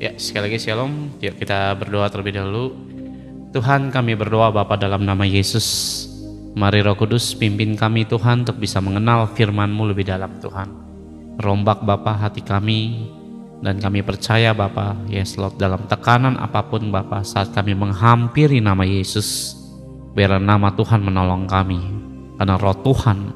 Ya, sekali lagi shalom. Yuk kita berdoa terlebih dahulu. Tuhan, kami berdoa Bapa dalam nama Yesus. Mari Roh Kudus pimpin kami Tuhan untuk bisa mengenal firman-Mu lebih dalam Tuhan. Rombak Bapa hati kami, dan kami percaya Bapa, yes Lord, dalam tekanan apapun Bapa saat kami menghampiri nama Yesus, biarlah nama Tuhan menolong kami. Karena Roh Tuhan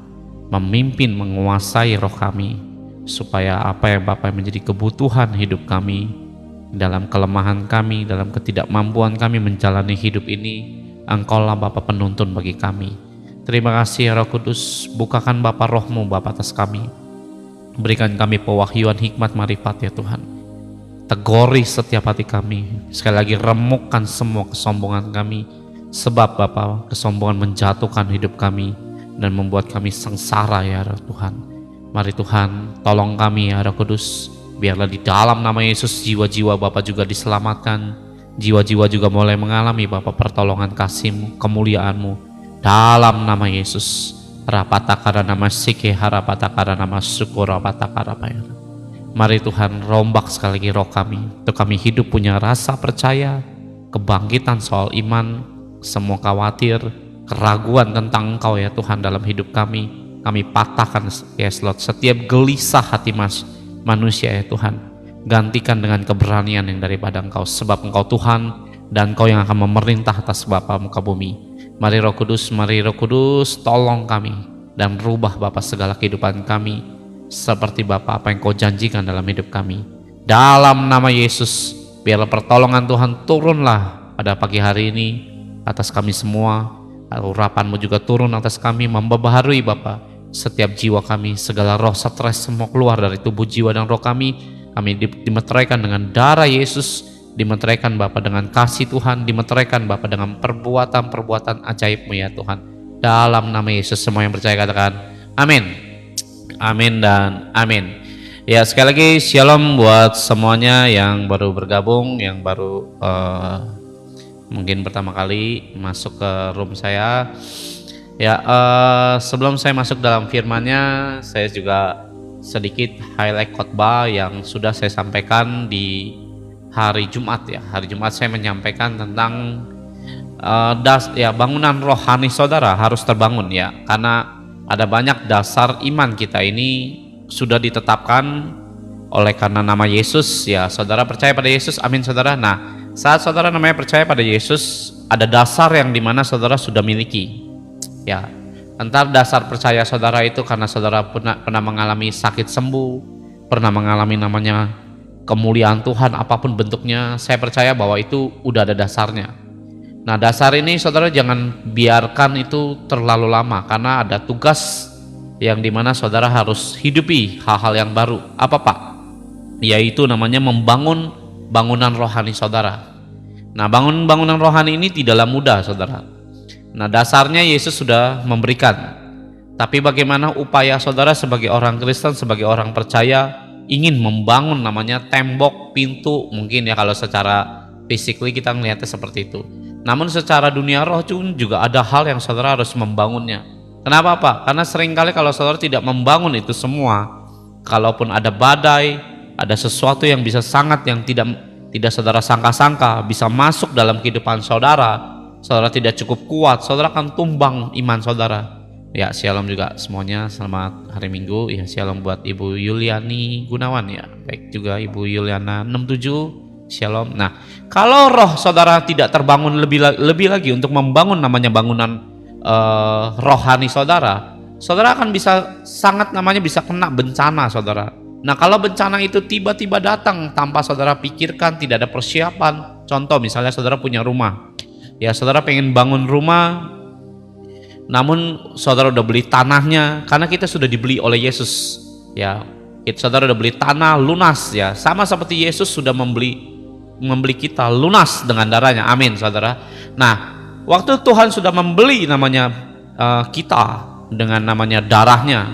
memimpin, menguasai roh kami, supaya apa yang Bapa menjadi kebutuhan hidup kami, dalam kelemahan kami, dalam ketidakmampuan kami menjalani hidup ini, Engkaulah Bapa penuntun bagi kami. Terima kasih Roh Kudus, bukakan Bapa roh-Mu Bapa atas kami. Berikan kami pewahyuan hikmat marifat ya Tuhan. Tegori setiap hati kami. Sekali lagi remukkan semua kesombongan kami. Sebab Bapa, kesombongan menjatuhkan hidup kami dan membuat kami sengsara ya Tuhan. Mari Tuhan, tolong kami ya Roh Kudus. Biarlah di dalam nama Yesus jiwa-jiwa Bapa juga diselamatkan. Jiwa-jiwa juga mulai mengalami Bapa pertolongan kasih-Mu, kemuliaan-Mu. Dalam nama Yesus. Rapatakara nama sike harapatakara nama syukur rapatakara bayar. Mari Tuhan rombak sekali lagi roh kami. Untuk kami hidup punya rasa percaya, kebangkitan soal iman, semua khawatir, keraguan tentang Engkau ya Tuhan dalam hidup kami. Kami patahkan yes Lord, setiap gelisah hati manusia ya Tuhan, gantikan dengan keberanian yang daripada Engkau, sebab Engkau Tuhan dan Engkau yang akan memerintah atas Bapa muka bumi. Mari Roh Kudus tolong kami dan rubah Bapa segala kehidupan kami seperti Bapa apa yang Kau janjikan dalam hidup kami. Dalam nama Yesus, biarlah pertolongan Tuhan turunlah pada pagi hari ini atas kami semua. Urapan-Mu juga turun atas kami, membaharui Bapa setiap jiwa kami, segala roh stres semua keluar dari tubuh jiwa dan roh kami. Kami dimeteraikan dengan darah Yesus, dimeteraikan Bapa dengan kasih Tuhan, dimeteraikan Bapa dengan perbuatan-perbuatan ajaib-Mu ya Tuhan. Dalam nama Yesus semua yang percaya katakan amin. Amin dan amin. Ya, sekali lagi shalom buat semuanya yang baru bergabung, yang baru mungkin pertama kali masuk ke room saya. Ya, sebelum saya masuk dalam firman-Nya, saya juga sedikit highlight khotbah yang sudah saya sampaikan di hari Jumat ya. Hari Jumat saya menyampaikan tentang bangunan rohani saudara harus terbangun ya. Karena ada banyak dasar iman kita ini sudah ditetapkan oleh karena nama Yesus ya. Saudara percaya pada Yesus, amin saudara. Nah, saat saudara namanya percaya pada Yesus, ada dasar yang dimana saudara sudah miliki. Ya, entar dasar percaya saudara itu karena saudara pernah mengalami sakit sembuh, pernah mengalami namanya kemuliaan Tuhan apapun bentuknya. Saya percaya bahwa itu udah ada dasarnya. Nah, dasar ini saudara jangan biarkan itu terlalu lama, karena ada tugas yang dimana saudara harus hidupi hal-hal yang baru. Apa Pak? Yaitu namanya membangun bangunan rohani saudara. Nah, bangunan rohani ini tidaklah mudah saudara. Nah, dasarnya Yesus sudah memberikan. Tapi bagaimana upaya saudara sebagai orang Kristen, sebagai orang percaya, ingin membangun namanya tembok, pintu, mungkin ya kalau secara physically kita melihatnya seperti itu. Namun secara dunia roh juga ada hal yang saudara harus membangunnya. Kenapa Pak? Karena seringkali kalau saudara tidak membangun itu semua, kalaupun ada badai, ada sesuatu yang bisa sangat yang tidak saudara sangka-sangka bisa masuk dalam kehidupan saudara tidak cukup kuat, saudara akan tumbang iman saudara. Ya, shalom juga semuanya, selamat hari Minggu. Ya, shalom buat Ibu Yuliani Gunawan ya. Baik juga Ibu Yuliana 67, shalom. Nah, kalau roh saudara tidak terbangun lebih lagi untuk membangun namanya bangunan rohani saudara akan bisa sangat namanya bisa kena bencana saudara. Nah, kalau bencana itu tiba-tiba datang tanpa saudara pikirkan, tidak ada persiapan. Contoh misalnya saudara punya rumah. Ya, saudara pengen bangun rumah, namun saudara udah beli tanahnya, karena kita sudah dibeli oleh Yesus. Ya, saudara udah beli tanah lunas ya, sama seperti Yesus sudah membeli kita lunas dengan darahnya. Amin, saudara. Nah, waktu Tuhan sudah membeli namanya kita dengan namanya darahnya,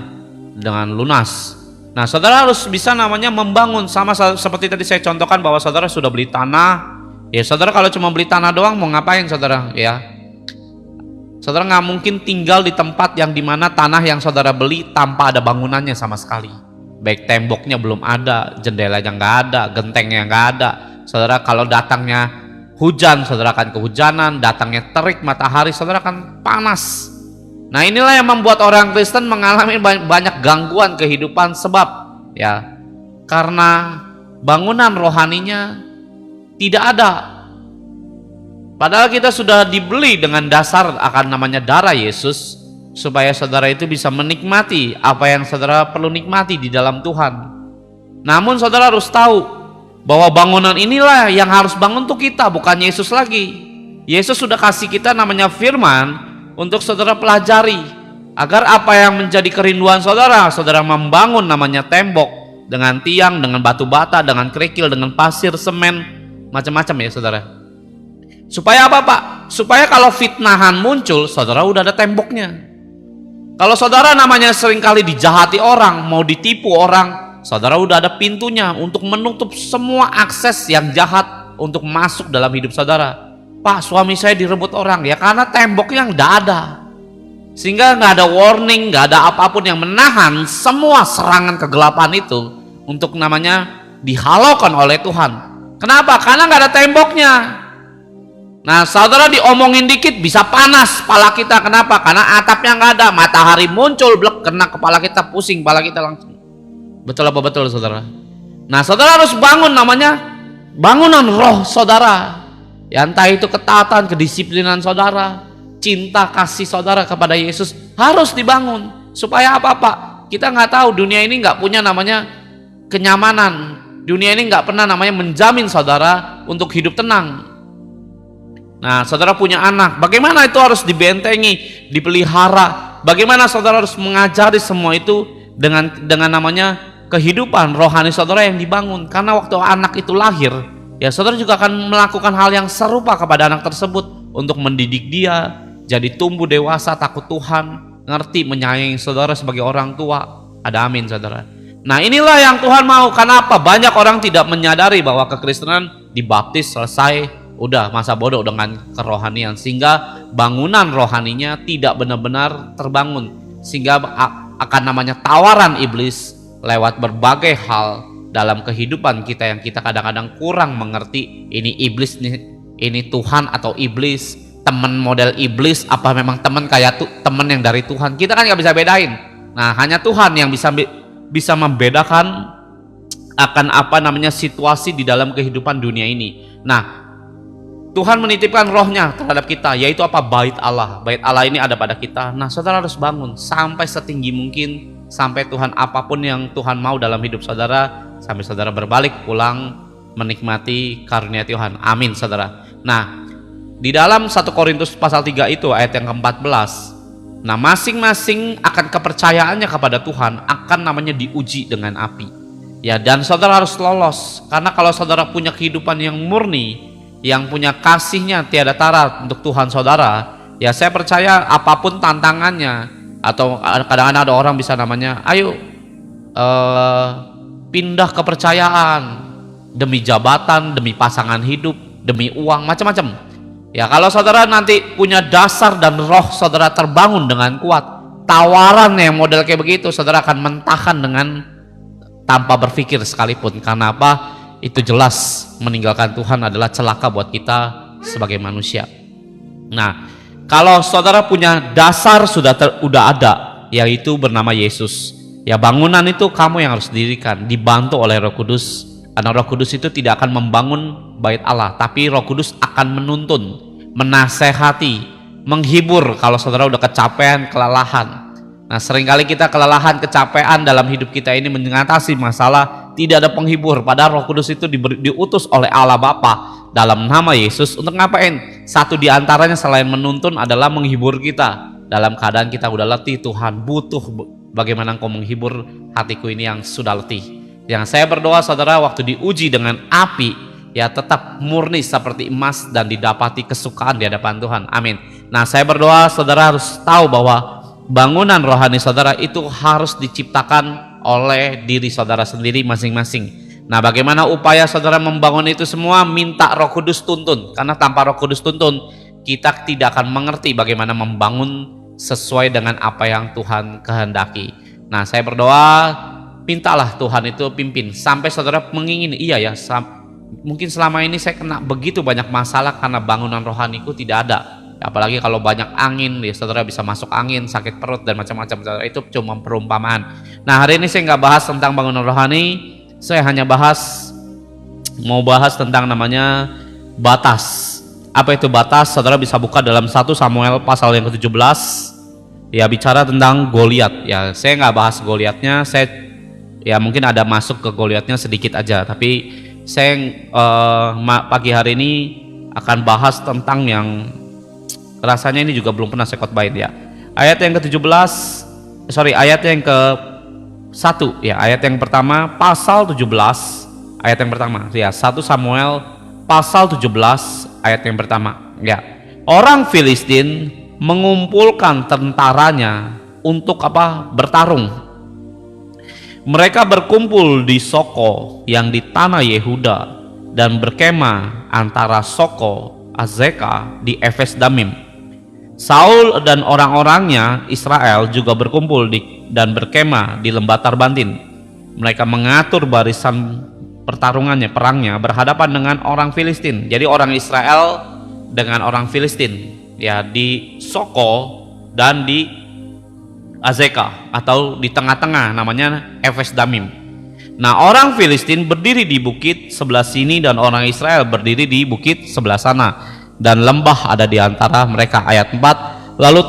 dengan lunas. Nah, saudara harus bisa namanya membangun, sama seperti tadi saya contohkan bahwa saudara sudah beli tanah. Ya, saudara kalau cuma beli tanah doang mau ngapain saudara ya? Saudara nggak mungkin tinggal di tempat yang dimana tanah yang saudara beli tanpa ada bangunannya sama sekali. Baik temboknya belum ada, jendelanya nggak ada, gentengnya nggak ada, Saudara, kalau datangnya hujan, saudara akan kehujanan, datangnya terik matahari, saudara akan panas. Nah, inilah yang membuat orang Kristen mengalami banyak gangguan kehidupan, sebab ya karena bangunan rohaninya tidak ada. Padahal kita sudah dibeli dengan dasar akan namanya darah Yesus, supaya saudara itu bisa menikmati apa yang saudara perlu nikmati di dalam Tuhan. Namun saudara harus tahu bahwa bangunan inilah yang harus bangun untuk kita, bukan Yesus lagi. Yesus sudah kasih kita namanya firman untuk saudara pelajari, agar apa yang menjadi kerinduan saudara, saudara membangun namanya tembok dengan tiang, dengan batu bata, dengan kerikil, dengan pasir, semen, macam-macam ya saudara. Supaya apa Pak? Supaya kalau fitnahan muncul, saudara udah ada temboknya. Kalau saudara namanya seringkali dijahati orang, mau ditipu orang, saudara udah ada pintunya untuk menutup semua akses yang jahat untuk masuk dalam hidup saudara. Pak, suami saya direbut orang, ya karena temboknya nggak ada, sehingga nggak ada warning, nggak ada apapun yang menahan semua serangan kegelapan itu untuk namanya dihalaukan oleh Tuhan. Kenapa? Karena nggak ada temboknya. Nah, saudara diomongin dikit bisa panas kepala kita. Kenapa? Karena atapnya nggak ada, matahari muncul, blek, kena kepala kita, pusing kepala kita langsung. Betul apa betul saudara? Nah, saudara harus bangun namanya bangunan roh saudara. Ya, entah itu ketaatan, kedisiplinan saudara, cinta kasih saudara kepada Yesus harus dibangun. Supaya apa Pak? Kita nggak tahu, dunia ini nggak punya namanya kenyamanan. Dunia ini nggak pernah namanya menjamin saudara untuk hidup tenang. Nah, saudara punya anak, bagaimana itu harus dibentengi, dipelihara. Bagaimana saudara harus mengajari semua itu dengan namanya kehidupan rohani saudara yang dibangun. Karena waktu anak itu lahir, ya saudara juga akan melakukan hal yang serupa kepada anak tersebut untuk mendidik dia jadi tumbuh dewasa, takut Tuhan, ngerti menyayangi saudara sebagai orang tua. Ada amin saudara. Nah, inilah yang Tuhan mau. Kenapa banyak orang tidak menyadari bahwa kekristenan dibaptis selesai, udah masa bodoh dengan kerohanian, sehingga bangunan rohaninya tidak benar-benar terbangun, sehingga akan namanya tawaran iblis lewat berbagai hal dalam kehidupan kita yang kita kadang-kadang kurang mengerti. Ini iblis nih, ini Tuhan atau iblis, teman model iblis, apa memang teman kayak teman yang dari Tuhan. Kita kan nggak bisa bedain. Nah, hanya Tuhan yang bisa membedakan akan apa namanya situasi di dalam kehidupan dunia ini. Nah, Tuhan menitipkan rohnya terhadap kita, yaitu apa? Bait Allah. Bait Allah ini ada pada kita. Nah, saudara harus bangun sampai setinggi mungkin, sampai Tuhan apapun yang Tuhan mau dalam hidup saudara, sampai saudara berbalik pulang menikmati karunia Tuhan. Amin saudara. Nah, di dalam 1 Korintus pasal 3 itu ayat yang ke-14, nah masing-masing akan kepercayaannya kepada Tuhan akan namanya diuji dengan api. Ya, dan saudara harus lolos. Karena kalau saudara punya kehidupan yang murni, yang punya kasihnya tiada tara untuk Tuhan saudara, ya saya percaya apapun tantangannya, atau kadang-kadang ada orang bisa namanya, ayo pindah kepercayaan demi jabatan, demi pasangan hidup, demi uang, macam-macam. Ya, kalau saudara nanti punya dasar dan roh saudara terbangun dengan kuat, tawaran yang model kayak begitu saudara akan mentahkan dengan tanpa berpikir sekalipun. Karena apa? Itu jelas meninggalkan Tuhan adalah celaka buat kita sebagai manusia. Nah, kalau saudara punya dasar sudah ada, yaitu bernama Yesus, ya bangunan itu kamu yang harus dirikan, dibantu oleh Roh Kudus. Karena Roh Kudus itu tidak akan membangun bait Allah, tapi Roh Kudus akan menuntun, menasehati, menghibur kalau saudara udah kecapean, kelelahan. Nah, seringkali kita kelelahan, kecapean dalam hidup kita ini mengatasi masalah, tidak ada penghibur. Padahal Roh Kudus itu diutus oleh Allah Bapa dalam nama Yesus untuk ngapain? Satu di antaranya selain menuntun adalah menghibur kita dalam keadaan kita udah letih. Tuhan butuh bagaimana Engkau menghibur hatiku ini yang sudah letih. Yang saya berdoa saudara, waktu diuji dengan api, ya tetap murni seperti emas dan didapati kesukaan di hadapan Tuhan. Amin. Nah, saya berdoa saudara harus tahu bahwa bangunan rohani saudara itu harus diciptakan oleh diri saudara sendiri masing-masing. Nah, bagaimana upaya saudara membangun itu semua? Minta Roh Kudus tuntun. Karena tanpa Roh Kudus tuntun, kita tidak akan mengerti bagaimana membangun sesuai dengan apa yang Tuhan kehendaki. Nah, saya berdoa, mintalah Tuhan itu pimpin sampai saudara mengingini, iya ya, Mungkin selama ini saya kena begitu banyak masalah karena bangunan rohaniku tidak ada. Apalagi kalau banyak angin, ya saudara bisa masuk angin, sakit perut dan macam-macam. Itu cuma perumpamaan. Nah, hari ini saya nggak bahas tentang bangunan rohani, saya hanya mau bahas tentang namanya batas. Apa itu batas? Saudara bisa buka dalam 1 Samuel pasal yang ke-17. Ya, bicara tentang Goliat. Ya, saya nggak bahas Goliatnya, ya mungkin ada masuk ke Goliatnya sedikit aja, tapi saya pagi hari ini akan bahas tentang yang rasanya ini juga belum pernah saya khotbahin ya. Ayat yang ayat yang ke-1 ya, ayat yang pertama pasal 17 ayat yang pertama ya, 1 Samuel pasal 17 ayat yang pertama ya. Orang Filistin mengumpulkan tentaranya untuk apa? Bertarung. Mereka berkumpul di Soko yang di tanah Yehuda dan berkemah antara Soko Azeka di Efes Damim. Saul dan orang-orangnya Israel juga berkumpul dan berkemah di lembah Tarbantin. Mereka mengatur barisan perangnya berhadapan dengan orang Filistin. Jadi orang Israel dengan orang Filistin ya, di Soko dan di Azeka, atau di tengah-tengah namanya Efes Damim. Nah, orang Filistin berdiri di bukit sebelah sini dan orang Israel berdiri di bukit sebelah sana, dan lembah ada di antara mereka. Ayat 4, lalu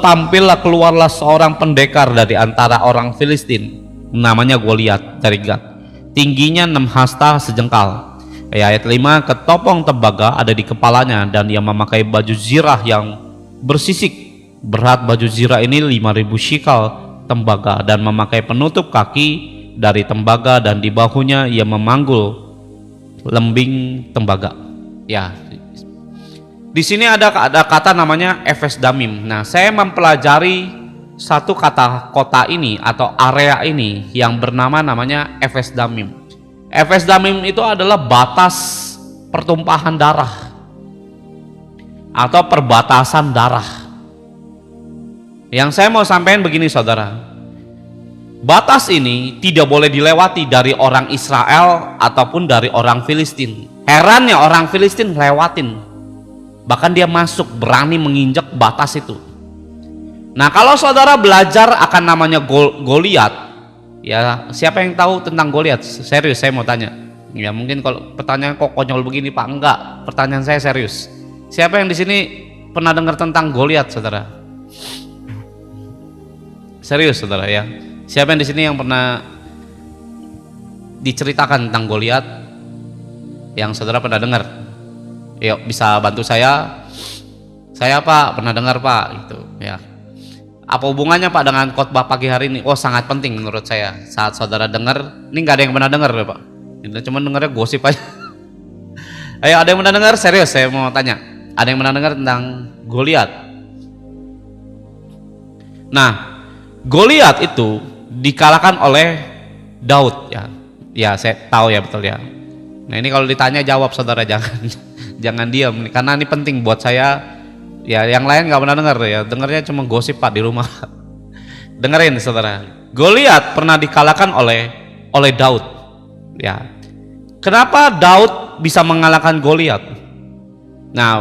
keluarlah seorang pendekar dari antara orang Filistin, namanya Goliat dari Gat, tingginya 6 hasta sejengkal. Ayat 5, ketopong tembaga ada di kepalanya dan ia memakai baju zirah yang bersisik. Berat baju zirah ini 5.000 shikal tembaga, dan memakai penutup kaki dari tembaga, dan di bahunya ia memanggul lembing tembaga. Ya, di sini ada kata namanya Efes Damim. Nah, saya mempelajari satu kata kota ini atau area ini yang namanya Efes Damim. Efes Damim itu adalah batas pertumpahan darah atau perbatasan darah. Yang saya mau sampaikan begini saudara, batas ini tidak boleh dilewati dari orang Israel ataupun dari orang Filistin. Herannya orang Filistin lewatin, bahkan dia masuk, berani menginjak batas itu. Nah, kalau saudara belajar akan namanya Goliat, ya siapa yang tahu tentang Goliat? Serius saya mau tanya. Ya mungkin kalau pertanyaan kok konyol begini Pak, enggak, pertanyaan saya serius. Siapa yang di sini pernah dengar tentang Goliat, saudara? Serius, saudara ya. Siapa yang di sini yang pernah diceritakan tentang Goliat? Yang saudara pernah dengar? Yuk, bisa bantu saya? Saya Pak, pernah dengar Pak, gitu ya. Apa hubungannya Pak dengan khotbah pagi hari ini? Oh, sangat penting menurut saya. Saat saudara dengar, ini nggak ada yang pernah dengar ya Pak. Ini cuma dengarnya gosip aja. Ayo, ada yang pernah dengar? Serius, saya mau tanya. Ada yang pernah dengar tentang Goliat? Nah, Goliat itu dikalahkan oleh Daud ya. Ya, saya tahu ya, betul ya. Nah, ini kalau ditanya jawab saudara, jangan diam, karena ini penting buat saya. Ya, yang lain nggak pernah dengar ya, dengarnya cuma gosip Pak di rumah. Dengerin saudara, Goliat pernah dikalahkan oleh Daud. Ya, kenapa Daud bisa mengalahkan Goliat? Nah,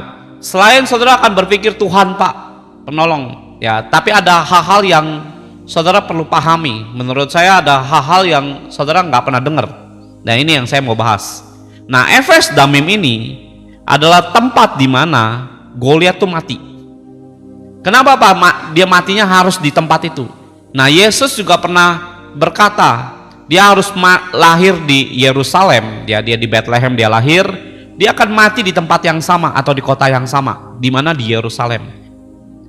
selain saudara akan berpikir Tuhan Pak penolong, ya, tapi ada hal-hal yang saudara perlu pahami. Menurut saya ada hal-hal yang saudara nggak pernah dengar. Nah, ini yang saya mau bahas. Nah, Efes Damim ini adalah tempat di mana Goliat tuh mati. Kenapa Pak? Dia matinya harus di tempat itu. Nah, Yesus juga pernah berkata, dia harus lahir di Yerusalem. Dia di Bethlehem dia lahir. Dia akan mati di tempat yang sama atau di kota yang sama, di mana di Yerusalem.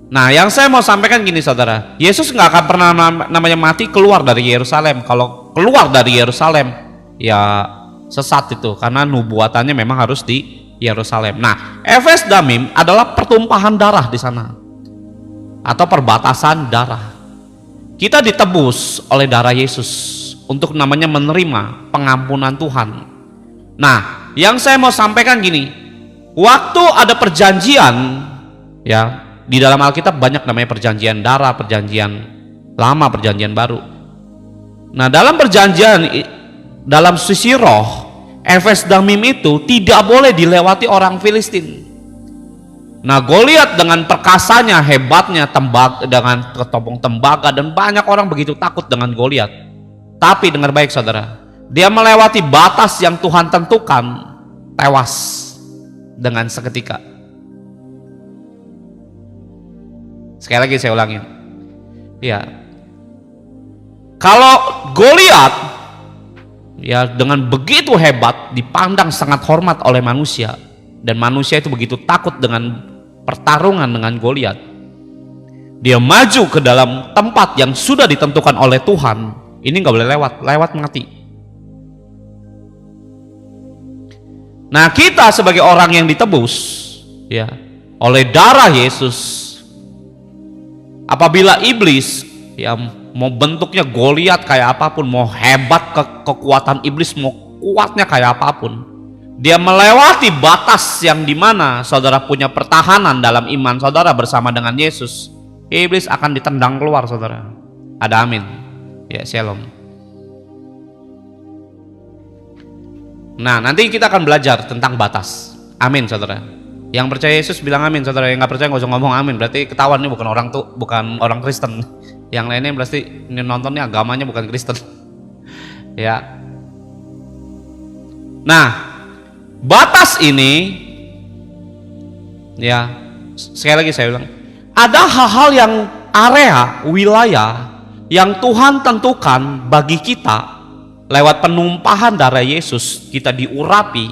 Nah, yang saya mau sampaikan gini saudara, Yesus nggak akan pernah namanya mati keluar dari Yerusalem. Kalau keluar dari Yerusalem, ya sesat itu, karena nubuatannya memang harus di Yerusalem. Nah, Efes Damim adalah pertumpahan darah di sana, atau perbatasan darah. Kita ditebus oleh darah Yesus untuk namanya menerima pengampunan Tuhan. Nah, yang saya mau sampaikan gini, waktu ada perjanjian, ya. Di dalam Alkitab banyak namanya perjanjian darah, perjanjian lama, perjanjian baru. Nah, dalam perjanjian, dalam sisi roh, Efes Damim itu tidak boleh dilewati orang Filistin. Nah, Goliat dengan perkasanya, hebatnya, dengan ketopong tembaga, dan banyak orang begitu takut dengan Goliat. Tapi dengar baik saudara, dia melewati batas yang Tuhan tentukan, tewas dengan seketika. Sekali lagi saya ulangin, ya, kalau Goliat ya dengan begitu hebat dipandang sangat hormat oleh manusia, dan manusia itu begitu takut dengan pertarungan dengan Goliat, dia maju ke dalam tempat yang sudah ditentukan oleh Tuhan, ini nggak boleh lewat mati. Nah, kita sebagai orang yang ditebus ya oleh darah Yesus, apabila iblis ya mau bentuknya Goliat kayak apapun, mau hebat kekuatan iblis, mau kuatnya kayak apapun, dia melewati batas yang dimana saudara punya pertahanan dalam iman saudara bersama dengan Yesus, iblis akan ditendang keluar saudara. Ada amin ya, shalom. Nah, nanti kita akan belajar tentang batas. Amin saudara. Yang percaya Yesus bilang amin saudara, yang nggak percaya nggak usah ngomong amin, berarti ketahuan ini bukan orang Kristen. Yang lainnya berarti ini nontonnya agamanya bukan Kristen. Ya. Nah, batas ini ya, sekali lagi saya bilang, ada hal-hal yang wilayah yang Tuhan tentukan bagi kita lewat penumpahan darah Yesus. Kita diurapi,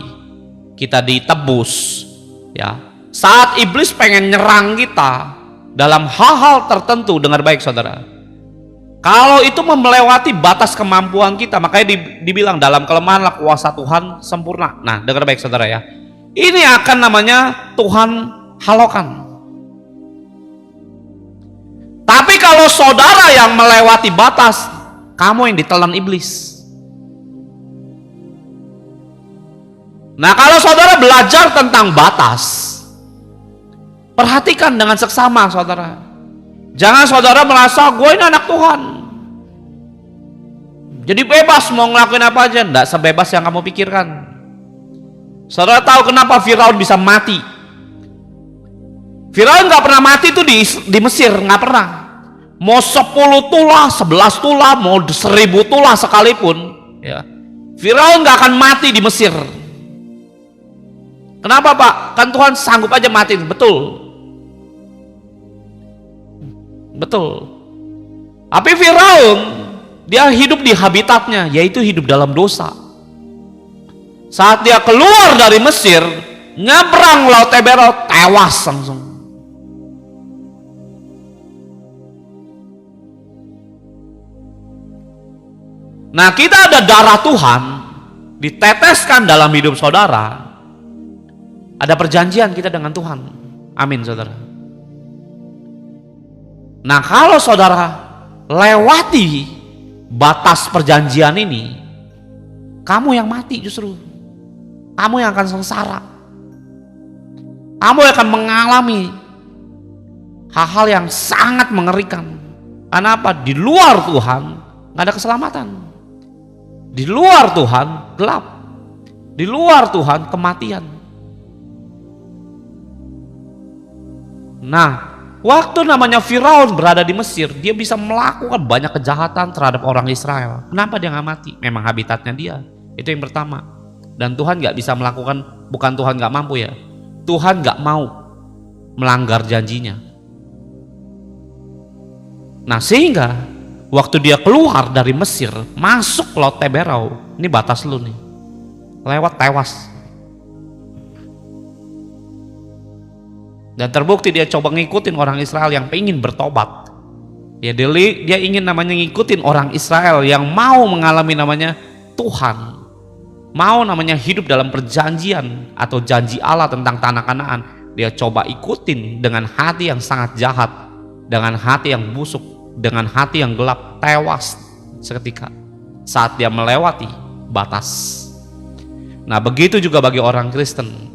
kita ditebus ya. Saat iblis pengen nyerang kita dalam hal-hal tertentu, dengar baik saudara, kalau itu melewati batas kemampuan kita, makanya dibilang dalam kelemahanlah kuasa Tuhan sempurna. Nah, dengar baik saudara ya, ini akan namanya Tuhan halokan. Tapi kalau saudara yang melewati batas, kamu yang ditelan iblis. Nah, kalau saudara belajar tentang batas, perhatikan dengan seksama saudara. Jangan saudara merasa gue ini anak Tuhan, jadi bebas mau ngelakuin apa aja. Enggak sebebas yang kamu pikirkan. Saudara tahu kenapa Firaun bisa mati? Firaun nggak pernah mati itu di Mesir, nggak pernah. Mau 10 tulah, 11 tulah, mau 1000 tulah sekalipun ya, Firaun nggak akan mati di Mesir. Kenapa Pak? Kan Tuhan sanggup aja matiin. Betul. Tapi Firaun, dia hidup di habitatnya, yaitu hidup dalam dosa. Saat dia keluar dari Mesir, nyebrang Laut Teberau, tewas langsung. Nah, kita ada darah Tuhan diteteskan dalam hidup saudara. Ada perjanjian kita dengan Tuhan. Amin saudara. Nah, kalau saudara lewati batas perjanjian ini, kamu yang mati justru. Kamu yang akan sengsara. Kamu akan mengalami hal-hal yang sangat mengerikan. Karena apa? Di luar Tuhan nggak ada keselamatan. Di luar Tuhan gelap. Di luar Tuhan kematian. Nah, waktu namanya Firaun berada di Mesir, dia bisa melakukan banyak kejahatan terhadap orang Israel. Kenapa dia nggak mati? Memang habitatnya dia. Itu yang pertama. Dan Tuhan nggak bisa melakukan, bukan Tuhan nggak mampu ya. Tuhan nggak mau melanggar janjinya. Nah, sehingga waktu dia keluar dari Mesir, masuk Laut Teberau, ini batas lu nih, lewat tewas. Dan terbukti dia coba ngikutin orang Israel yang pengen bertobat. Ya, dia ingin namanya ngikutin orang Israel yang mau mengalami namanya Tuhan, mau namanya hidup dalam perjanjian atau janji Allah tentang tanah Kanaan. Dia coba ikutin dengan hati yang sangat jahat, dengan hati yang busuk, dengan hati yang gelap, tewas seketika saat dia melewati batas. Nah, begitu juga bagi orang Kristen.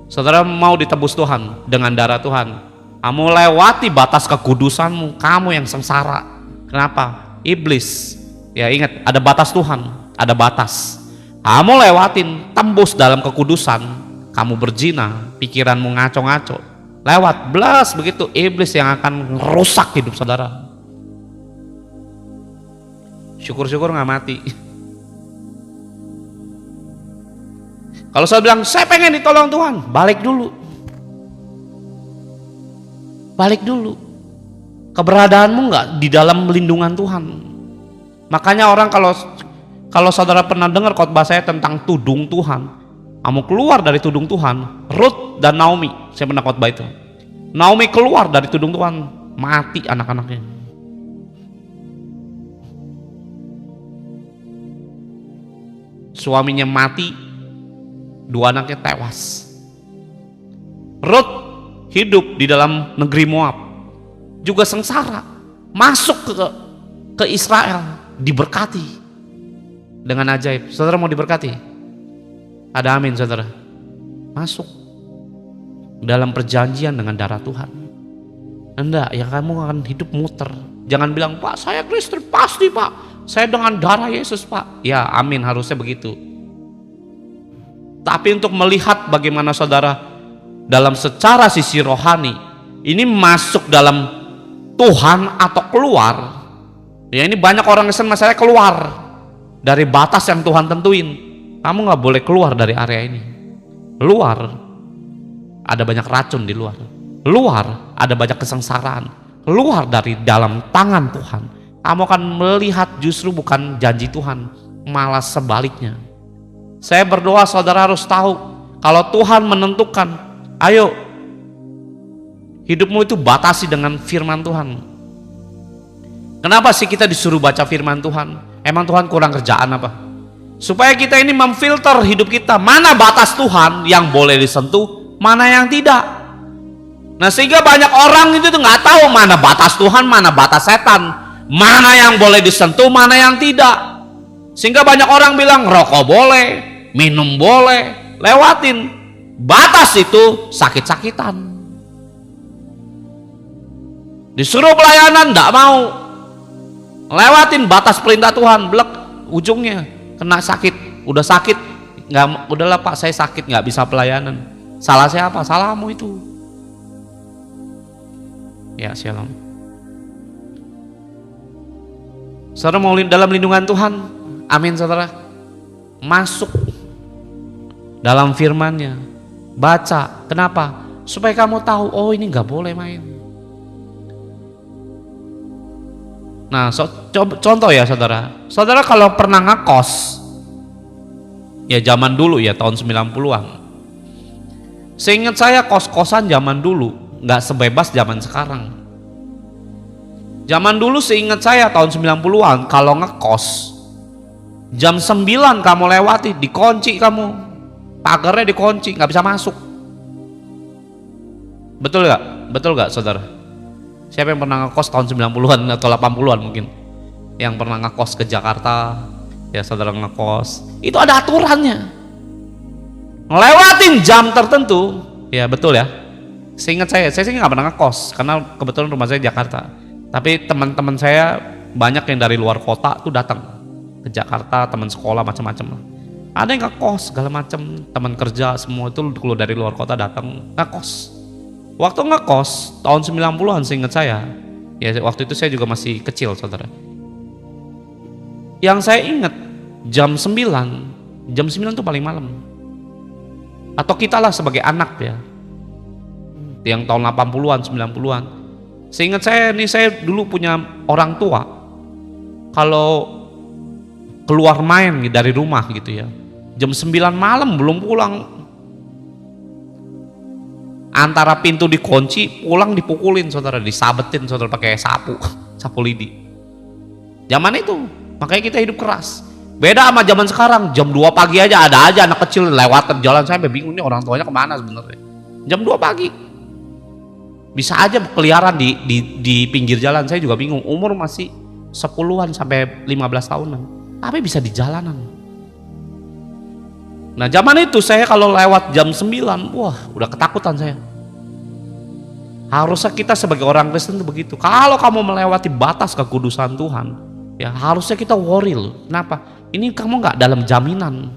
Saudara mau ditebus Tuhan dengan darah Tuhan, kamu lewati batas kekudusanmu, kamu yang sengsara. Kenapa? Iblis. Ya ingat, ada batas Tuhan, ada batas. Kamu lewatin, tembus dalam kekudusan, kamu berzina, pikiranmu ngaco-ngaco, lewat, belas begitu, iblis yang akan merusak hidup saudara. Syukur-syukur nggak mati. Kalau saya bilang, saya pengen ditolong Tuhan, balik dulu. Balik dulu. Keberadaanmu nggak di dalam lindungan Tuhan. Makanya orang kalau saudara pernah dengar khotbah saya tentang tudung Tuhan, kamu keluar dari tudung Tuhan. Ruth dan Naomi, saya pernah khotbah itu. Naomi keluar dari tudung Tuhan, mati anak-anaknya. Suaminya mati, 2 anaknya tewas. Ruth hidup di dalam negeri Moab, juga sengsara, masuk ke Israel, diberkati dengan ajaib. Saudara mau diberkati? Ada amin saudara? Masuk dalam perjanjian dengan darah Tuhan. Enggak, ya kamu akan hidup muter. Jangan bilang, Pak saya Kristen. Pasti Pak, saya dengan darah Yesus Pak. Ya amin, harusnya begitu. Tapi untuk melihat bagaimana saudara dalam secara sisi rohani ini masuk dalam Tuhan atau keluar, ya ini banyak orang Kristen masalahnya keluar dari batas yang Tuhan tentuin. Kamu nggak boleh keluar dari area ini. Luar ada banyak racun di luar. Luar ada banyak kesengsaraan. Luar dari dalam tangan Tuhan, kamu akan melihat justru bukan janji Tuhan, malah sebaliknya. Saya berdoa saudara harus tahu, kalau Tuhan menentukan, ayo hidupmu itu batasi dengan firman Tuhan. Kenapa sih kita disuruh baca firman Tuhan? Emang Tuhan kurang kerjaan apa? Supaya kita ini memfilter hidup kita, mana batas Tuhan yang boleh disentuh, mana yang tidak. Nah sehingga banyak orang itu nggak tahu mana batas Tuhan, mana batas setan, mana yang boleh disentuh, mana yang tidak. Sehingga banyak orang bilang rokok boleh, minum boleh, lewatin. Batas itu sakit-sakitan. Disuruh pelayanan nggak mau, lewatin batas perintah Tuhan, blek, ujungnya kena sakit. Udah sakit, nggak, udahlah Pak saya sakit nggak bisa pelayanan. Salah saya apa? Salahmu itu. Ya shalom. Saudara mau dalam lindungan Tuhan, amin saudara. Masuk dalam firman-Nya, baca. Kenapa? Supaya kamu tahu, oh ini nggak boleh main. Nah, contoh ya saudara. Saudara kalau pernah ngekos, ya zaman dulu ya tahun 90-an. Seingat saya kos-kosan zaman dulu nggak sebebas zaman sekarang. Zaman dulu seingat saya tahun 90-an kalau ngekos, jam 9 kamu lewati, dikunci kamu. Pagarnya dikunci, nggak bisa masuk. Betul nggak? Betul nggak saudara? Siapa yang pernah ngekos tahun 90-an atau 80-an mungkin? Yang pernah ngekos ke Jakarta, ya saudara ngekos, itu ada aturannya. Ngelewatin jam tertentu, ya betul ya. Seingat saya sih nggak pernah ngekos, karena kebetulan rumah saya Jakarta. Tapi teman-teman saya banyak yang dari luar kota tuh datang ke Jakarta, teman sekolah macam-macam. Ada yang ngekos segala macam, teman kerja semua itu kalau dari luar kota datang ngekos. Waktu ngekos tahun 90-an seingat saya, ya waktu itu saya juga masih kecil saudara. Yang saya ingat jam 9 itu paling malam. Atau kita lah sebagai anak ya, yang tahun 80-an 90-an. Seingat saya nih, saya dulu punya orang tua, kalau keluar main dari rumah gitu ya, jam 9 malam belum pulang, antara pintu dikunci, pulang dipukulin saudara, disabetin saudara pakai sapu lidi. Zaman itu, makanya kita hidup keras. Beda sama zaman sekarang, jam 2 pagi aja ada aja anak kecil lewat jalan, saya bingung nih orang tuanya kemana sebenarnya. Jam 2 pagi bisa aja keliaran di pinggir jalan, saya juga bingung. Umur masih 10-an sampai 15 tahunan, tapi bisa di jalanan. Nah zaman itu saya kalau lewat jam 9, wah udah ketakutan saya. Harusnya kita sebagai orang Kristen itu begitu. Kalau kamu melewati batas kekudusan Tuhan, ya harusnya kita worry loh. Kenapa? Ini kamu nggak dalam jaminan.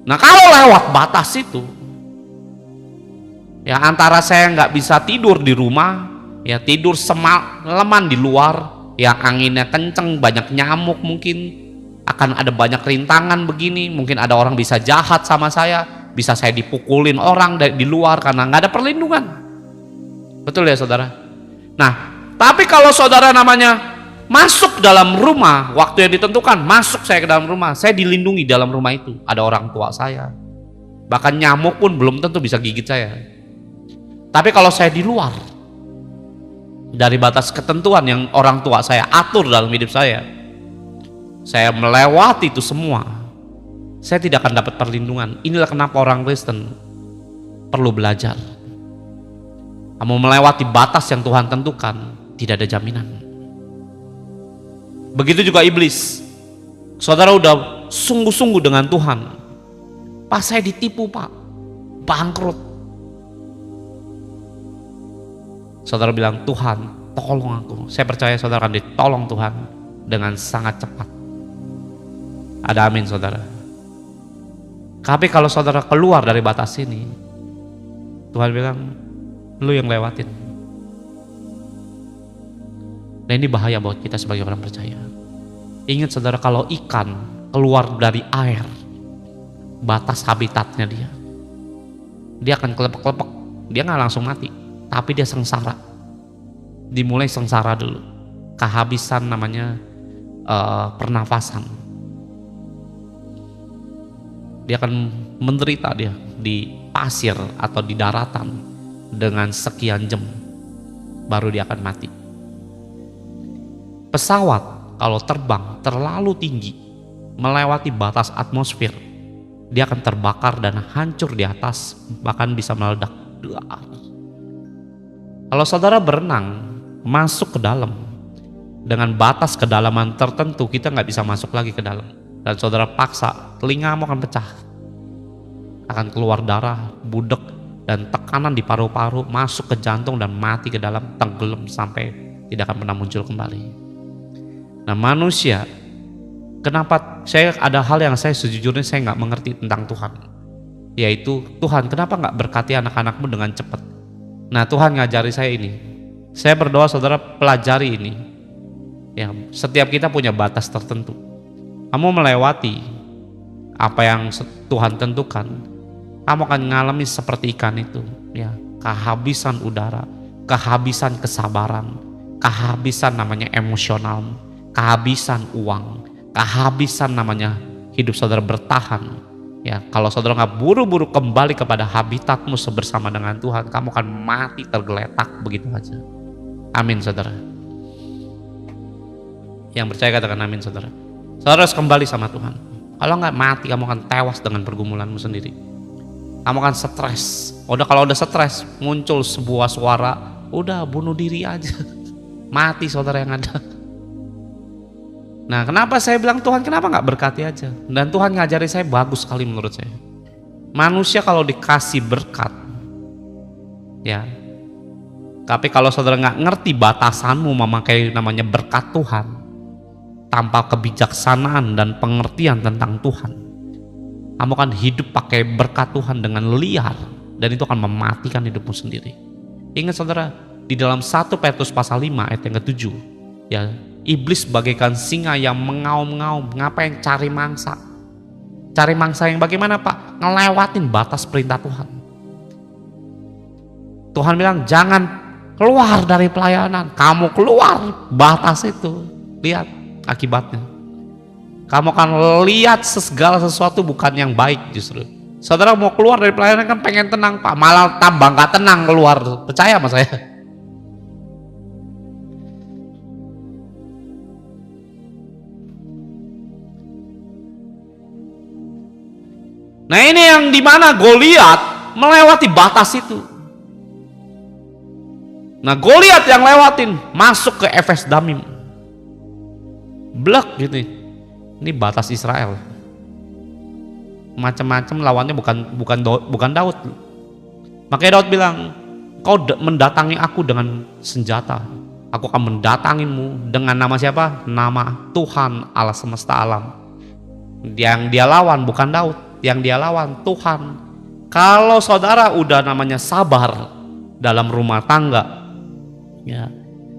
Nah kalau lewat batas itu, ya antara saya nggak bisa tidur di rumah, ya tidur semalaman di luar, ya anginnya kenceng, banyak nyamuk mungkin, akan ada banyak rintangan begini, mungkin ada orang bisa jahat sama saya, bisa saya dipukulin orang di luar karena nggak ada perlindungan. Betul ya saudara? Nah, tapi kalau saudara namanya masuk dalam rumah, waktu yang ditentukan, masuk saya ke dalam rumah, saya dilindungi dalam rumah itu, ada orang tua saya, bahkan nyamuk pun belum tentu bisa gigit saya. Tapi kalau saya di luar dari batas ketentuan yang orang tua saya atur dalam hidup saya melewati itu semua, saya tidak akan dapat perlindungan. Inilah kenapa orang Kristen perlu belajar. Kamu melewati batas yang Tuhan tentukan, tidak ada jaminan. Begitu juga iblis. Saudara udah sungguh-sungguh dengan Tuhan, pas saya ditipu pak, bangkrut. Saudara bilang, Tuhan tolong aku. Saya percaya saudara akan ditolong Tuhan dengan sangat cepat. Ada amin saudara. Tapi kalau saudara keluar dari batas ini, Tuhan bilang, lu yang lewatin. Nah ini bahaya buat kita sebagai orang percaya. Ingat saudara, kalau ikan keluar dari air, batas habitatnya dia akan kelepek-kelepek. Dia nggak langsung mati, tapi dia sengsara. Dimulai sengsara dulu, kehabisan namanya pernafasan. Dia akan menderita dia di pasir atau di daratan dengan sekian jam, baru dia akan mati. Pesawat kalau terbang terlalu tinggi melewati batas atmosfer, dia akan terbakar dan hancur di atas, bahkan bisa meledak. Kalau saudara berenang masuk ke dalam dengan batas kedalaman tertentu, kita nggak bisa masuk lagi ke dalam, dan saudara paksa, telingamu akan pecah, akan keluar darah, budek dan tekanan di paru-paru, masuk ke jantung dan mati ke dalam, tenggelam sampai tidak akan pernah muncul kembali. Nah manusia, kenapa ada hal yang saya sejujurnya saya nggak mengerti tentang Tuhan, yaitu Tuhan kenapa nggak berkati anak-anakmu dengan cepat. Nah Tuhan ngajari saya ini, saya berdoa saudara pelajari ini. Ya, setiap kita punya batas tertentu. Kamu melewati apa yang Tuhan tentukan, kamu akan mengalami seperti ikan itu, ya, kehabisan udara, kehabisan kesabaran, kehabisan namanya emosional, kehabisan uang, kehabisan namanya hidup saudara bertahan. Ya, kalau saudara nggak buru-buru kembali kepada habitatmu bersama dengan Tuhan, kamu akan mati tergeletak begitu aja. Amin saudara. Yang percaya katakan amin saudara. Saudara harus kembali sama Tuhan. Kalau nggak mati, kamu akan tewas dengan pergumulanmu sendiri. Kamu akan stres. Kalau udah stres, muncul sebuah suara, udah bunuh diri aja. Mati saudara yang ada. Nah kenapa saya bilang Tuhan kenapa nggak berkati aja? Dan Tuhan ngajari saya bagus sekali menurut saya. Manusia kalau dikasih berkat, ya, tapi kalau saudara nggak ngerti batasanmu memakai namanya berkat Tuhan, tanpa kebijaksanaan dan pengertian tentang Tuhan, kamu akan hidup pakai berkat Tuhan dengan liar, dan itu akan mematikan hidupmu sendiri. Ingat saudara, di dalam 1 Petrus pasal 5 ayat yang ke-7, ya, iblis bagaikan singa yang mengaum-ngaum. Ngapain? Cari mangsa. Cari mangsa yang bagaimana pak? Ngelewatin batas perintah Tuhan. Tuhan bilang jangan keluar dari pelayanan. Kamu keluar batas itu, lihat akibatnya. Kamu akan lihat segala sesuatu bukan yang baik justru. Saudara mau keluar dari pelayanan kan pengen tenang pak, malah tambah gak tenang keluar. Percaya sama saya. Nah ini yang dimana Goliat melewati batas itu. Nah Goliat yang lewatin masuk ke Efes Damim, blek gitu. Ini batas Israel. Macam-macam lawannya bukan Daud. Makanya Daud bilang, kau mendatangi aku dengan senjata, aku akan mendatangimu dengan nama siapa? Nama Tuhan Allah semesta alam. Yang dia lawan bukan Daud. yang dia lawan? Tuhan. Kalau saudara udah namanya sabar dalam rumah tangga, ya,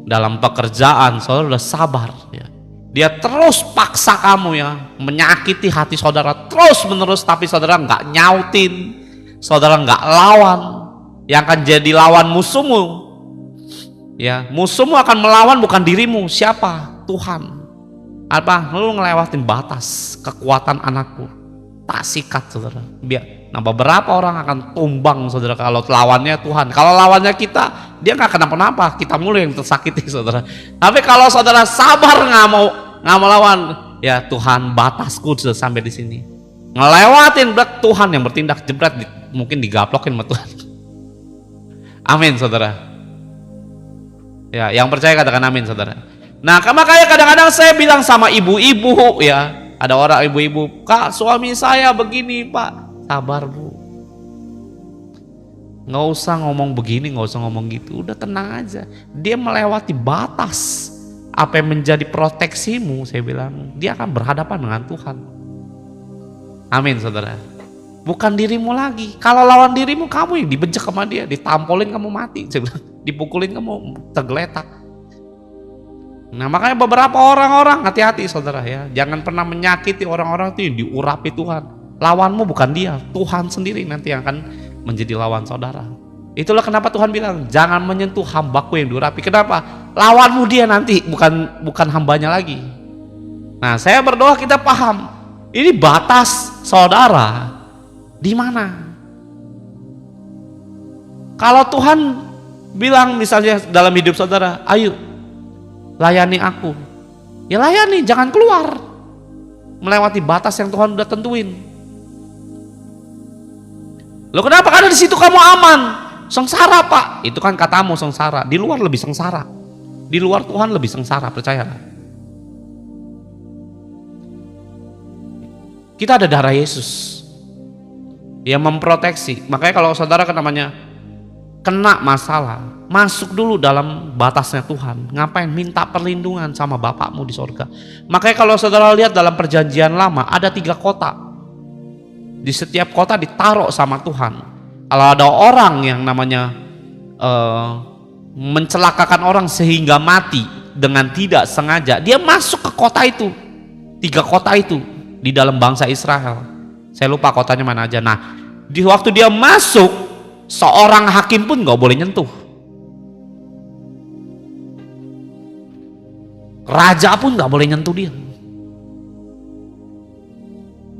dalam pekerjaan, saudara udah sabar, ya. Dia terus paksa kamu, ya, menyakiti hati saudara terus menerus, tapi saudara nggak nyautin, saudara nggak lawan, yang akan jadi lawan musuhmu, ya, musuhmu akan melawan bukan dirimu. Siapa? Tuhan. Apa? Lu ngelewatin batas kekuatan anakku, tak sikat, saudara. Nah, beberapa orang akan tumbang, saudara, kalau lawannya Tuhan. Kalau lawannya kita, dia nggak kenapa-napa, kita mulu yang tersakiti, saudara. Tapi kalau saudara sabar nggak mau lawan, ya Tuhan, batasku sudah sampai di sini. Ngelewatin, berat, Tuhan yang bertindak, jebret, mungkin digaplokin sama Tuhan. Amin, saudara. Ya, yang percaya katakan amin, saudara. Nah, makanya kadang-kadang saya bilang sama ibu-ibu, ya, ada orang ibu-ibu, Kak, suami saya begini, Pak. Sabar, Bu. Nggak usah ngomong begini, nggak usah ngomong gitu. Udah tenang aja. Dia melewati batas apa yang menjadi proteksimu, saya bilang. Dia akan berhadapan dengan Tuhan. Amin, saudara. Bukan dirimu lagi. Kalau lawan dirimu, kamu yang dibejek sama dia, ditampolin kamu mati, saya bilang. Dipukulin kamu tergeletak. Nah, makanya beberapa orang-orang, hati-hati, saudara, ya. Jangan pernah menyakiti orang-orang itu yang diurapi Tuhan. Lawanmu bukan dia, Tuhan sendiri nanti yang akan menjadi lawan saudara. Itulah kenapa Tuhan bilang jangan menyentuh hambaku yang diurapi. Kenapa? Lawanmu dia nanti, bukan hambanya lagi. Nah, saya berdoa kita paham ini batas saudara di mana. Kalau Tuhan bilang misalnya dalam hidup saudara, ayo layani aku, ya layani, jangan keluar melewati batas yang Tuhan udah tentuin. Loh, kenapa? Karena di situ kamu aman. Sengsara, Pak. Itu kan katamu sengsara. Di luar lebih sengsara. Di luar Tuhan lebih sengsara, percayalah. Kita ada darah Yesus yang memproteksi. Makanya kalau saudara namanya kena masalah, masuk dulu dalam batasnya Tuhan. Ngapain? Minta perlindungan sama Bapakmu di sorga. Makanya kalau saudara lihat dalam perjanjian lama ada 3 kota. Di setiap kota ditaruh sama Tuhan. Kalau ada orang yang namanya mencelakakan orang sehingga mati dengan tidak sengaja, dia masuk ke kota itu. 3 kota itu di dalam bangsa Israel. Saya lupa kotanya mana aja. Nah, di waktu dia masuk, seorang hakim pun nggak boleh nyentuh. Raja pun nggak boleh nyentuh dia.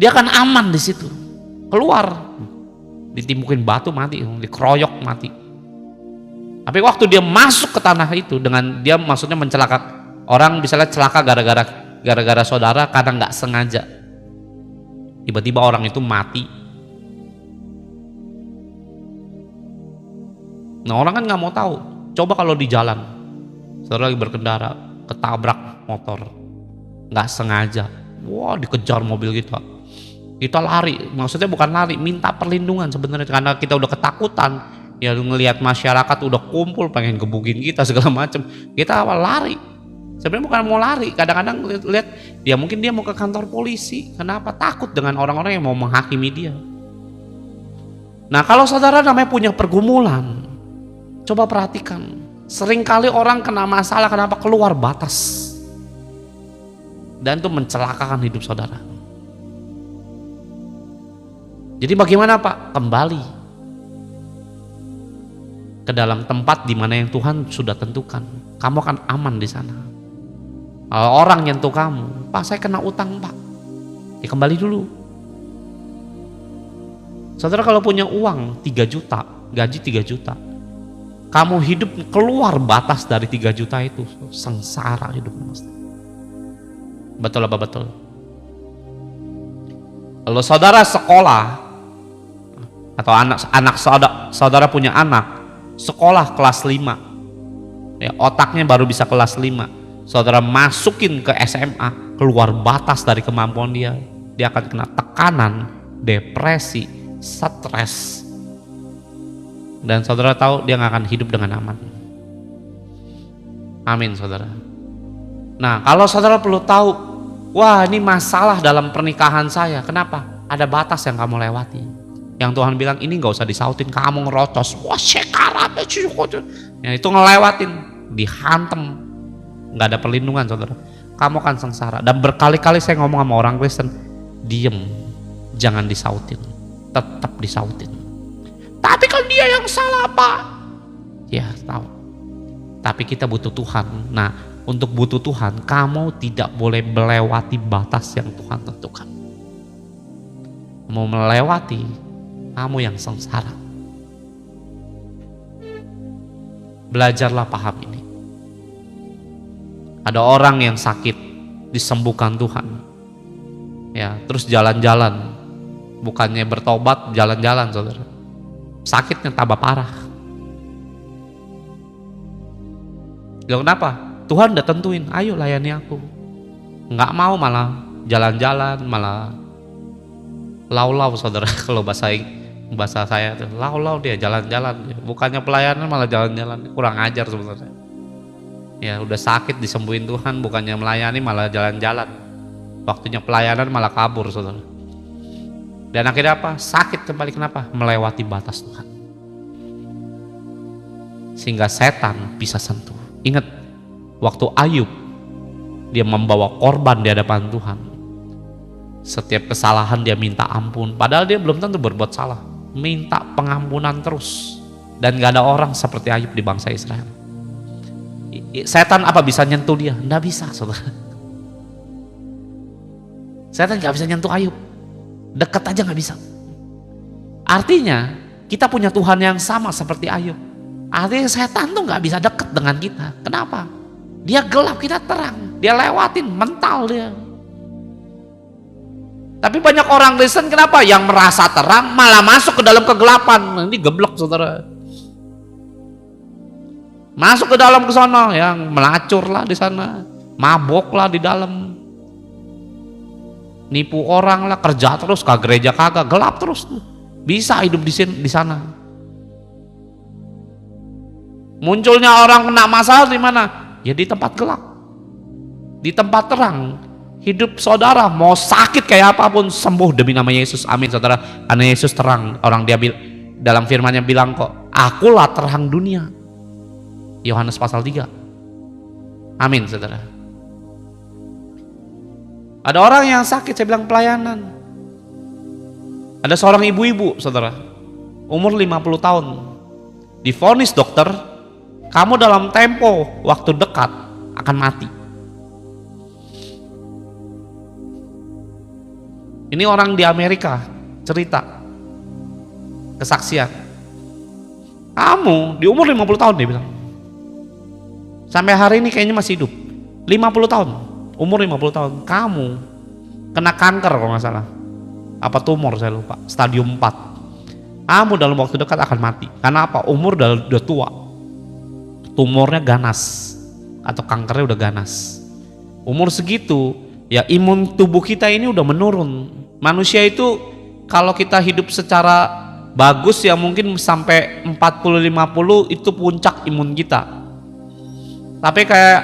Dia akan aman di situ. Keluar, ditimbukin batu mati, dikeroyok mati. Tapi waktu dia masuk ke tanah itu, dengan dia maksudnya mencelakakan orang, misalnya celaka gara-gara saudara karena nggak sengaja, tiba-tiba orang itu mati. Nah, orang kan nggak mau tahu. Coba kalau di jalan, saudara lagi berkendara, ketabrak motor, nggak sengaja, wah, dikejar mobil kita lari, maksudnya bukan lari, minta perlindungan sebenarnya, karena kita udah ketakutan, ya, ngelihat masyarakat udah kumpul pengen gebukin kita segala macam, kita awal lari. Sebenarnya bukan mau lari, kadang-kadang lihat dia, mungkin dia mau ke kantor polisi. Kenapa? Takut dengan orang-orang yang mau menghakimi dia. Nah, kalau saudara namanya punya pergumulan, coba perhatikan, seringkali orang kena masalah kenapa? Keluar batas, dan itu mencelakakan hidup saudara. Jadi bagaimana, Pak? Kembali ke dalam tempat di mana yang Tuhan sudah tentukan. Kamu akan aman di sana. Kalau orang nyentuh kamu, Pak, saya kena utang, Pak, ya kembali dulu. Saudara kalau punya uang 3 juta, gaji 3 juta, kamu hidup keluar batas dari 3 juta itu, sengsara hidupmu. Betul apa betul? Kalau saudara sekolah, atau anak saudara punya anak sekolah kelas 5, ya, otaknya baru bisa kelas 5, saudara masukin ke SMA, keluar batas dari kemampuan dia akan kena tekanan, depresi, stres, dan saudara tahu dia nggak akan hidup dengan aman. Amin, saudara. Nah, kalau saudara perlu tahu, wah, ini masalah dalam pernikahan saya, kenapa? Ada batas yang kamu lewati. Yang Tuhan bilang ini nggak usah disautin, kamu ngerocos, wah sekarat, yang itu ngelewatin, dihantem, nggak ada perlindungan saudara. Kamu akan sengsara. Dan berkali-kali saya ngomong sama orang Kristen, diem, jangan disautin, tetap disautin. Tapi kan dia yang salah Pak. Ya tahu. Tapi kita butuh Tuhan. Nah, untuk butuh Tuhan, kamu tidak boleh melewati batas yang Tuhan tentukan. Mau melewati, kamu yang sengsara. Belajarlah paham ini. Ada orang yang sakit disembuhkan Tuhan. Ya, terus jalan-jalan. Bukannya bertobat, jalan-jalan saudara. Sakitnya tambah parah. Loh kenapa? Tuhan udah tentuin, ayo layani aku. Nggak mau, malah jalan-jalan, malah lau-lau saudara. Kalau bahasa saya tuh lau-lau, dia jalan-jalan. Bukannya pelayanan malah jalan-jalan. Kurang ajar sebenarnya. Ya udah sakit disembuhin Tuhan, bukannya melayani malah jalan-jalan. Waktunya pelayanan malah kabur saudara. Dan akhirnya apa? Sakit kembali. Kenapa? Melewati batas Tuhan. Sehingga setan bisa sentuh. Ingat, waktu Ayub dia membawa korban di hadapan Tuhan, setiap kesalahan dia minta ampun, padahal dia belum tentu berbuat salah, minta pengampunan terus. Dan gak ada orang seperti Ayub di bangsa Israel. Setan apa bisa nyentuh dia? Nggak bisa saudara. Setan gak bisa nyentuh Ayub, dekat aja gak bisa. Artinya kita punya Tuhan yang sama seperti Ayub. Artinya setan tuh gak bisa dekat dengan kita. Kenapa? Dia gelap, kita terang. Dia lewatin, mental dia. Tapi banyak orang Kristen kenapa? Yang merasa terang malah masuk ke dalam kegelapan. Ini geblek saudara. Masuk ke dalam ke sana, yang melacur lah di sana, mabok lah di dalam, nipu orang lah, kerja terus, ke gereja kagak, gelap terus tuh. Bisa hidup di sana. Munculnya orang kena masalah di mana? Ya di tempat gelap, di tempat terang. Hidup saudara mau sakit kayak apapun sembuh demi nama Yesus. Amin saudara. Karena Yesus terang. Orang dia dalam firman-Nya bilang kok, akulah terang dunia. Yohanes pasal 3. Amin saudara. Ada orang yang sakit, saya bilang pelayanan. Ada seorang ibu-ibu saudara, umur 50 tahun, divonis dokter, kamu dalam tempo waktu dekat akan mati. Ini orang di Amerika cerita kesaksian. Kamu di umur 50 tahun dia bilang, sampai hari ini kayaknya masih hidup. 50 tahun, umur 50 tahun, kamu kena kanker kalau nggak salah. Apa tumor saya lupa, stadium 4. Kamu dalam waktu dekat akan mati. Karena apa? Umur udah tua. Tumornya ganas atau kankernya udah ganas. Umur segitu, ya imun tubuh kita ini udah menurun. Manusia itu kalau kita hidup secara bagus ya mungkin sampai 40-50 itu puncak imun kita. Tapi kayak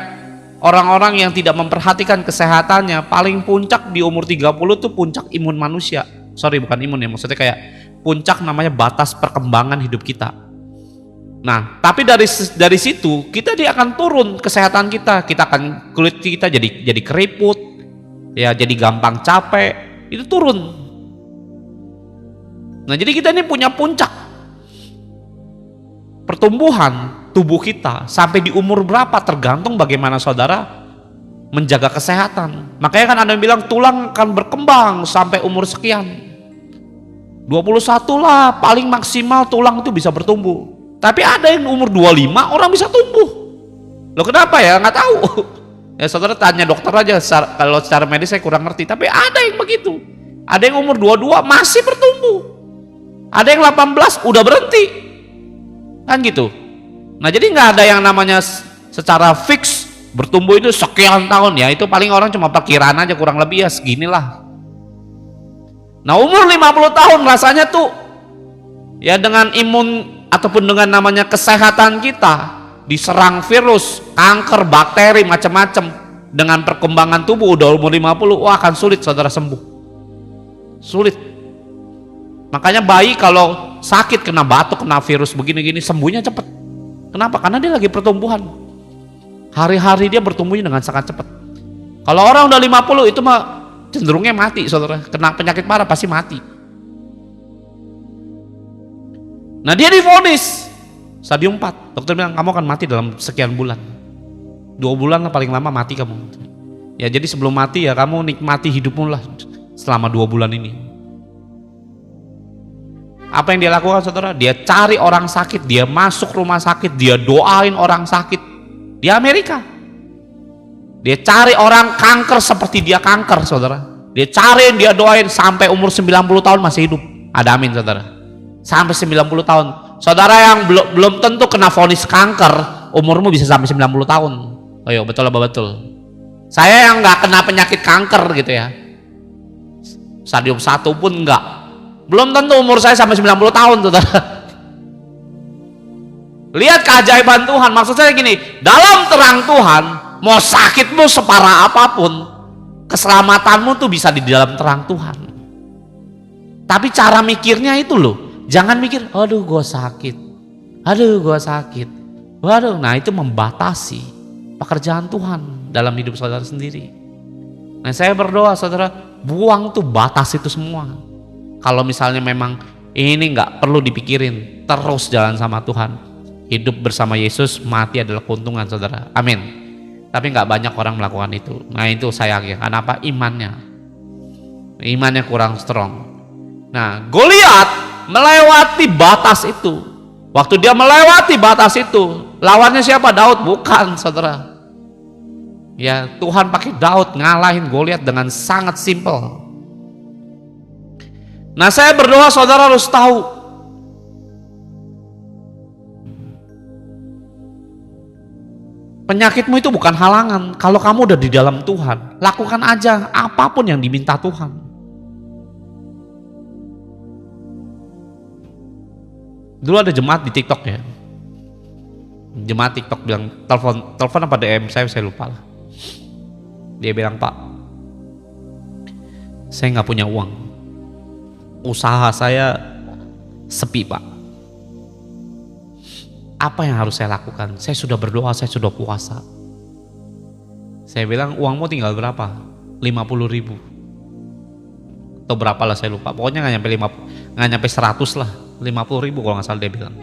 orang-orang yang tidak memperhatikan kesehatannya, paling puncak di umur 30 itu puncak imun manusia. Sorry, bukan imun ya, maksudnya kayak puncak namanya batas perkembangan hidup kita. Nah, tapi dari situ dia akan turun kesehatan kita. Kita akan kulit kita jadi keriput, ya jadi gampang capek, itu turun. Nah, jadi kita ini punya puncak pertumbuhan tubuh kita sampai di umur berapa tergantung bagaimana saudara menjaga kesehatan. Makanya kan ada yang bilang tulang akan berkembang sampai umur sekian, 21 lah paling maksimal tulang itu bisa bertumbuh. Tapi ada yang umur 25 orang bisa tumbuh. Loh kenapa ya? Nggak tahu. Ya saudara tanya dokter aja, kalau secara medis saya kurang ngerti. Tapi ada yang begitu. Ada yang umur 22 masih bertumbuh. Ada yang 18 udah berhenti. Kan gitu. Nah jadi nggak ada yang namanya secara fix bertumbuh itu sekian tahun ya. Itu paling orang cuma perkiraan aja, kurang lebih ya seginilah. Nah umur 50 tahun rasanya tuh ya dengan imun ataupun dengan namanya kesehatan kita diserang virus, kanker, bakteri, macam-macam. Dengan perkembangan tubuh udah umur 50, wah akan sulit saudara sembuh. Sulit. Makanya bayi kalau sakit, kena batuk, kena virus begini-gini, sembuhnya cepat. Kenapa? Karena dia lagi pertumbuhan. Hari-hari dia bertumbuhnya dengan sangat cepat. Kalau orang udah 50 itu mah cenderungnya mati, saudara. Kena penyakit parah pasti mati. Nah, dia divonis stadium 4. Dokter bilang kamu akan mati dalam sekian bulan. 2 bulan lah paling lama mati kamu. Ya jadi sebelum mati ya kamu nikmati hidupmu lah selama 2 bulan ini. Apa yang dia lakukan, saudara? Dia cari orang sakit, dia masuk rumah sakit, dia doain orang sakit di Amerika. Dia cari orang kanker seperti dia kanker, saudara. Dia cariin, dia doain sampai umur 90 tahun masih hidup. Ada amin, saudara. Sampai 90 tahun. Saudara yang belum tentu kena vonis kanker, umurmu bisa sampai 90 tahun. Oh iya, betul apa betul? Saya yang nggak kena penyakit kanker gitu ya. Stadium 1 pun enggak. Belum tentu umur saya sampai 90 tahun, saudara. Lihat keajaiban Tuhan. Maksud saya gini, dalam terang Tuhan, mau sakitmu separah apapun, keselamatanmu tuh bisa di dalam terang Tuhan. Tapi cara mikirnya itu loh, jangan mikir, aduh gue sakit, aduh gue sakit, waduh. Nah itu membatasi pekerjaan Tuhan dalam hidup saudara sendiri. Nah saya berdoa, saudara, buang tuh batas itu semua. Kalau misalnya memang ini nggak perlu dipikirin, terus jalan sama Tuhan. Hidup bersama Yesus, mati adalah keuntungan, saudara. Amin. Tapi nggak banyak orang melakukan itu. Nah itu sayangnya. Kenapa? Imannya kurang strong. Nah, Goliat melewati batas itu. Waktu dia melewati batas itu, lawannya siapa? Daud? Bukan, saudara. Ya Tuhan pakai Daud ngalahin Goliat dengan sangat simpel. Nah saya berdoa saudara harus tahu, penyakitmu itu bukan halangan. Kalau kamu udah di dalam Tuhan, lakukan aja apapun yang diminta Tuhan. Dulu ada jemaat di TikTok ya, jemaat TikTok bilang, telepon apa DM saya lupa lah. Dia bilang, Pak, saya nggak punya uang, usaha saya sepi, Pak. Apa yang harus saya lakukan? Saya sudah berdoa, saya sudah puasa. Saya bilang, uangmu tinggal berapa? 50.000 atau berapa lah saya lupa. Pokoknya nggak nyampe 100 lah. 50.000 kalau nggak salah dia bilang.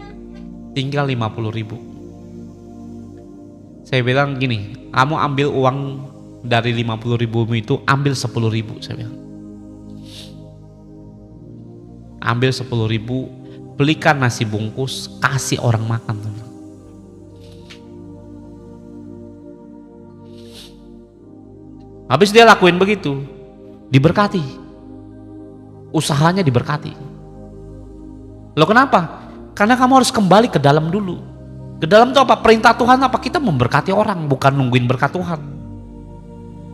Tinggal 50.000. Saya bilang gini, kamu ambil uang dari 50.000 itu, ambil 10.000, saya bilang. Ambil 10.000, belikan nasi bungkus, kasih orang makan. Habis dia lakuin begitu, diberkati, usahanya diberkati. Loh kenapa? Karena kamu harus kembali ke dalam dulu. Ke dalam itu apa? Perintah Tuhan apa? Kita memberkati orang, bukan nungguin berkat Tuhan.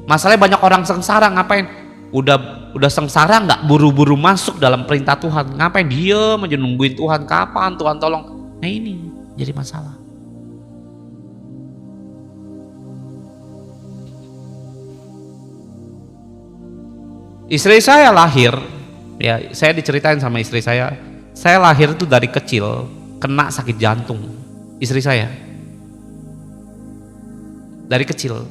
Masalahnya banyak orang sengsara, ngapain? Udah sengsara nggak buru-buru masuk dalam perintah Tuhan, ngapain diem aja nungguin Tuhan, kapan Tuhan tolong. Nah ini jadi masalah. Istri saya lahir, ya saya diceritain sama istri saya lahir itu dari kecil kena sakit jantung. Istri saya dari kecil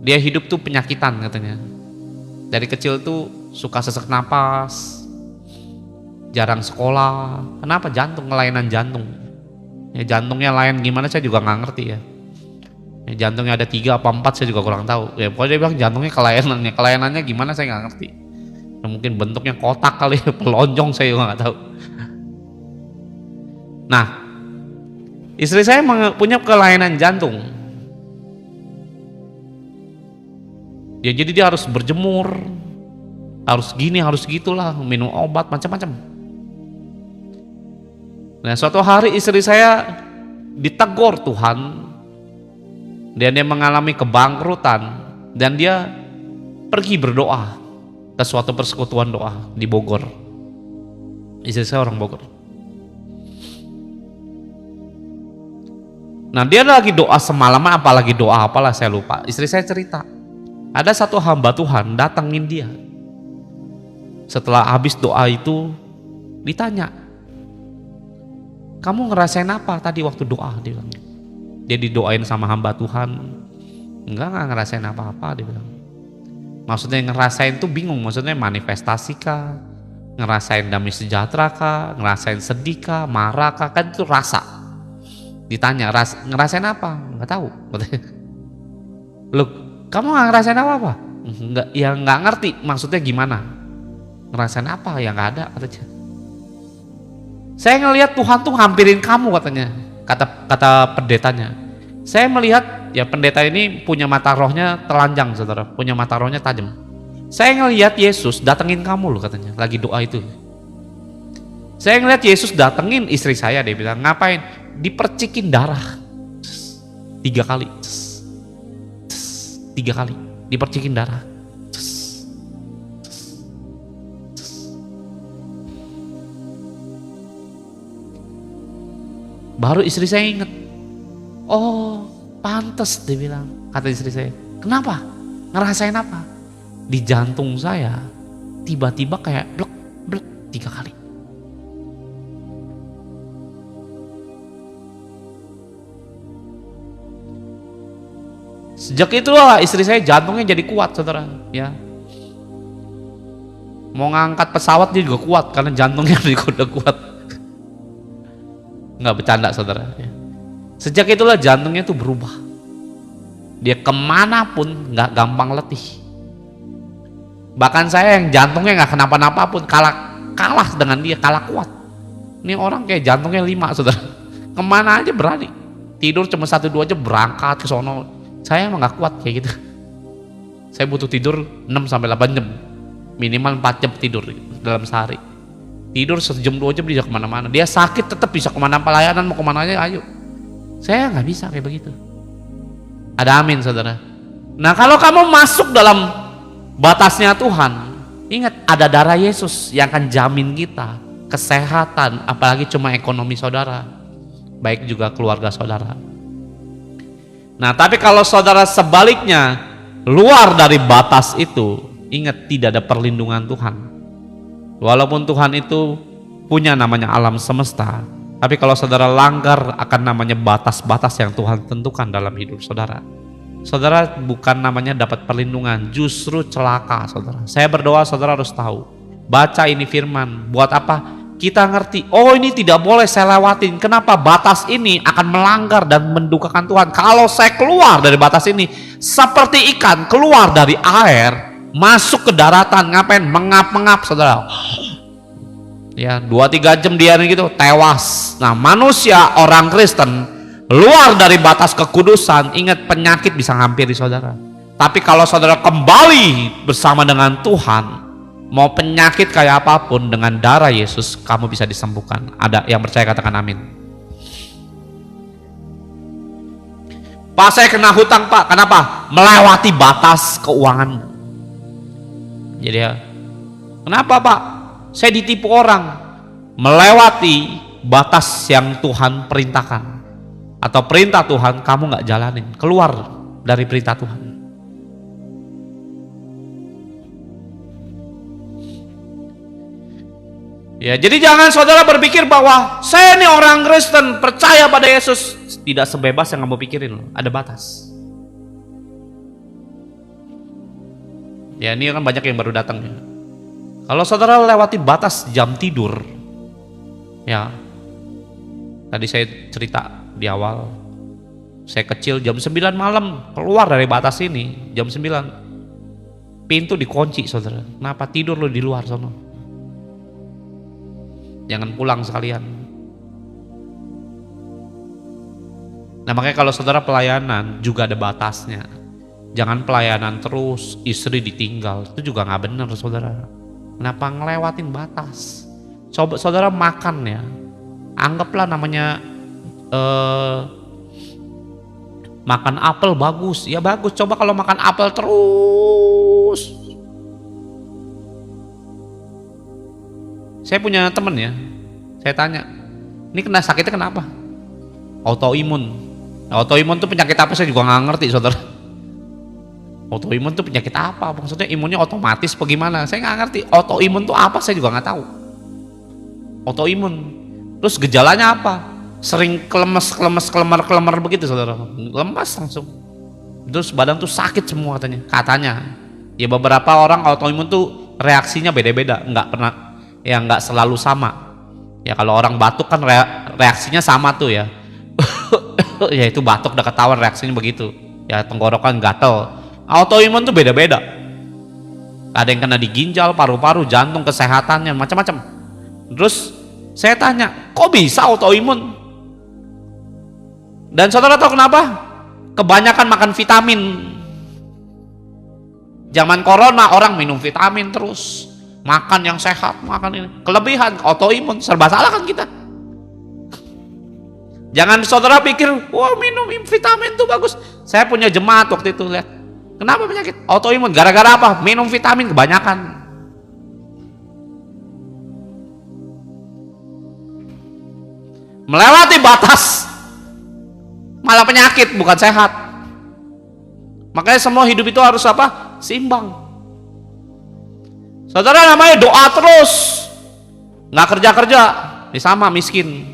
dia hidup tuh penyakitan katanya. Dari kecil tuh suka sesak napas, jarang sekolah. Kenapa? Jantung, kelainan jantung. Ya, jantungnya lain gimana saya juga nggak ngerti ya. Ya, jantungnya ada 3 apa 4 saya juga kurang tahu. Ya pokoknya dia bilang jantungnya kelainannya gimana saya nggak ngerti. Ya, mungkin bentuknya kotak kali, pelonjong saya juga nggak tahu. Nah, istri saya punya kelainan jantung. Ya jadi dia harus berjemur, harus gini, harus gitulah, minum obat macam-macam. Nah suatu hari istri saya ditegur Tuhan, dan dia mengalami kebangkrutan, dan dia pergi berdoa ke suatu persekutuan doa di Bogor. Istri saya orang Bogor. Nah dia lagi doa semalaman, apalagi doa apalah saya lupa. Istri saya cerita, ada satu hamba Tuhan datangin dia. Setelah habis doa itu, Ditanya, kamu ngerasain apa tadi waktu doa? Dia bilang. Dia didoain sama hamba Tuhan. Enggak ngerasain apa-apa, dia bilang. Maksudnya ngerasain tuh bingung, maksudnya manifestasi kah? Ngerasain damai sejahtera kah? Ngerasain sedih kah? Marah kah? Kan itu rasa. Ditanya, ngerasain apa? Enggak tahu. Loh, kamu nggak ngerasain apa-apa? Enggak, ya nggak ngerti maksudnya gimana. Ngerasain apa? Ya nggak ada katanya. Saya ngelihat Tuhan tuh hampirin kamu katanya, kata pendetanya. Saya melihat ya pendeta ini punya mata rohnya telanjang, saudara, punya mata rohnya tajam. Saya ngelihat Yesus datengin kamu loh katanya, lagi doa itu. Saya ngelihat Yesus datengin istri saya, dia bilang ngapain? Dipercikin darah 3 kali, 3 kali dipercikin darah. Baru istri saya inget, oh pantes, dia bilang, kata istri saya. Kenapa? Ngerasain apa? Di jantung saya tiba-tiba kayak blek blek 3 kali. Sejak itulah istri saya jantungnya jadi kuat, saudara. Ya, mau ngangkat pesawat dia juga kuat karena jantungnya udah kuat. Nggak bercanda, saudara. Ya. Sejak itulah jantungnya tuh berubah. Dia kemanapun nggak gampang letih. Bahkan saya yang jantungnya nggak kenapa-napa pun kalah dengan dia, kalah kuat. Ini orang kayak jantungnya 5, saudara. Kemana aja berani. Tidur cuma 1-2 aja berangkat ke sono. Saya emang nggak kuat kayak gitu. Saya butuh tidur 6-8 jam. Minimal 4 jam tidur dalam sehari. Tidur 1-2 jam bisa kemana-mana. Dia sakit tetap bisa kemana, pelayanan mau kemana aja ayo. Saya nggak bisa kayak begitu. Ada amin, saudara. Nah, kalau kamu masuk dalam batasnya Tuhan, ingat ada darah Yesus yang akan jamin kita kesehatan, apalagi cuma ekonomi saudara, baik juga keluarga saudara. Nah, tapi kalau saudara sebaliknya luar dari batas itu, ingat tidak ada perlindungan Tuhan. Walaupun Tuhan itu punya namanya alam semesta, tapi kalau saudara langgar akan namanya batas-batas yang Tuhan tentukan dalam hidup saudara, saudara bukan namanya dapat perlindungan, justru celaka, saudara. Saya berdoa saudara harus tahu, baca ini firman, buat apa? Kita ngerti, oh ini tidak boleh saya lewatin. Kenapa? Batas ini akan melanggar dan mendukakan Tuhan. Kalau saya keluar dari batas ini, seperti ikan keluar dari air, masuk ke daratan, ngapain? Mengap-mengap, saudara. Ya, 2-3 jam dia gitu, tewas. Nah, manusia, orang Kristen, luar dari batas kekudusan, ingat penyakit bisa hampiri saudara. Tapi kalau saudara kembali bersama dengan Tuhan, mau penyakit kayak apapun, dengan darah Yesus kamu bisa disembuhkan. Ada yang percaya katakan amin. Pak, saya kena hutang, Pak. Kenapa? Melewati batas keuangan. Jadi ya, kenapa, Pak? Saya ditipu orang. Melewati batas yang Tuhan perintahkan, atau perintah Tuhan kamu nggak jalanin, keluar dari perintah Tuhan. Ya, jadi jangan saudara berpikir bahwa saya ini orang Kristen percaya pada Yesus. Tidak sebebas yang kamu pikirin loh, ada batas. Ya, ini kan banyak yang baru datang ya. Kalau saudara lewati batas jam tidur, ya, tadi saya cerita di awal, saya kecil jam 9 malam keluar dari batas ini, jam 9 pintu dikunci, saudara. Kenapa? Tidur lo di luar sono, jangan pulang sekalian. Nah, makanya kalau saudara pelayanan juga ada batasnya. Jangan pelayanan terus istri ditinggal, itu juga nggak benar, saudara. Kenapa ngelewatin batas? Coba saudara makan ya, anggaplah namanya makan apel bagus, ya bagus. Coba kalau makan apel terus. Saya punya temen ya, saya tanya, ini kena sakitnya kenapa? Autoimun. Autoimun itu penyakit apa saya juga nggak ngerti, saudara. Autoimun itu penyakit apa? Maksudnya imunnya otomatis bagaimana? Saya nggak ngerti. Autoimun itu apa? Saya juga nggak tahu. autoimun. Terus gejalanya apa? Sering kelemar begitu saudara, lemas langsung. Terus badan tuh sakit semua katanya. Ya beberapa orang autoimun tuh reaksinya beda-beda, nggak selalu sama. Ya kalau orang batuk kan reaksinya sama tuh ya. Ya itu batuk udah ketahuan reaksinya begitu. Ya tenggorokan gatel. Autoimun tuh beda-beda. Ada yang kena di ginjal, paru-paru, jantung, kesehatannya macam-macam. Terus saya tanya, kok bisa autoimun? Dan saudara tahu kenapa? Kebanyakan makan vitamin. Zaman corona orang minum vitamin terus, makan yang sehat, makan ini. Kelebihan autoimun, serba salah kan kita. Jangan saudara pikir, wah minum vitamin tuh bagus. Saya punya jemaat waktu itu, lihat. Kenapa penyakit autoimun? Gara-gara apa? Minum vitamin kebanyakan. Melewati batas, malah penyakit, bukan sehat. Makanya semua hidup itu harus apa? Seimbang. Saudara namanya doa terus, nggak kerja-kerja, sama miskin.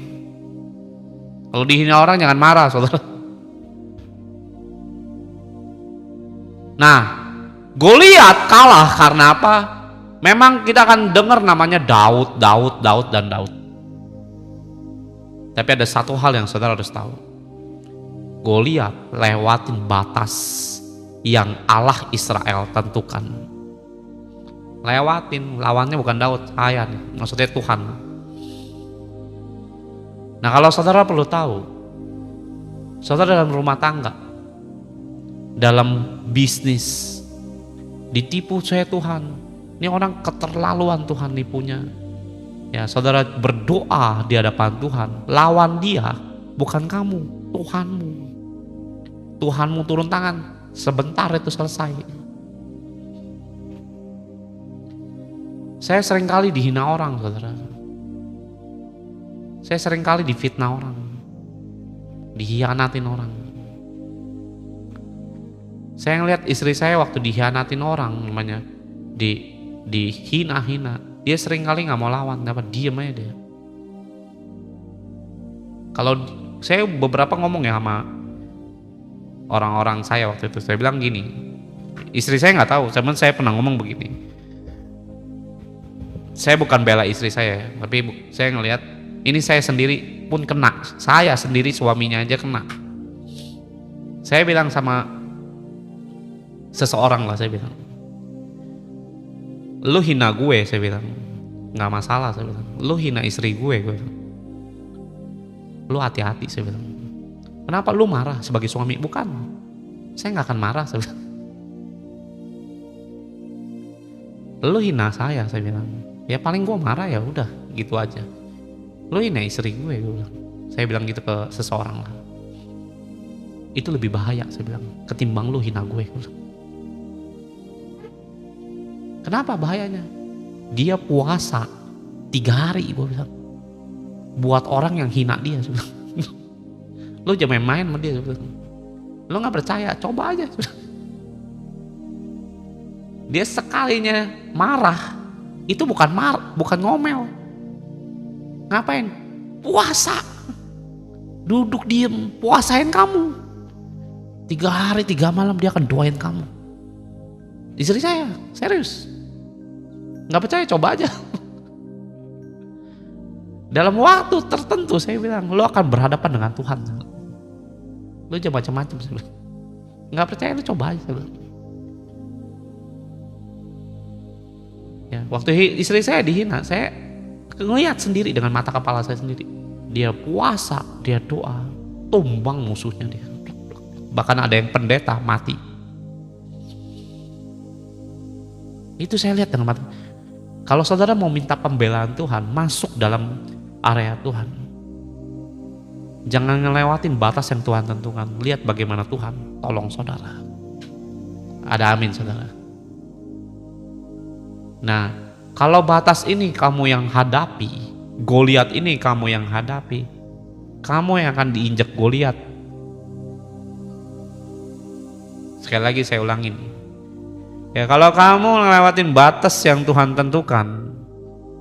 Kalau dihina orang jangan marah, saudara. Nah, Goliat kalah karena apa? Memang kita akan dengar namanya Daud. Tapi ada satu hal yang saudara harus tahu. Goliat lewatin batas yang Allah Israel tentukan. Lewatin, lawannya bukan Daud, saya nih, maksudnya Tuhan. Nah kalau saudara perlu tahu, saudara dalam rumah tangga, dalam bisnis, ditipu saya Tuhan, ini orang keterlaluan Tuhan nipunya. Ya saudara berdoa di hadapan Tuhan, lawan dia bukan kamu, Tuhanmu. Tuhanmu turun tangan, sebentar itu selesai. Saya seringkali dihina orang, saudara. Saya seringkali difitnah orang, dihianatin orang. Saya ngeliat istri saya waktu dihianatin orang, namanya dihina-hina, dia seringkali nggak mau lawan, dapat diem aja dia. Kalau saya beberapa ngomong ya sama orang-orang saya waktu itu, saya bilang gini, istri saya nggak tahu, cuman saya pernah ngomong begini. Saya bukan bela istri saya, tapi saya ngelihat ini saya sendiri pun kena, saya sendiri suaminya aja kena. Saya bilang sama seseorang lah, saya bilang, lu hina gue, saya bilang, nggak masalah, saya bilang. Lu hina istri gue bilang. Lu hati-hati, saya bilang. Kenapa lu marah sebagai suami? Bukan, saya nggak akan marah, saya bilang. Lu hina saya bilang. Ya paling gue marah ya udah, gitu aja. Lu hina istri gue bilang. Saya bilang gitu ke seseorang lah. Itu lebih bahaya, saya bilang, ketimbang lu hina gue. Kenapa bahayanya? Dia puasa 3 hari, gue bilang, buat orang yang hina dia. Lu jangan main-main sama dia. Lu nggak percaya, coba aja. Dia sekalinya marah, itu bukan ngomel. Ngapain? Puasa. Duduk diem, puasain kamu. 3 hari 3 malam dia akan doain kamu. Istri saya, serius. Nggak percaya, coba aja. Dalam waktu tertentu saya bilang, lo akan berhadapan dengan Tuhan. Lo jangan macam-macam, saya bilang. Nggak percaya, lo coba aja, saya bilang. Ya, waktu istri saya dihina, saya ngeliat sendiri dengan mata kepala saya sendiri. Dia puasa, dia doa, tumbang musuhnya dia. Bahkan ada yang pendeta mati. Itu saya lihat dengan mata. Kalau saudara mau minta pembelaan Tuhan, masuk dalam area Tuhan. Jangan ngelewatin batas yang Tuhan tentukan. Lihat bagaimana Tuhan tolong saudara. Ada amin, saudara. Nah, kalau batas ini kamu yang hadapi, Goliat ini kamu yang hadapi, kamu yang akan diinjak Goliat. Sekali lagi saya ulangin. Ya kalau kamu ngelewatin batas yang Tuhan tentukan,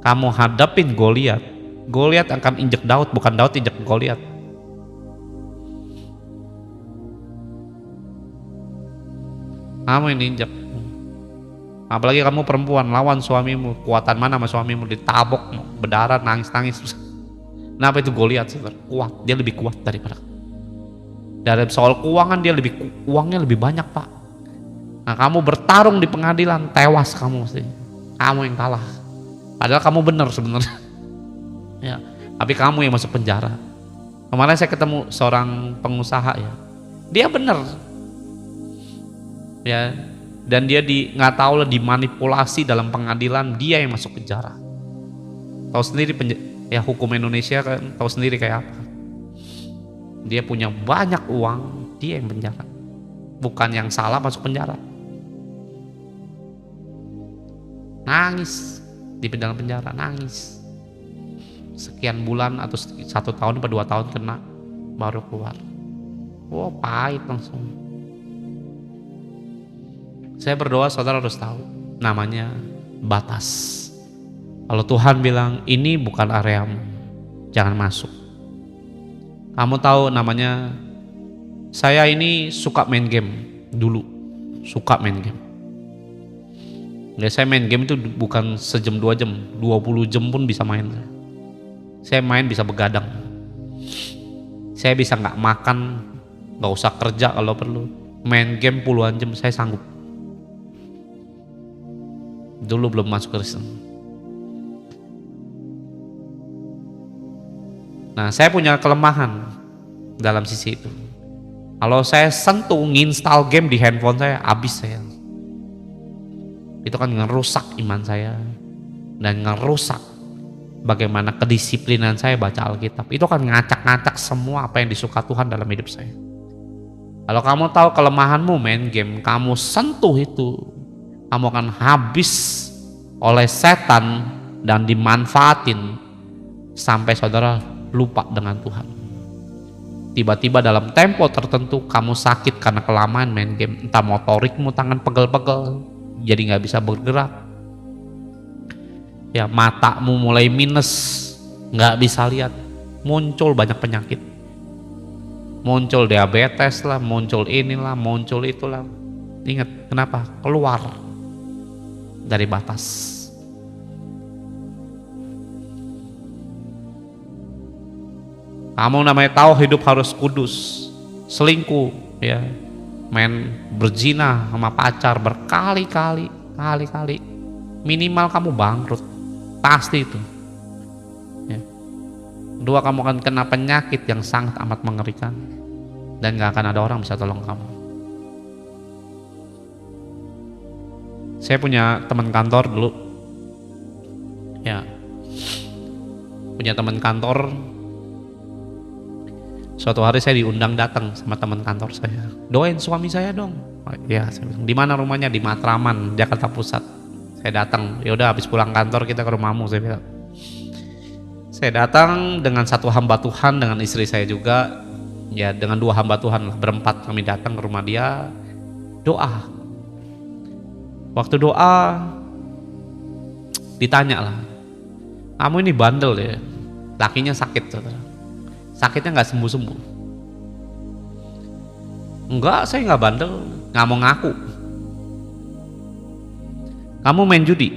kamu hadapin Goliat, Goliat akan injek Daud, bukan Daud injek Goliat. Kamu yang injek. Apalagi kamu perempuan, lawan suamimu. Kuatan mana sama suamimu? Ditabok, berdarah, nangis-nangis. Kenapa itu Goliat? Kuat, dia lebih kuat daripada. Dari soal keuangan dia uangnya lebih banyak, Pak. Nah, kamu bertarung di pengadilan, tewas kamu sih. Kamu yang kalah. Padahal kamu benar sebenarnya. Ya, tapi kamu yang masuk penjara. Kemarin saya ketemu seorang pengusaha ya. Dia benar. Ya, dan dia nggak tahu lah dimanipulasi dalam pengadilan, dia yang masuk penjara. Tahu sendiri ya hukum Indonesia kan, tahu sendiri kayak apa. Dia punya banyak uang, dia yang penjara. Bukan yang salah masuk penjara. Nangis di dalam penjara, nangis. Sekian bulan atau 1 tahun atau 2 tahun kena, baru keluar. Wah, pahit langsung. Saya berdoa saudara harus tahu, namanya batas. Kalau Tuhan bilang ini bukan areamu, jangan masuk. Kamu tahu namanya, saya ini suka main game dulu, suka main game. Ya, saya main game itu bukan sejam 2 jam, 20 jam pun bisa main. Saya main bisa begadang. Saya bisa nggak makan, nggak usah kerja kalau perlu. Main game puluhan jam saya sanggup. Dulu belum masuk Kristen. Nah, saya punya kelemahan dalam sisi itu. Kalau saya sentuh nginstal game di handphone saya, habis saya. Itu kan ngerusak iman saya dan ngerusak bagaimana kedisiplinan saya baca Alkitab. Itu kan ngacak-ngacak semua apa yang disuka Tuhan dalam hidup saya. Kalau kamu tahu kelemahanmu main game, kamu sentuh itu, kamu akan habis oleh setan dan dimanfaatin sampai saudara lupa dengan Tuhan. Tiba-tiba dalam tempo tertentu kamu sakit karena kelamaan main game, entah motorikmu tangan pegel-pegel, jadi nggak bisa bergerak. Ya, matamu mulai minus, nggak bisa lihat, muncul banyak penyakit, muncul diabetes lah, muncul inilah, muncul itulah. Ingat, kenapa? Keluar dari batas. Kamu namanya tahu hidup harus kudus, selingkuh, ya, main berzina sama pacar berkali-kali, minimal kamu bangkrut, pasti itu. Ya. Kedua, kamu akan kena penyakit yang sangat amat mengerikan dan gak akan ada orang bisa tolong kamu. Saya punya teman kantor dulu, ya, punya teman kantor. Suatu hari saya diundang datang sama teman kantor saya, doain suami saya dong. Oh, ya, saya bilang, di mana rumahnya? Di Matraman, Jakarta Pusat. Saya datang, ya udah habis pulang kantor kita ke rumahmu, saya bilang. Saya datang dengan satu hamba Tuhan, dengan istri saya juga, ya dengan 2 hamba Tuhan lah, berempat kami datang ke rumah dia, doa. Waktu doa ditanya lah, kamu ini bandel ya? Lakinya sakit, saudara. Sakitnya nggak sembuh-sembuh. Enggak, saya nggak bandel, nggak mau ngaku. Kamu main judi?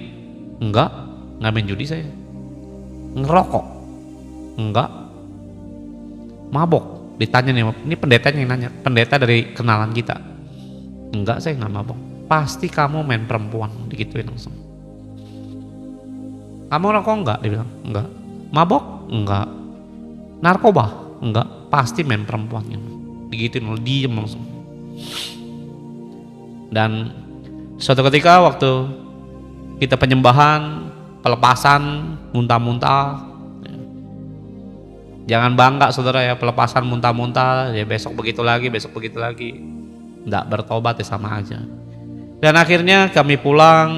Enggak, nggak main judi saya. Ngerokok? Enggak. Mabok? Ditanya nih, ini pendetanya yang nanya, pendeta dari kenalan kita. Enggak, saya nggak mabok. Pasti kamu main perempuan, digituin langsung. Kamu rokok enggak? Dia bilang, enggak. Mabok? Enggak. Narkoba? Enggak. Pasti main perempuan. Digituin, diem langsung. Dan suatu ketika waktu kita penyembahan, pelepasan, muntah-muntah, jangan bangga saudara ya, pelepasan muntah-muntah, ya besok begitu lagi, enggak bertobat ya sama aja. Dan akhirnya kami pulang,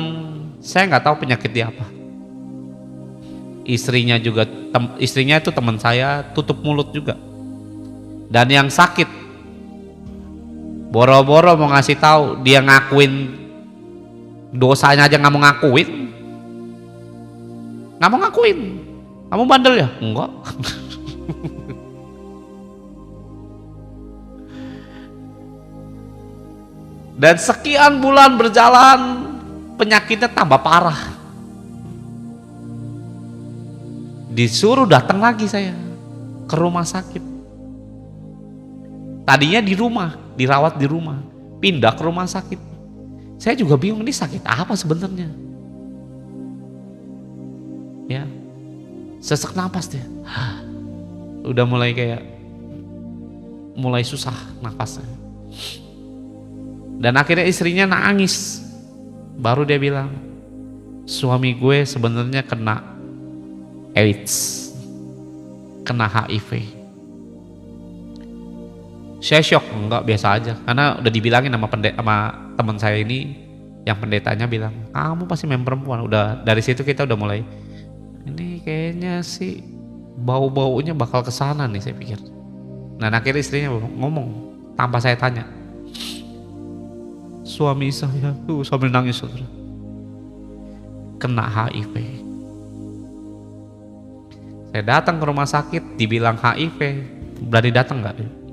saya nggak tahu penyakit dia apa. Istrinya juga, istrinya itu teman saya, tutup mulut juga. Dan yang sakit, boro-boro mau ngasih tahu, dia ngakuin dosanya aja nggak mau ngakuin, Kamu bandel ya? Enggak. Dan sekian bulan berjalan, penyakitnya tambah parah. Disuruh datang lagi saya ke rumah sakit. Tadinya di rumah, dirawat di rumah, pindah ke rumah sakit. Saya juga bingung, ini sakit apa sebenarnya? Ya, sesak napas dia. Udah mulai susah napasnya. Dan akhirnya istrinya nangis. Baru dia bilang, suami gue sebenarnya kena AIDS, kena HIV. Saya shock, enggak, biasa aja. Karena udah dibilangin sama teman saya ini, yang pendetanya bilang, kamu pasti memang perempuan. Udah dari situ kita udah mulai, ini kayaknya sih bau-baunya bakal kesana nih, saya pikir. Nah akhirnya istrinya ngomong tanpa saya tanya, suami saya tuh sambil nangis, saudara, kena HIV. Saya datang ke rumah sakit, dibilang HIV, berani datang nggak?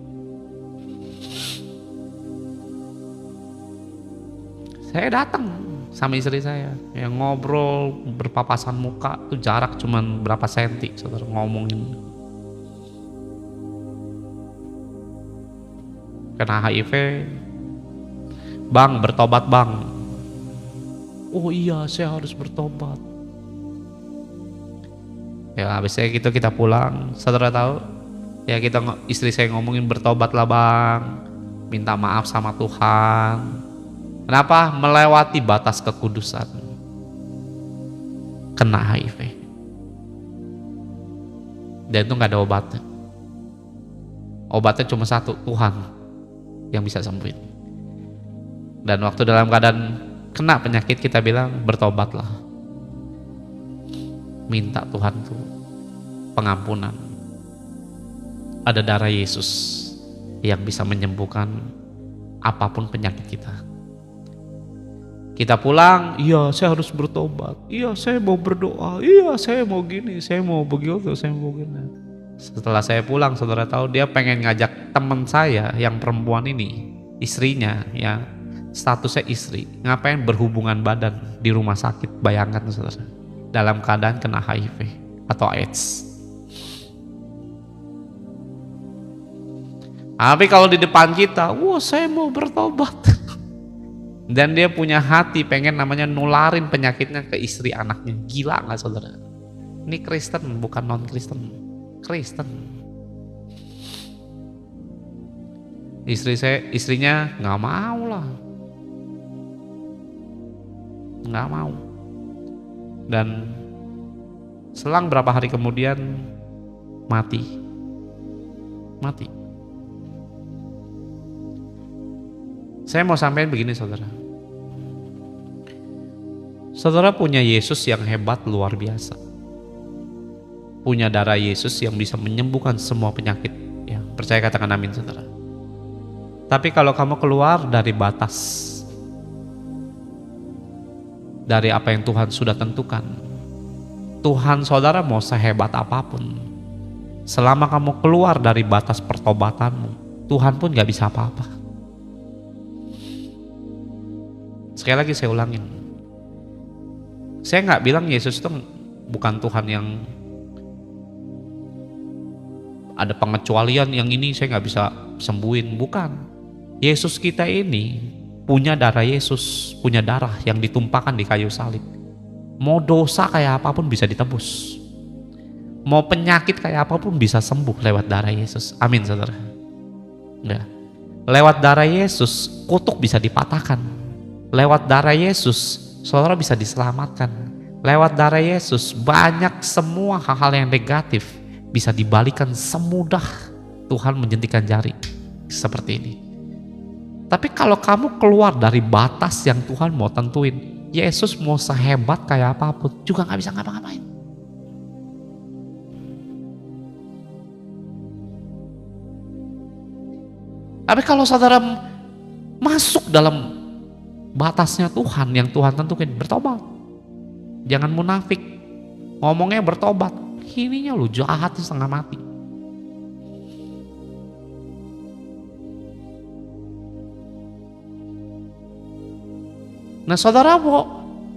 Saya datang sama istri saya, yang ngobrol berpapasan muka tuh jarak cuman berapa senti, saudara, ngomongin kena HIV. Bang, bertobat bang. Oh iya, saya harus bertobat. Ya habis itu kita pulang, saudara tahu? Ya istri saya ngomongin bertobatlah bang, minta maaf sama Tuhan. Kenapa? Melewati batas kekudusan, kena HIV. Dan itu gak ada obatnya. Obatnya cuma satu, Tuhan yang bisa sembuhin. Dan waktu dalam keadaan kena penyakit, kita bilang bertobatlah, minta Tuhan tuh pengampunan. Ada darah Yesus yang bisa menyembuhkan apapun penyakit kita. Kita pulang, iya saya harus bertobat, iya saya mau berdoa, iya saya mau gini, saya mau begitu, saya mau gini. Setelah saya pulang, saudara tahu, dia pengen ngajak teman saya yang perempuan ini, istrinya ya, statusnya istri, ngapain berhubungan badan di rumah sakit. Bayangkan saudara, dalam keadaan kena HIV atau AIDS. Tapi kalau di depan kita, wah saya mau bertobat. Dan dia punya hati pengen namanya nularin penyakitnya ke istri anaknya. Gila gak saudara? Ini Kristen bukan non Kristen, Kristen. Istrinya nggak mau lah, nggak mau. Dan selang berapa hari kemudian mati. Saya mau sampaikan begini saudara. Saudara punya Yesus yang hebat luar biasa. Punya darah Yesus yang bisa menyembuhkan semua penyakit. Ya, percaya katakan amin saudara. Tapi kalau kamu keluar dari batas, dari apa yang Tuhan sudah tentukan, Tuhan saudara mau sehebat apapun, selama kamu keluar dari batas pertobatanmu, Tuhan pun gak bisa apa-apa. Sekali lagi saya ulangin, saya nggak bilang Yesus itu bukan Tuhan yang ada pengecualian, yang ini saya nggak bisa sembuhin, bukan. Yesus kita ini punya darah Yesus, punya darah yang ditumpahkan di kayu salib. Mau dosa kayak apapun bisa ditebus, mau penyakit kayak apapun bisa sembuh lewat darah Yesus. Amin saudara. Nah, lewat darah Yesus kutuk bisa dipatahkan. Lewat darah Yesus saudara bisa diselamatkan. Lewat darah Yesus banyak semua hal-hal yang negatif bisa dibalikan semudah Tuhan menjentikan jari seperti ini. Tapi kalau kamu keluar dari batas yang Tuhan mau tentuin, Yesus mau sehebat kayak apapun juga gak bisa ngapa-ngapain. Tapi kalau saudara masuk dalam batasnya Tuhan yang Tuhan tentukan, bertobat. Jangan munafik, ngomongnya bertobat, ininya lu jahat setengah mati. Nah saudara,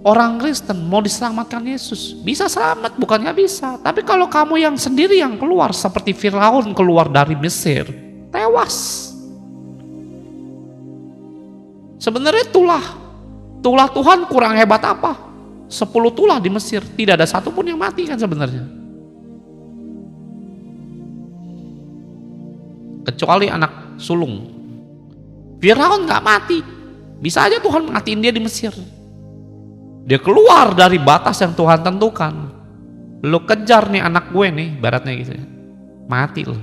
orang Kristen mau diselamatkan Yesus, bisa selamat, bukan nggak bisa. Tapi kalau kamu yang sendiri yang keluar seperti Firaun keluar dari Mesir, tewas. Sebenarnya tulah Tuhan kurang hebat apa? 10 tulah di Mesir, tidak ada satupun yang mati kan sebenarnya. Kecuali anak sulung. Firaun nggak mati, bisa aja Tuhan matiin dia di Mesir. Dia keluar dari batas yang Tuhan tentukan. Lu kejar nih anak gue nih, baratnya gitu ya. Mati lu.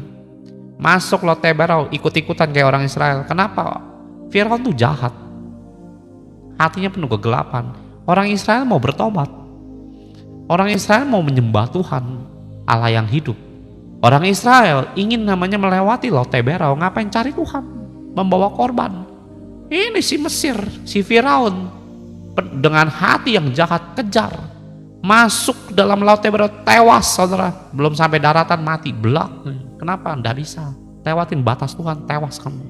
Masuk lo teberau, ikut-ikutan kayak orang Israel. Kenapa? Firaun tuh jahat. Hatinya penuh kegelapan. Orang Israel mau bertobat. Orang Israel mau menyembah Tuhan, Allah yang hidup. Orang Israel ingin namanya melewati Laut Teberau, ngapain cari Tuhan? Membawa korban. Ini si Mesir, si Firaun dengan hati yang jahat kejar. Masuk dalam Laut Teberau, tewas saudara. Belum sampai daratan mati, belak. Kenapa? Nggak bisa. Lewatin batas Tuhan, tewas kamu.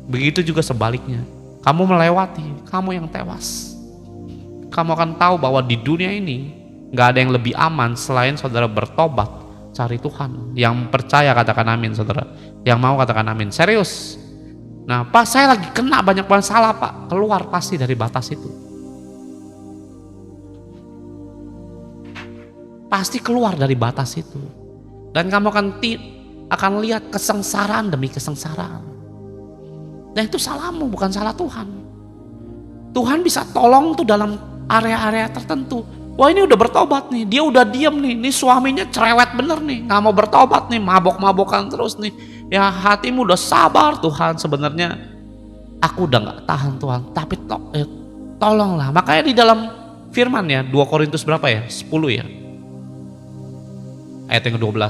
Begitu juga sebaliknya. Kamu melewati, kamu yang tewas. Kamu akan tahu bahwa di dunia ini gak ada yang lebih aman selain saudara bertobat, cari Tuhan. Yang percaya katakan amin saudara. Yang mau katakan amin. Serius. Nah Pak, saya lagi kena banyak masalah Pak. Keluar pasti dari batas itu. Pasti keluar dari batas itu. Dan kamu akan lihat kesengsaraan demi kesengsaraan. Dan itu salahmu, bukan salah Tuhan. Tuhan bisa tolong tuh dalam area-area tertentu. Wah ini udah bertobat nih, dia udah diam nih. Ini suaminya cerewet bener nih, gak mau bertobat nih, mabok-mabokan terus nih. Ya hatimu udah sabar Tuhan, sebenarnya aku udah gak tahan Tuhan. Tapi tolonglah. Makanya di dalam firman ya, 2 Korintus berapa ya? 10 ya. Ayat yang ke-12.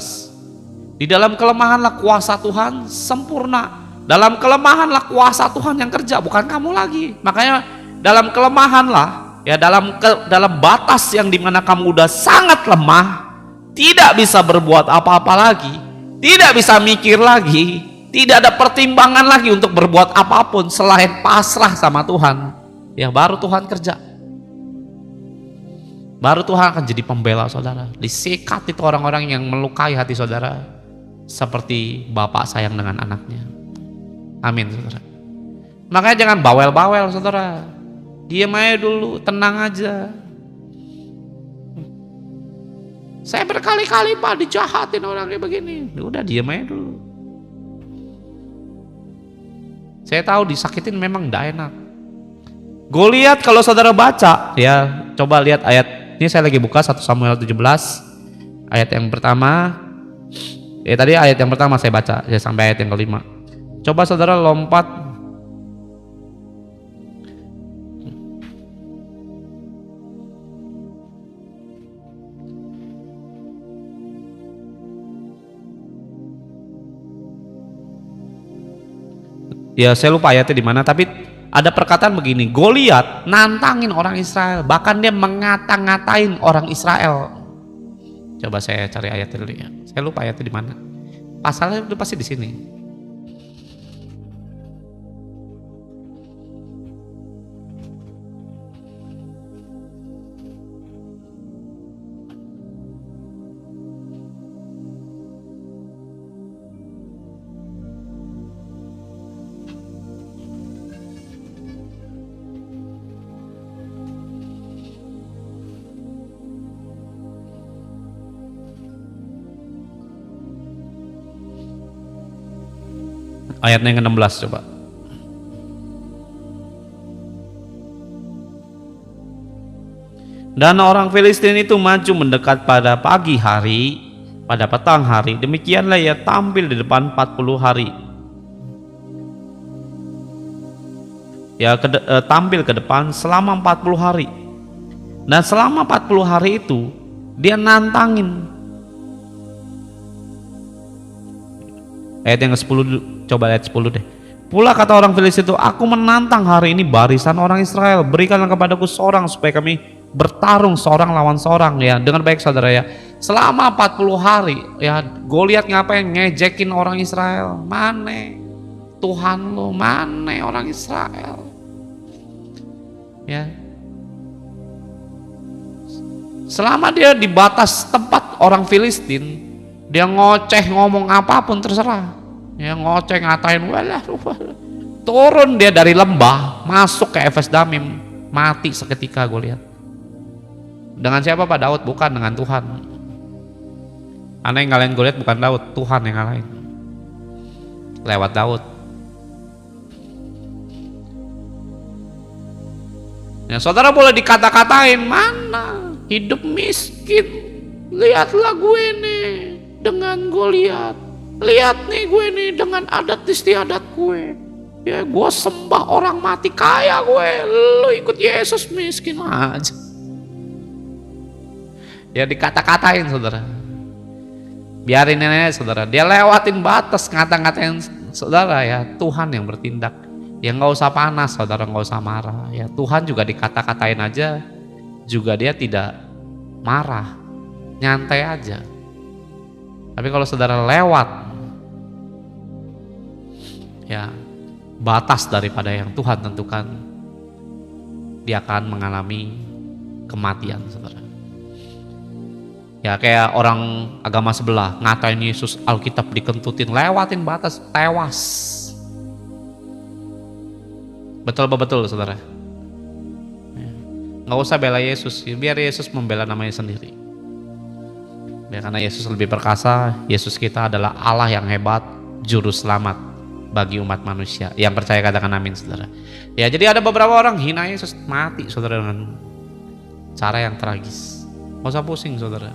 Di dalam kelemahanlah kuasa Tuhan sempurna. Dalam kelemahanlah kuasa Tuhan yang kerja, bukan kamu lagi. Makanya dalam kelemahanlah, ya dalam batas yang dimana kamu udah sangat lemah, tidak bisa berbuat apa-apa lagi, tidak bisa mikir lagi, tidak ada pertimbangan lagi untuk berbuat apapun selain pasrah sama Tuhan. Ya baru Tuhan kerja. Baru Tuhan akan jadi pembela saudara. Disikat itu orang-orang yang melukai hati saudara, seperti bapak sayang dengan anaknya. Amin saudara. Makanya jangan bawel-bawel saudara. Diam aja dulu, tenang aja. Saya berkali-kali Pak dijahatin orang kayak begini. Udah diam aja dulu. Saya tahu disakitin memang gak enak. Goliat kalau saudara baca ya, coba lihat ayat. Ini saya lagi buka 1 Samuel 17 ayat yang pertama. Tadi ayat yang pertama saya baca ya sampai ayat yang kelima. Coba saudara lompat ya, saya lupa ayatnya di mana, tapi ada perkataan begini, Goliat nantangin orang Israel, bahkan dia mengata-ngatain orang Israel. Coba saya cari ayatnya dulu ya. Saya lupa ayatnya di mana. Pasalnya udah pasti di sini. Ayatnya yang ke-16 coba. Dan orang Filistin itu maju mendekat pada pagi hari, pada petang hari. Demikianlah ia tampil di depan 40 hari. Ya tampil ke depan selama 40 hari. Dan selama 40 hari itu dia nantangin. Ayat yang ke-10 dulu. Coba ayat 10 deh. Pula kata orang Filistin itu, aku menantang hari ini barisan orang Israel, berikanlah kepadaku seorang supaya kami bertarung seorang lawan seorang ya. Dengar baik saudara ya. Selama 40 hari ya, Goliat ngapain? Ngejekin orang Israel. Mana Tuhan lo, mana orang Israel? Ya. Selama dia di batas tempat orang Filistin, dia ngoceh ngomong apapun terserah. Ya ngoceh ngatain walah. Turun dia dari lembah, masuk ke Efes Damim, mati seketika Goliat. Dengan siapa Pak? Daud? Bukan, dengan Tuhan. Karena yang ngalahin Goliat bukan Daud, Tuhan yang ngalahin. Lewat Daud. Ya, saudara boleh dikata-katain, mana hidup miskin. Lihatlah gue nih dengan Goliat. Lihat nih gue nih dengan adat istiadat gue. Ya gue sembah orang mati kaya gue. Lu ikut Yesus miskin aja. Ya dikata-katain saudara. Biarin nenek saudara. Dia lewatin batas ngata-ngatain saudara ya. Tuhan yang bertindak. Ya nggak usah panas saudara, nggak usah marah. Ya Tuhan juga dikata-katain aja. Juga dia tidak marah. Nyantai aja. Tapi kalau saudara lewat ya batas daripada yang Tuhan tentukan, dia akan mengalami kematian saudara. Ya kayak orang agama sebelah ngatain Yesus, Alkitab dikentutin, lewatin batas, tewas. Betul saudara. Ya. Nggak usah bela Yesus, biar Yesus membela namanya sendiri. Ya, karena Yesus lebih perkasa, Yesus kita adalah Allah yang hebat, juru selamat bagi umat manusia. Yang percaya katakan amin saudara. Ya jadi ada beberapa orang hina Yesus, mati saudara dengan cara yang tragis. Nggak usah pusing saudara.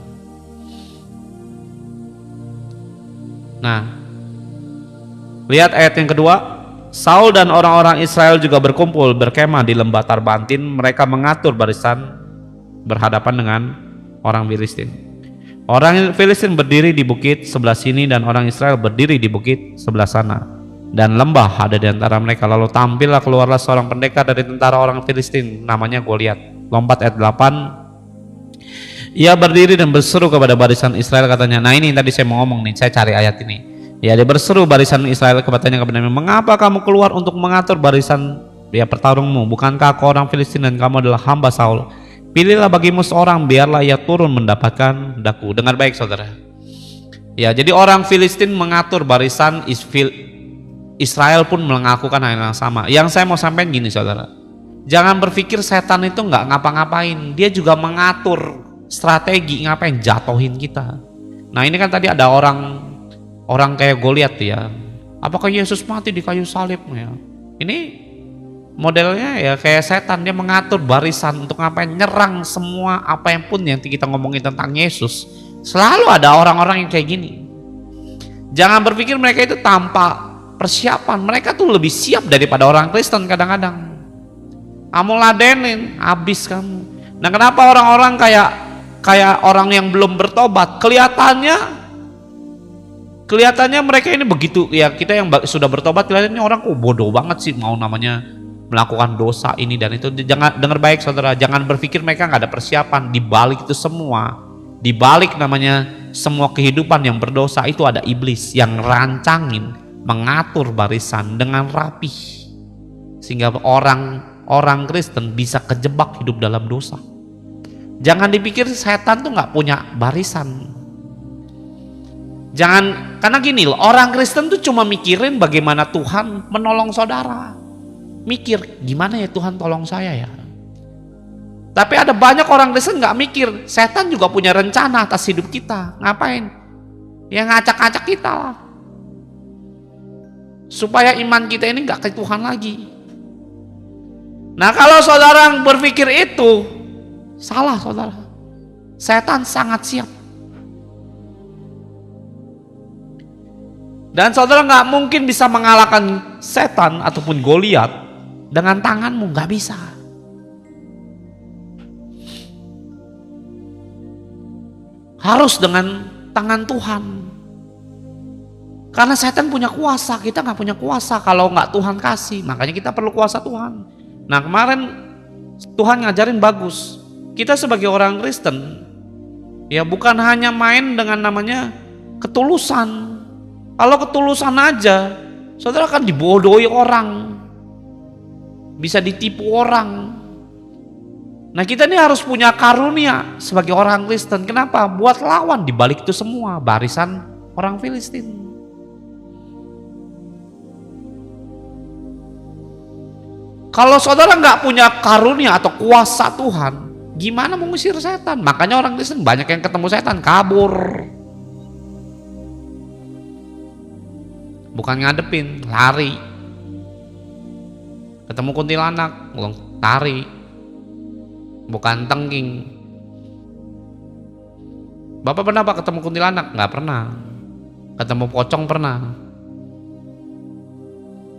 Nah, lihat ayat yang kedua. Saul dan orang-orang Israel juga berkumpul berkemah di lembah Tarbantin. Mereka mengatur barisan berhadapan dengan orang Filistin. Orang Filistin berdiri di bukit sebelah sini dan orang Israel berdiri di bukit sebelah sana. Dan lembah ada di antara mereka. Lalu tampillah keluarlah seorang pendekar dari tentara orang Filistin, namanya Goliat. Lompat ayat 8. Ia berdiri dan berseru kepada barisan Israel, katanya, nah ini tadi saya mau ngomong nih, saya cari ayat ini. Ya, dia berseru barisan Israel kepadanya, mengapa kamu keluar untuk mengatur barisan ya pertarungmu? Bukankah kau orang Filistin dan kamu adalah hamba Saul? Pilihlah bagimu seorang, biarlah ia turun mendapatkan daku. Dengar baik saudara. Ya, jadi orang Filistin mengatur barisan, Israel pun melakukan hal yang sama. Yang saya mau sampaikan gini saudara, jangan berpikir setan itu nggak ngapa-ngapain, dia juga mengatur strategi ngapain, jatuhin kita. Nah ini kan tadi ada orang kayak Goliat ya. Apakah Yesus mati di kayu salib ya? Ini modelnya ya kayak setan, dia mengatur barisan untuk ngapain, nyerang semua apa yang pun yang kita ngomongin tentang Yesus. Selalu ada orang-orang yang kayak gini. Jangan berpikir mereka itu tanpa persiapan, mereka tuh lebih siap daripada orang Kristen kadang-kadang. Kamu ladenin, habis kamu. Nah kenapa orang-orang kayak orang yang belum bertobat, kelihatannya mereka ini begitu ya, kita yang sudah bertobat kelihatannya orang kok bodoh banget sih, mau namanya melakukan dosa ini dan itu. Jangan dengar baik saudara, jangan berpikir mereka nggak ada persiapan. Di balik itu semua, di balik namanya semua kehidupan yang berdosa itu ada iblis yang rancangin, mengatur barisan dengan rapih sehingga orang Kristen bisa kejebak hidup dalam dosa. Jangan dipikir setan tuh nggak punya barisan. Jangan, karena gini loh, orang Kristen tuh cuma mikirin bagaimana Tuhan menolong saudara. Mikir, gimana ya Tuhan tolong saya ya. Tapi ada banyak orang Kristen nggak mikir, setan juga punya rencana atas hidup kita. Ngapain? Ya ngacak-ngacak kita lah. Supaya iman kita ini nggak ke Tuhan lagi. Nah kalau saudara berpikir itu, salah saudara. Setan sangat siap. Dan saudara nggak mungkin bisa mengalahkan setan ataupun Goliat dengan tanganmu, nggak bisa. Harus dengan tangan Tuhan. Karena setan punya kuasa, kita nggak punya kuasa kalau nggak Tuhan kasih. Makanya kita perlu kuasa Tuhan. Nah kemarin Tuhan ngajarin bagus. Kita sebagai orang Kristen, ya bukan hanya main dengan namanya ketulusan. Kalau ketulusan aja, saudara akan dibodohi orang, bisa ditipu orang. Nah kita ini harus punya karunia sebagai orang Kristen. Kenapa? Buat lawan di balik itu semua barisan orang Filistin. Kalau saudara nggak punya karunia atau kuasa Tuhan, gimana mengusir setan? Makanya orang Kristen banyak yang ketemu setan kabur. Bukan ngadepin, lari. Ketemu kuntilanak, lari. Bukan tengking. Bapak pernah Pak ketemu kuntilanak? Nggak pernah. Ketemu pocong pernah.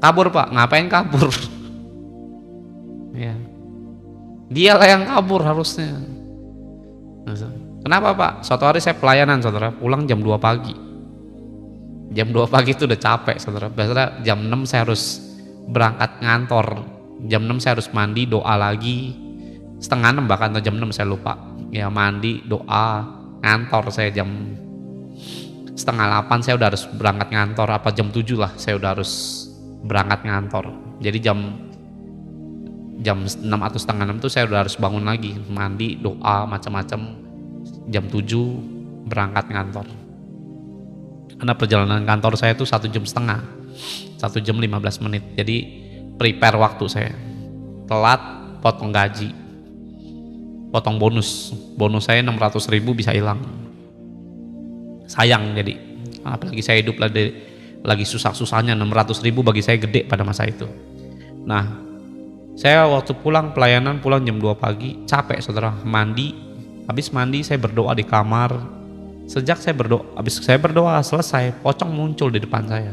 Kabur Pak, ngapain kabur? Ya. Dialah yang kabur harusnya. Kenapa Pak? Suatu hari saya pelayanan saudara, pulang jam 2 pagi. Jam 2 pagi itu udah capek saudara. Biasanya jam 6 saya harus berangkat ngantor. Jam 6 saya harus mandi, doa lagi. Setengah 6 bahkan, atau jam 6 saya lupa. Ya mandi, doa, ngantor saya jam setengah 8 saya udah harus berangkat ngantor. Apa jam 7 lah saya udah harus berangkat ngantor. Jadi jam 6 atau setengah 6 tuh saya udah harus bangun lagi, mandi, doa, macam-macam. Jam 7 berangkat ngantor. Karena perjalanan kantor saya itu 1,5 jam, 1 jam 15 menit. Jadi prepare waktu saya. Telat, potong gaji, potong bonus saya 600.000 bisa hilang. Sayang jadi. Apalagi saya hidup lagi susah-susahnya, 600.000 bagi saya gede pada masa itu. Nah, saya waktu pulang pelayanan, pulang jam 2 pagi, capek saudara, mandi. Habis mandi saya berdoa di kamar. Sejak habis saya berdoa selesai, pocong muncul di depan saya.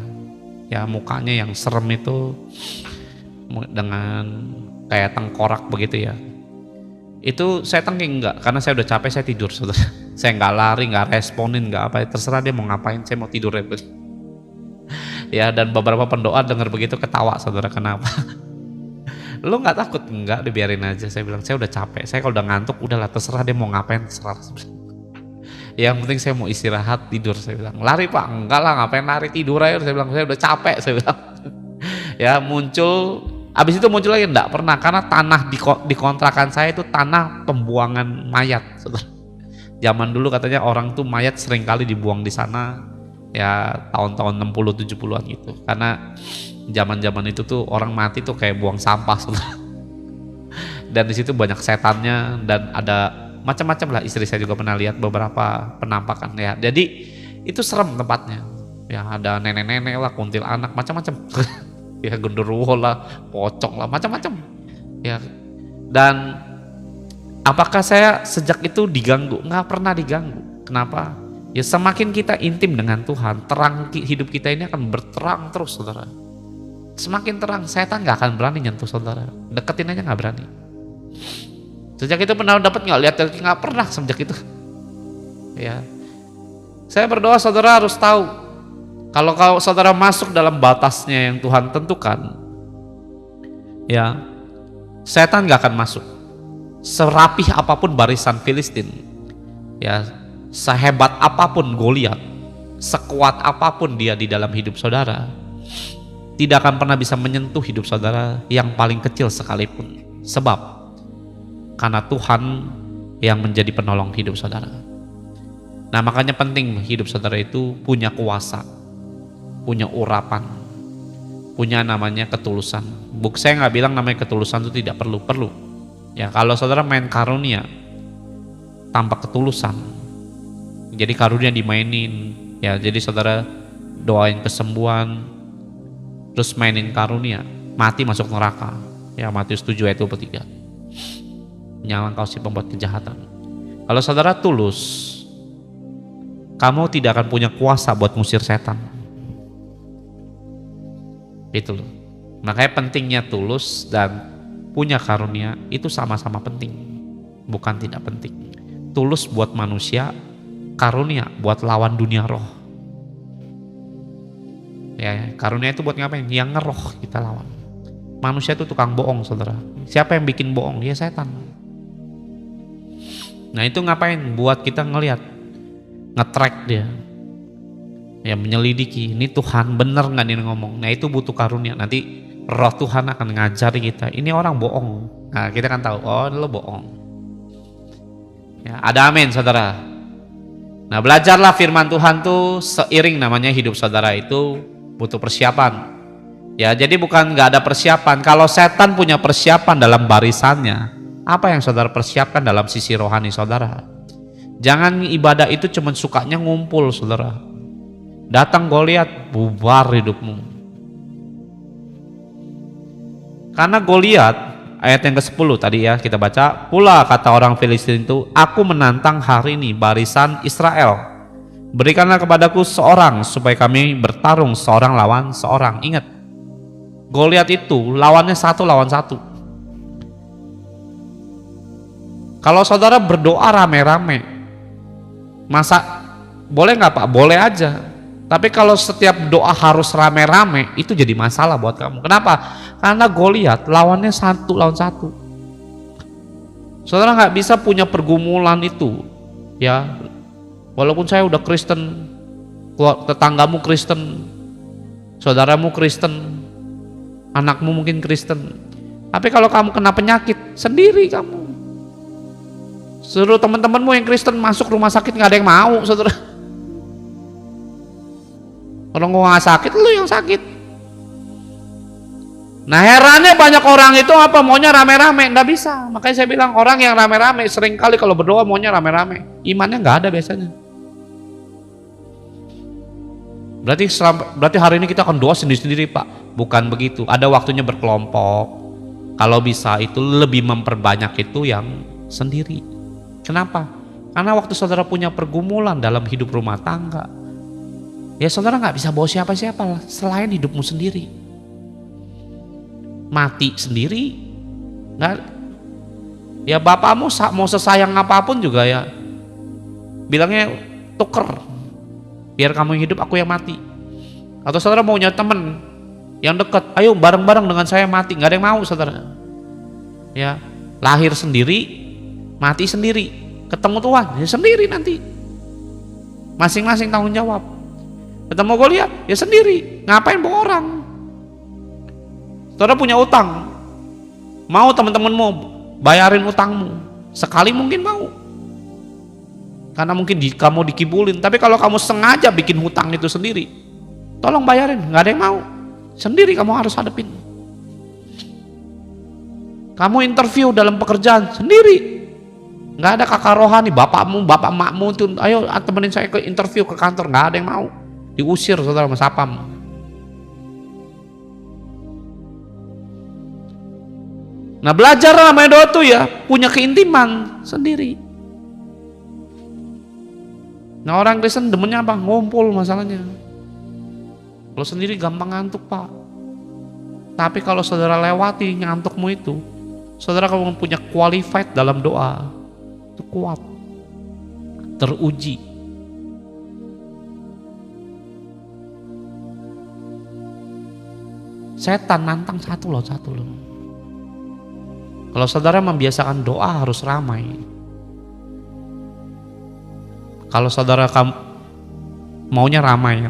Ya mukanya yang serem itu, dengan kayak tengkorak begitu ya. Itu saya tengking enggak, karena saya udah capek, saya tidur saudara. Saya nggak lari, nggak responin, nggak apa, terserah dia mau ngapain, saya mau tidur ya. Dan beberapa pendoa dengar begitu ketawa saudara. Kenapa? Lu nggak takut? Enggak, dibiarin aja. Saya bilang saya udah capek, saya kalau udah ngantuk udahlah, terserah dia mau ngapain, terserah. Yang penting saya mau istirahat, tidur. Saya bilang lari Pak, enggak lah, ngapain lari, tidur aja. Saya bilang saya udah capek, saya bilang. Ya muncul, abis itu muncul lagi enggak pernah, karena tanah di kontrakan saya itu tanah pembuangan mayat saudara. Zaman dulu katanya orang tuh mayat sering kali dibuang di sana, ya tahun-tahun 60 70-an gitu. Karena zaman-zaman itu tuh orang mati tuh kayak buang sampah saudara. Dan di situ banyak setannya dan ada macam-macam lah. Istri saya juga pernah lihat beberapa penampakan ya. Jadi itu serem tempatnya. Ya ada nenek-nenek lah, kuntilanak, macam-macam. Ya genderuwo lah, pocong lah, macam-macam. Ya. Dan apakah saya sejak itu diganggu? Nggak pernah diganggu. Kenapa? Ya semakin kita intim dengan Tuhan, terang hidup kita ini akan berterang terus saudara. Semakin terang, setan nggak akan berani nyentuh saudara. Deketin aja nggak berani. Sejak itu pernah dapat nggak lihat? Nggak pernah sejak itu. Ya, saya berdoa saudara harus tahu, kalau saudara masuk dalam batasnya yang Tuhan tentukan, ya setan nggak akan masuk. Serapih apapun barisan Filistin, ya sehebat apapun Goliat, sekuat apapun dia di dalam hidup saudara, tidak akan pernah bisa menyentuh hidup saudara yang paling kecil sekalipun. Sebab karena Tuhan yang menjadi penolong hidup saudara. Nah makanya penting hidup saudara itu punya kuasa, punya urapan, punya namanya ketulusan. Saya nggak bilang namanya ketulusan itu tidak perlu. Ya kalau saudara main karunia tanpa ketulusan, jadi karunia dimainin. Ya jadi saudara doain kesembuhan, terus mainin karunia, mati masuk neraka. Ya Matius 7 ayat 23. Nyala engkau si pembuat kejahatan. Kalau saudara tulus, kamu tidak akan punya kuasa buat ngusir setan. Itu loh. Makanya pentingnya tulus dan punya karunia itu sama-sama penting, bukan tidak penting. Tulus buat manusia, karunia buat lawan dunia roh. Ya, karunia itu buat ngapain? Yang ngeroh kita lawan. Manusia itu tukang bohong saudara. Siapa yang bikin bohong? Ya setan. Nah itu ngapain? Buat kita ngelihat, nge-track dia, ya menyelidiki, ini Tuhan bener nggak nih ngomong. Nah itu butuh karunia. Nanti Roh Tuhan akan ngajari kita, ini orang bohong. Nah kita kan tahu, oh lo bohong. Ya, ada amin saudara. Nah belajarlah firman Tuhan tuh seiring namanya hidup saudara itu butuh persiapan. Ya jadi bukan nggak ada persiapan. Kalau setan punya persiapan dalam barisannya, apa yang saudara persiapkan dalam sisi rohani saudara? Jangan ibadah itu cuma sukanya ngumpul saudara. Datang Goliat, bubar hidupmu. Karena Goliat, ayat yang ke-10 tadi ya kita baca, pula kata orang Filistin itu, aku menantang hari ini barisan Israel. Berikanlah kepadaku seorang supaya kami bertarung seorang lawan seorang. Ingat, Goliat itu lawannya 1 lawan 1. Kalau saudara berdoa rame-rame, masa boleh nggak Pak? Boleh aja. Tapi kalau setiap doa harus rame-rame, itu jadi masalah buat kamu. Kenapa? Karena Goliat lawannya 1 lawan 1. Saudara nggak bisa punya pergumulan itu, ya. Walaupun saya udah Kristen, tetanggamu Kristen, saudaramu Kristen, anakmu mungkin Kristen. Tapi kalau kamu kena penyakit, sendiri kamu. Suruh teman-temanmu yang Kristen masuk rumah sakit, nggak ada yang mau, saudara. Kalau nggak sakit, lu yang sakit. Nah herannya banyak orang itu apa maunya rame-rame, nggak bisa. Makanya saya bilang orang yang rame-rame sering kali kalau berdoa maunya rame-rame, imannya nggak ada biasanya. Berarti hari ini kita akan doa sendiri-sendiri Pak. Bukan begitu. Ada waktunya berkelompok. Kalau bisa itu lebih memperbanyak itu yang sendiri. Kenapa? Karena waktu saudara punya pergumulan dalam hidup rumah tangga, ya saudara nggak bisa bawa siapa-siapa selain hidupmu sendiri. Mati sendiri, nggak? Ya bapakmu mau sesayang apapun juga ya, bilangnya tuker, biar kamu yang hidup, aku yang mati. Atau saudara maunya temen yang dekat, ayo bareng-bareng dengan saya mati, nggak ada yang mau saudara. Ya lahir sendiri, mati sendiri, ketemu Tuhan ya sendiri nanti, masing-masing tanggung jawab. Ketemu Goliat ya sendiri, ngapain bawa orang? Saudara punya utang, mau teman-temanmu bayarin utangmu, sekali mungkin mau, karena mungkin kamu dikibulin. Tapi kalau kamu sengaja bikin hutang itu sendiri, tolong bayarin, nggak ada yang mau, sendiri kamu harus hadapin. Kamu interview dalam pekerjaan sendiri, nggak ada kakak rohani, bapakmu, bapak emakmu itu, ayo temenin saya ke interview ke kantor, nggak ada yang mau, diusir saudara sama sapam. Nah belajar namanya doa tuh ya punya keintiman sendiri. Nah orang Kristen demennya apa? Ngumpul masalahnya. Kalau sendiri gampang ngantuk Pak. Tapi kalau saudara lewati ngantukmu itu, saudara kalau punya qualified dalam doa, itu kuat, teruji. Setan nantang 1 lawan 1 loh. Kalau saudara membiasakan doa harus ramai. Kalau saudara maunya ramai.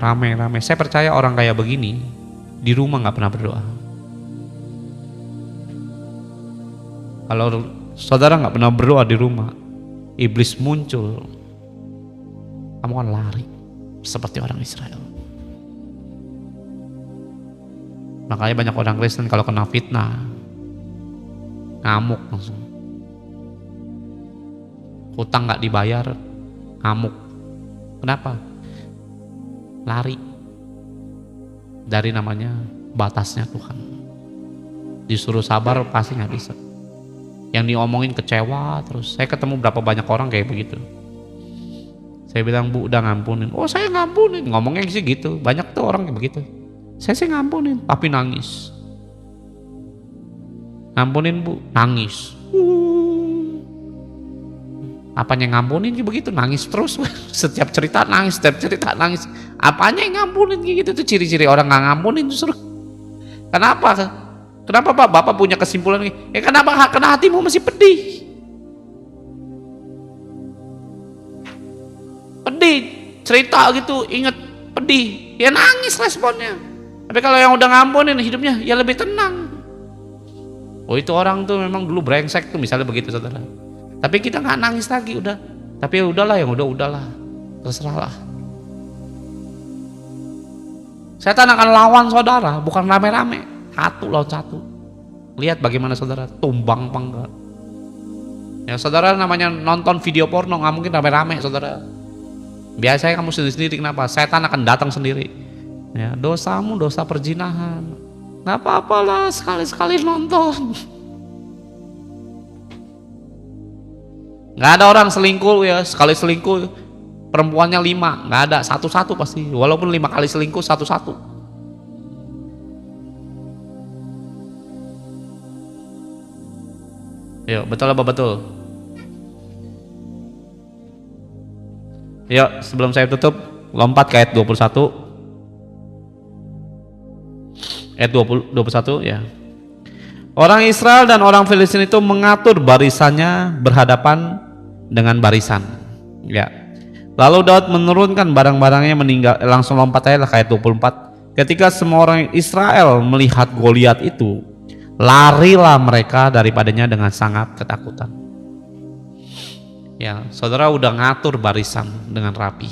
Saya percaya orang kayak begini di rumah nggak pernah berdoa. Kalau saudara nggak pernah berdoa di rumah, iblis muncul, kamu akan lari seperti orang Israel. Makanya banyak orang Kristen kalau kena fitnah ngamuk langsung, hutang nggak dibayar ngamuk. Kenapa? Lari dari namanya batasnya Tuhan. Disuruh sabar pasti nggak bisa. Yang diomongin kecewa terus. Saya ketemu berapa banyak orang kayak begitu. Saya bilang, Bu udah ngampunin. Oh saya ngampunin, ngomongnya sih gitu. Banyak tuh orang kayak begitu. Saya sih ngampunin, tapi nangis. Ngampunin Bu, nangis. Apanya yang ngampunin begitu, nangis terus. Setiap cerita nangis. Apanya yang ngampunin gitu, tuh ciri-ciri orang nggak ngampunin justru. Kenapa Pak? Bapak punya kesimpulan nih. Kenapa? Karena hatimu masih pedih. pedih, cerita gitu, inget pedih, ya nangis responnya. Tapi kalau yang udah ngampunin hidupnya, ya lebih tenang. Oh itu orang tuh memang dulu brengsek tuh, misalnya begitu saudara. Tapi kita nggak nangis lagi, udah. Tapi ya udahlah, yang udahlah, terserahlah. Setan akan lawan saudara, bukan rame-rame, satu lawan satu. Lihat bagaimana saudara, tumbang apa enggak. Ya saudara namanya nonton video porno, nggak mungkin rame-rame saudara. Biasanya kamu sendiri-sendiri, kenapa? Setan akan datang sendiri. Ya, dosamu dosa perzinahan. Nggak apa-apalah, sekali-sekali nonton. Nggak ada orang selingkuh ya, sekali selingkuh perempuannya 5, nggak ada, satu-satu pasti. Walaupun 5 kali selingkuh, satu-satu. Yuk, betul apa betul? Yuk, sebelum saya tutup, lompat ke ayat 21. Ayat 21 ya. Orang Israel dan orang Filistin itu mengatur barisannya berhadapan dengan barisan. Ya. Lalu Daud menurunkan barang-barangnya meninggal. Langsung lompat aja lah ke ayat 24. Ketika semua orang Israel melihat Goliat itu, larilah mereka daripadanya dengan sangat ketakutan. Ya, saudara udah ngatur barisan dengan rapi.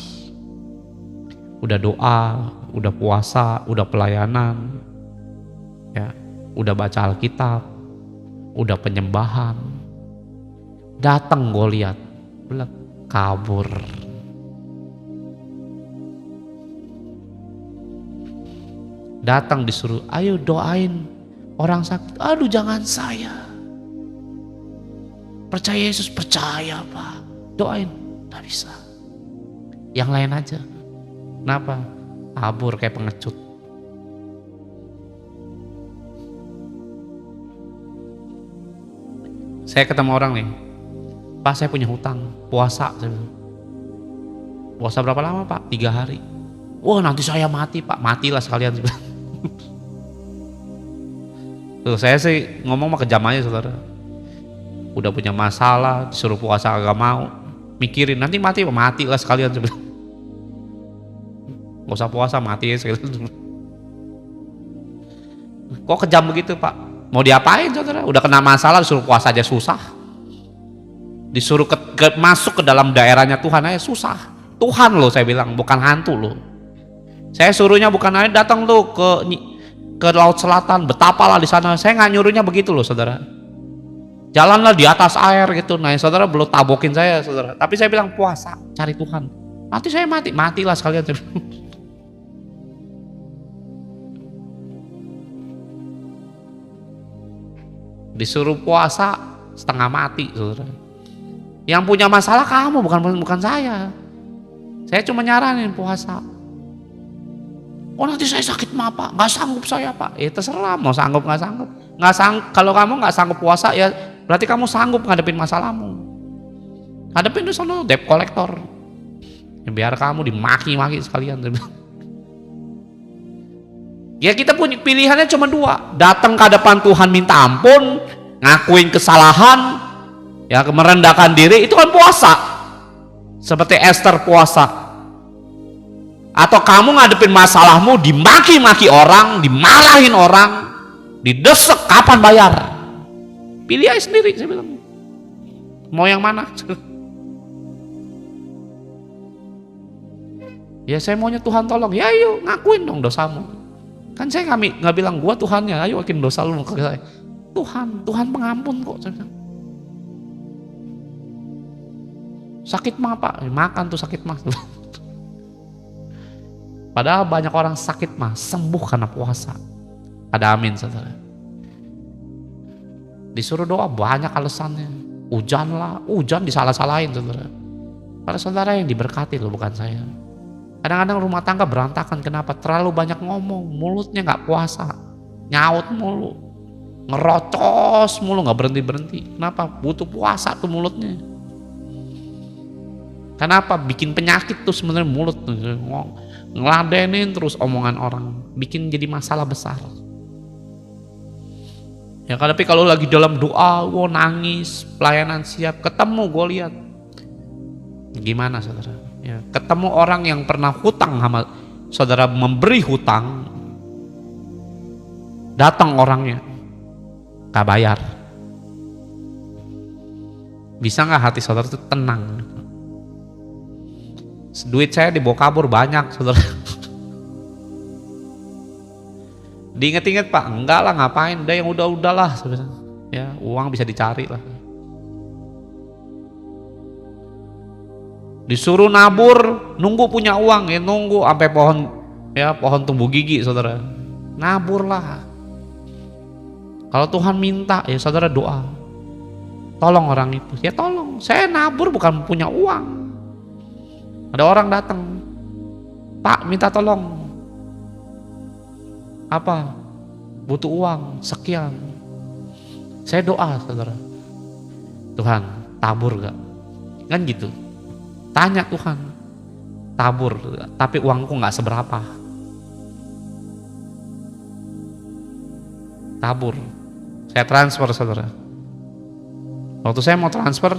Udah doa, udah puasa, udah pelayanan. Ya, udah baca Alkitab, udah penyembahan. Datang Goliat, kabur. Datang disuruh, ayo doain orang sakit. Aduh jangan saya. Percaya Yesus, percaya Pak. Doain, gak bisa. Yang lain aja. Kenapa? Kabur kayak pengecut. Saya ketemu orang nih, Pak saya punya hutang, puasa. Puasa berapa lama Pak? 3 hari. Wah nanti saya mati Pak, matilah sekalian. Tuh saya sih ngomong mah kejam aja saudara. Udah punya masalah, disuruh puasa agak mau, mikirin nanti mati Pak, matilah sekalian. Gak usah puasa, mati ya sekalian. Kok kejam begitu Pak? Mau diapain saudara? Udah kena masalah disuruh puasa aja susah. Disuruh masuk ke dalam daerahnya Tuhan aja susah. Tuhan loh saya bilang, bukan hantu loh. Saya suruhnya bukan aja datang tuh ke Laut Selatan, betapalah di sana. Saya nggak nyuruhnya begitu loh saudara. Jalanlah di atas air gitu. Nah saudara belum tabokin saya saudara. Tapi saya bilang puasa, cari Tuhan. Nanti saya matilah sekalian. Disuruh puasa setengah mati saudara. Yang punya masalah kamu, bukan saya. Saya cuma nyaranin puasa. Oh nanti saya sakit mah Pak, nggak sanggup saya Pak. Terserah mau sanggup nggak sanggup. Kalau kamu nggak sanggup puasa ya berarti kamu sanggup ngadepin masalahmu. Hadapin itu sono debt collector. Ya, biar kamu dimaki-maki sekalian. Ya kita punya pilihannya cuma 2, datang ke hadapan Tuhan minta ampun, ngakuin kesalahan, ya merendahkan diri, itu kan puasa. Seperti Esther puasa. Atau kamu ngadepin masalahmu dimaki-maki orang, dimarahin orang, didesek, kapan bayar? Pilih aja sendiri saya bilang. Mau yang mana? Ya saya maunya Tuhan tolong, ya ayo ngakuin dong dosamu. Kan saya nggak bilang gua Tuhannya, ayo yakin dosa lu ke saya. Tuhan pengampun kok. Saya bilang. Sakit mah Pak, makan tuh sakit mah. Padahal banyak orang sakit mah sembuh karena puasa. Ada amin saudara. Disuruh doa banyak alasannya. Hujan disalah-salahin saudara. Para saudara yang diberkati loh, bukan saya. Kadang-kadang rumah tangga berantakan, kenapa? Terlalu banyak ngomong, mulutnya nggak puasa, nyaut mulu, ngerocos mulu, nggak berhenti-berhenti. Kenapa? Butuh puasa tuh mulutnya. Kenapa? Bikin penyakit tuh sebenarnya mulut tuh, ngeladenin terus omongan orang, bikin jadi masalah besar. Ya tapi kalau lagi dalam doa, nangis, pelayanan siap, ketemu Goliat, gimana saudara? Ya, ketemu orang yang pernah hutang sama saudara, memberi hutang, datang orangnya, gak bayar. Bisa nggak hati saudara itu tenang? Duit saya dibawa kabur banyak, saudara. Diinget-inget Pak, enggak lah, ngapain, udah yang udah-udahlah sebenarnya. Ya, uang bisa dicari lah. Disuruh nabur, nunggu punya uang, ya nunggu sampai pohon tumbuh gigi, saudara. Nabur lah. Kalau Tuhan minta, ya saudara doa. Tolong orang itu, ya tolong. Saya nabur bukan punya uang. Ada orang datang, Pak minta tolong. Apa? Butuh uang sekian. Saya doa, saudara. Tuhan, tabur gak? Kan gitu. Tanya Tuhan, tabur, tapi uangku gak seberapa. Tabur. Saya transfer, saudara. Waktu saya mau transfer,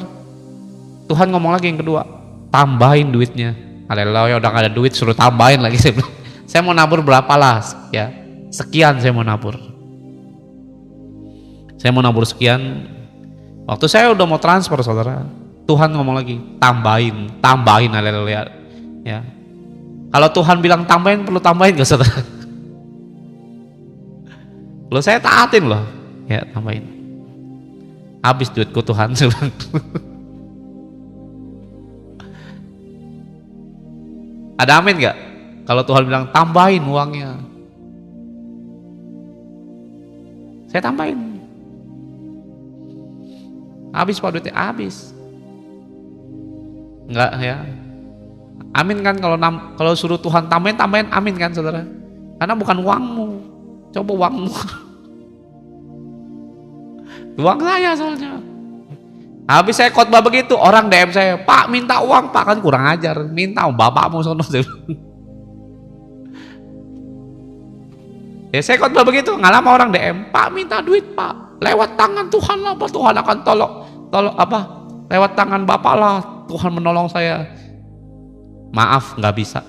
Tuhan ngomong lagi yang kedua, tambahin duitnya. Haleluya, udah gak ada duit, suruh tambahin lagi. Saya mau nabur berapa lah, ya sekian saya mau nabur. Saya mau nabur sekian. Waktu saya udah mau transfer, saudara, Tuhan ngomong lagi, tambahin, haleluya. Ya, kalau Tuhan bilang tambahin, perlu tambahin gak, saudara? Lo saya taatin loh, ya tambahin. Habis duitku Tuhan. Ada amin gak? Kalau Tuhan bilang tambahin uangnya, saya tambahin. Habis Pak duitnya, habis. Enggak ya? Amin kan kalau suruh Tuhan tambahin amin kan, saudara? Karena bukan uangmu. Coba uangmu. Uang saya soalnya. Habis saya khotbah begitu, orang DM saya, Pak minta uang Pak, kan kurang ajar, minta bapakmu sono. Ya saya khotbah begitu, nggak lama orang DM, Pak minta duit Pak, lewat tangan Tuhan lah, Tuhan akan tolong apa? Lewat tangan Bapak lah, Tuhan menolong saya. Maaf, nggak bisa.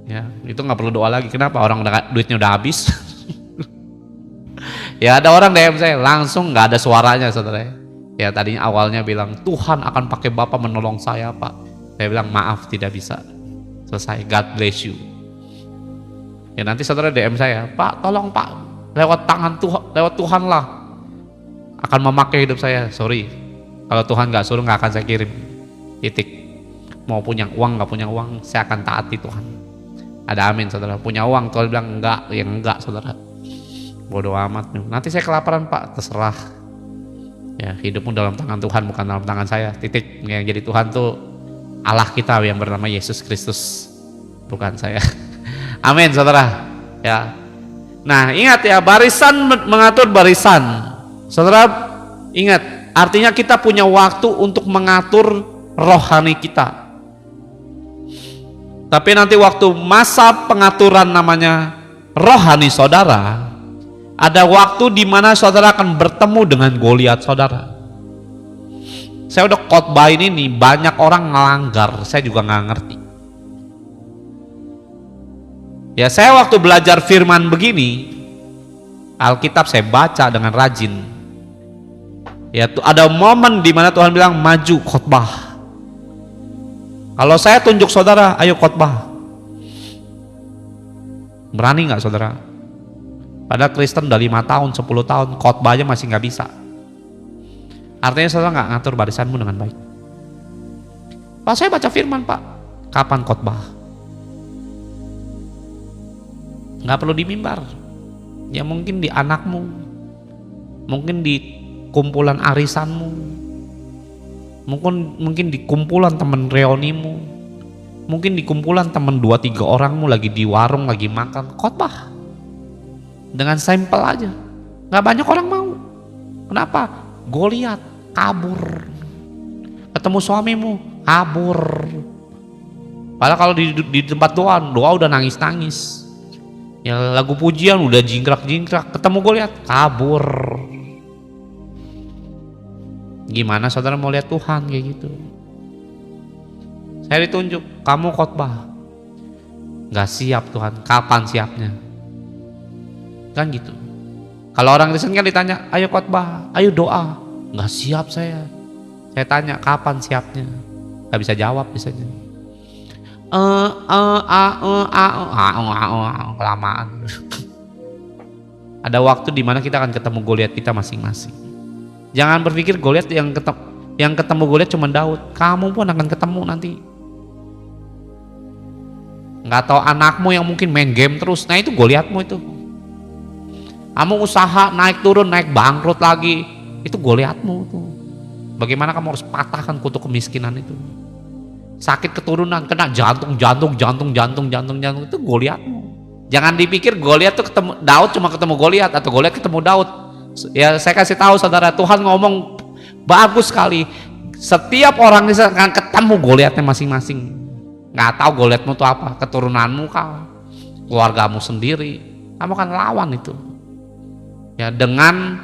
Ya itu nggak perlu doa lagi. Kenapa? Orang duitnya udah habis. Ya ada orang DM saya, langsung nggak ada suaranya, saudara. Ya tadinya awalnya bilang Tuhan akan pakai Bapak menolong saya Pak. Saya bilang maaf, tidak bisa. Selesai. God bless you. Ya nanti saudara DM saya, Pak tolong Pak, lewat tangan Tuhan, lewat Tuhan lah akan memakai hidup saya. Sorry, kalau Tuhan nggak suruh nggak akan saya kirim. Titik. Mau punya uang nggak punya uang, saya akan taati Tuhan. Ada amin, saudara. Punya uang, Tuhan bilang enggak, ya enggak, saudara. Bodoh amat. Nanti saya kelaparan Pak, terserah. Ya hidupmu dalam tangan Tuhan, bukan dalam tangan saya. Titik. Yang jadi Tuhan tuh Allah kita yang bernama Yesus Kristus, bukan saya. Amin, saudara. Ya. Nah, ingat ya, barisan mengatur barisan. Saudara, ingat, artinya kita punya waktu untuk mengatur rohani kita. Tapi nanti waktu masa pengaturan namanya rohani saudara, ada waktu di mana saudara akan bertemu dengan Goliat saudara. Saya udah khotbahin ini, banyak orang ngelanggar, saya juga nggak ngerti. Ya saya waktu belajar firman begini, Alkitab saya baca dengan rajin. Ya ada momen di mana Tuhan bilang maju khotbah. Kalau saya tunjuk saudara, ayo khotbah. Berani nggak saudara? Padahal Kristen udah 5 tahun, 10 tahun, khotbah aja masih nggak bisa. Artinya saudara nggak ngatur barisanmu dengan baik. Pak saya baca firman Pak, kapan khotbah? Nggak perlu di mimbar, ya mungkin di anakmu, mungkin di kumpulan arisanmu, mungkin di kumpulan teman reunimu, mungkin di kumpulan teman 2-3 orangmu lagi di warung lagi makan, khotbah dengan sampel aja, nggak banyak orang mau. Kenapa? Goliat kabur, ketemu suamimu kabur. Padahal kalau di tempat doa udah nangis. Ya lagu pujian udah jingkrak-jingkrak, ketemu Goliat kabur. Gimana saudara mau lihat Tuhan kayak gitu? Saya ditunjuk, kamu khotbah. Gak siap Tuhan, kapan siapnya? Kan gitu. Kalau orang Kristen kan ditanya, ayo khotbah, ayo doa. Gak siap saya. Saya tanya, kapan siapnya? Gak bisa jawab biasanya. Kelamaan. Ada waktu dimana kita akan ketemu Goliat kita masing-masing. Jangan berpikir Goliat yang ketemu Goliat cuma Daud. Kamu pun akan ketemu nanti. Nggak tahu anakmu yang mungkin main game terus. Nah itu Goliatmu itu. Kamu usaha naik turun, naik bangkrut lagi. Itu Goliatmu itu. Bagaimana kamu harus patahkan kutuk kemiskinan itu. Sakit keturunan, kena jantung itu Goliatmu. Jangan dipikir Goliat tuh ketemu Daud cuma ketemu Goliat atau Goliat ketemu Daud. Ya saya kasih tahu saudara, Tuhan ngomong bagus sekali. Setiap orang akan ketemu Goliatnya masing-masing. Nggak tahu Goliatmu tuh apa, keturunanmu kah, keluargamu sendiri, kamu akan lawan itu. Ya dengan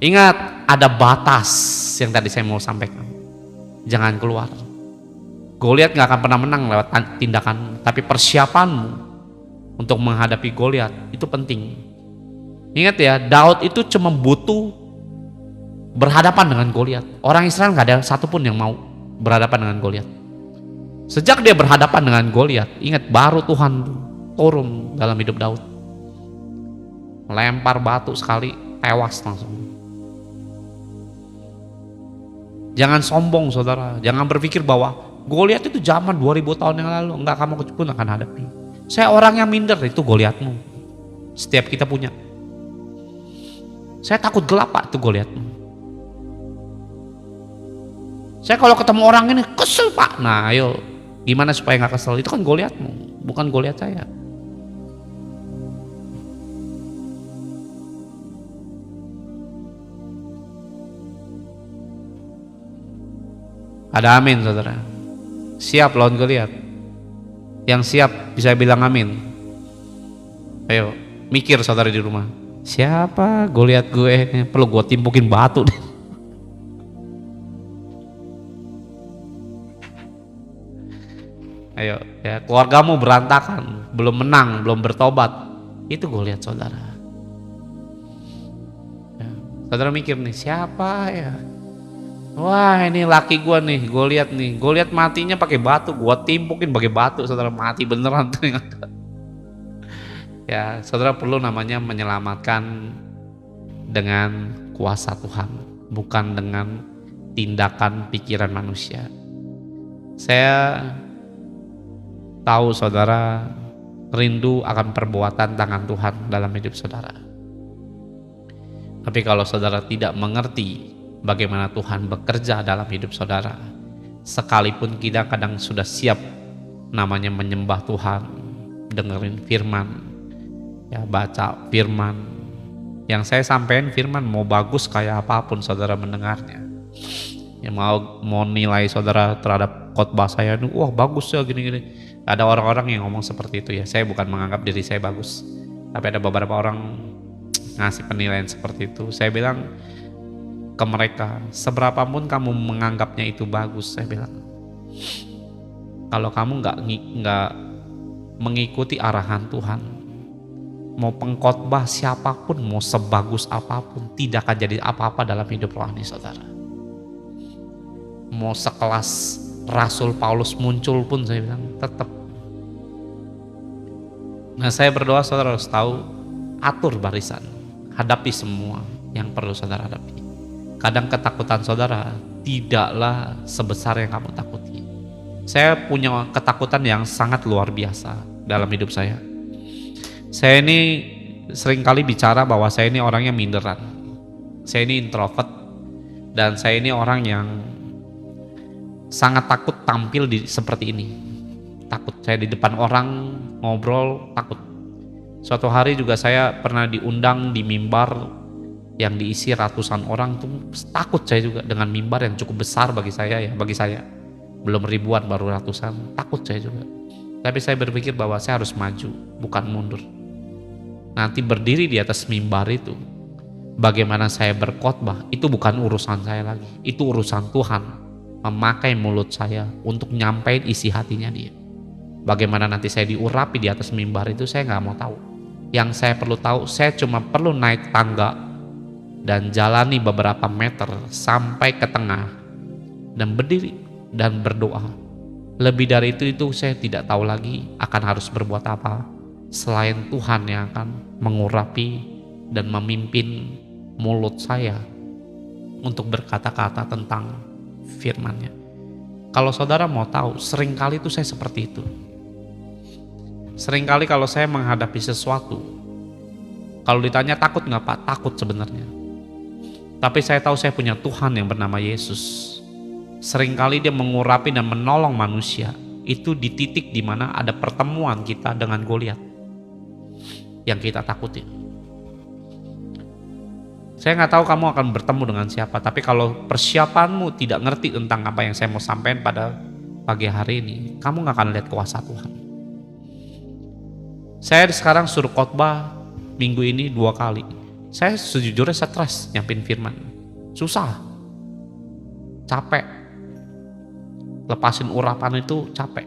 ingat ada batas yang tadi saya mau sampaikan. Jangan keluar. Goliat nggak akan pernah menang lewat tindakan, tapi persiapanmu untuk menghadapi Goliat itu penting. Ingat ya, Daud itu cuma butuh berhadapan dengan Goliat. Orang Israel nggak ada satupun yang mau berhadapan dengan Goliat. Sejak dia berhadapan dengan Goliat, ingat baru Tuhan turun dalam hidup Daud. Lempar batu sekali, tewas langsung. Jangan sombong saudara, jangan berpikir bahwa Goliat itu zaman 2000 tahun yang lalu, enggak, kamu pun akan hadapi. Saya orang yang minder, itu Goliatmu. Setiap kita punya. Saya takut gelap Pak, itu Goliatmu. Saya kalau ketemu orang ini kesel Pak. Nah ayo, gimana supaya nggak kesel? Itu kan Goliatmu, bukan Goliat saya. Ada amin saudara. Siap lawan Goliat. Yang siap bisa bilang amin. Ayo mikir saudara di rumah, siapa Goliat gue? Perlu gue timpukin batu deh. Ayo ya, keluargamu berantakan, belum menang, belum bertobat, itu Goliat saudara. Ya, saudara mikir nih, siapa ya? Wah ini laki gua nih, Goliat nih. Goliat matinya pakai batu, gua timpukin pakai batu, saudara, mati beneran ternyata. Ya, saudara perlu namanya menyelamatkan dengan kuasa Tuhan, bukan dengan tindakan pikiran manusia. Saya tahu saudara rindu akan perbuatan tangan Tuhan dalam hidup saudara. Tapi kalau saudara tidak mengerti bagaimana Tuhan bekerja dalam hidup saudara, sekalipun kita kadang sudah siap namanya menyembah Tuhan, dengerin firman, ya baca firman, yang saya sampaikan firman mau bagus kayak apapun saudara mendengarnya, ya mau nilai saudara terhadap khotbah saya, wah bagus ya gini-gini. Ada orang-orang yang ngomong seperti itu ya, saya bukan menganggap diri saya bagus, tapi ada beberapa orang ngasih penilaian seperti itu. Saya bilang ke mereka, seberapapun kamu menganggapnya itu bagus, saya bilang, kalau kamu nggak mengikuti arahan Tuhan, mau pengkhotbah siapapun, mau sebagus apapun, tidak akan jadi apa-apa dalam hidup rohani saudara. Mau sekelas Rasul Paulus muncul pun, saya bilang tetap. Nah saya berdoa saudara harus tahu, atur barisan, hadapi semua yang perlu saudara hadapi. Kadang ketakutan saudara tidaklah sebesar yang kamu takuti. Saya punya ketakutan yang sangat luar biasa dalam hidup saya. Saya ini seringkali bicara bahwa saya ini orangnya minderan. Saya ini introvert dan saya ini orang yang sangat takut tampil seperti ini. Takut saya di depan orang ngobrol, takut. Suatu hari juga saya pernah diundang di mimbar yang diisi ratusan orang tuh, takut saya juga dengan mimbar yang cukup besar bagi saya ya, bagi saya belum ribuan baru ratusan, takut saya juga. Tapi saya berpikir bahwa saya harus maju, bukan mundur. Nanti berdiri di atas mimbar itu, bagaimana saya berkhotbah itu bukan urusan saya lagi, itu urusan Tuhan. memakai mulut saya untuk nyampein isi hatinya dia. Bagaimana nanti saya diurapi di atas mimbar itu saya nggak mau tahu. Yang saya perlu tahu, saya cuma perlu naik tangga dan jalani beberapa meter sampai ke tengah dan berdiri dan berdoa. Lebih dari itu saya tidak tahu lagi akan harus berbuat apa selain Tuhan yang akan mengurapi dan memimpin mulut saya untuk berkata-kata tentang firman-Nya. Kalau saudara mau tahu, seringkali itu saya seperti itu. Seringkali kalau saya menghadapi sesuatu, kalau ditanya takut nggak Pak? Takut sebenarnya. Tapi saya tahu saya punya Tuhan yang bernama Yesus. Seringkali dia mengurapi dan menolong manusia. Itu di titik dimana ada pertemuan kita dengan Goliat yang kita takuti. Saya nggak tahu kamu akan bertemu dengan siapa, tapi kalau persiapanmu tidak ngerti tentang apa yang saya mau sampaikan pada pagi hari ini, kamu nggak akan lihat kuasa Tuhan. Saya sekarang suruh khotbah minggu ini 2 kali. Saya sejujurnya stres nyampin firman. Susah. Capek. Lepasin urapan itu capek.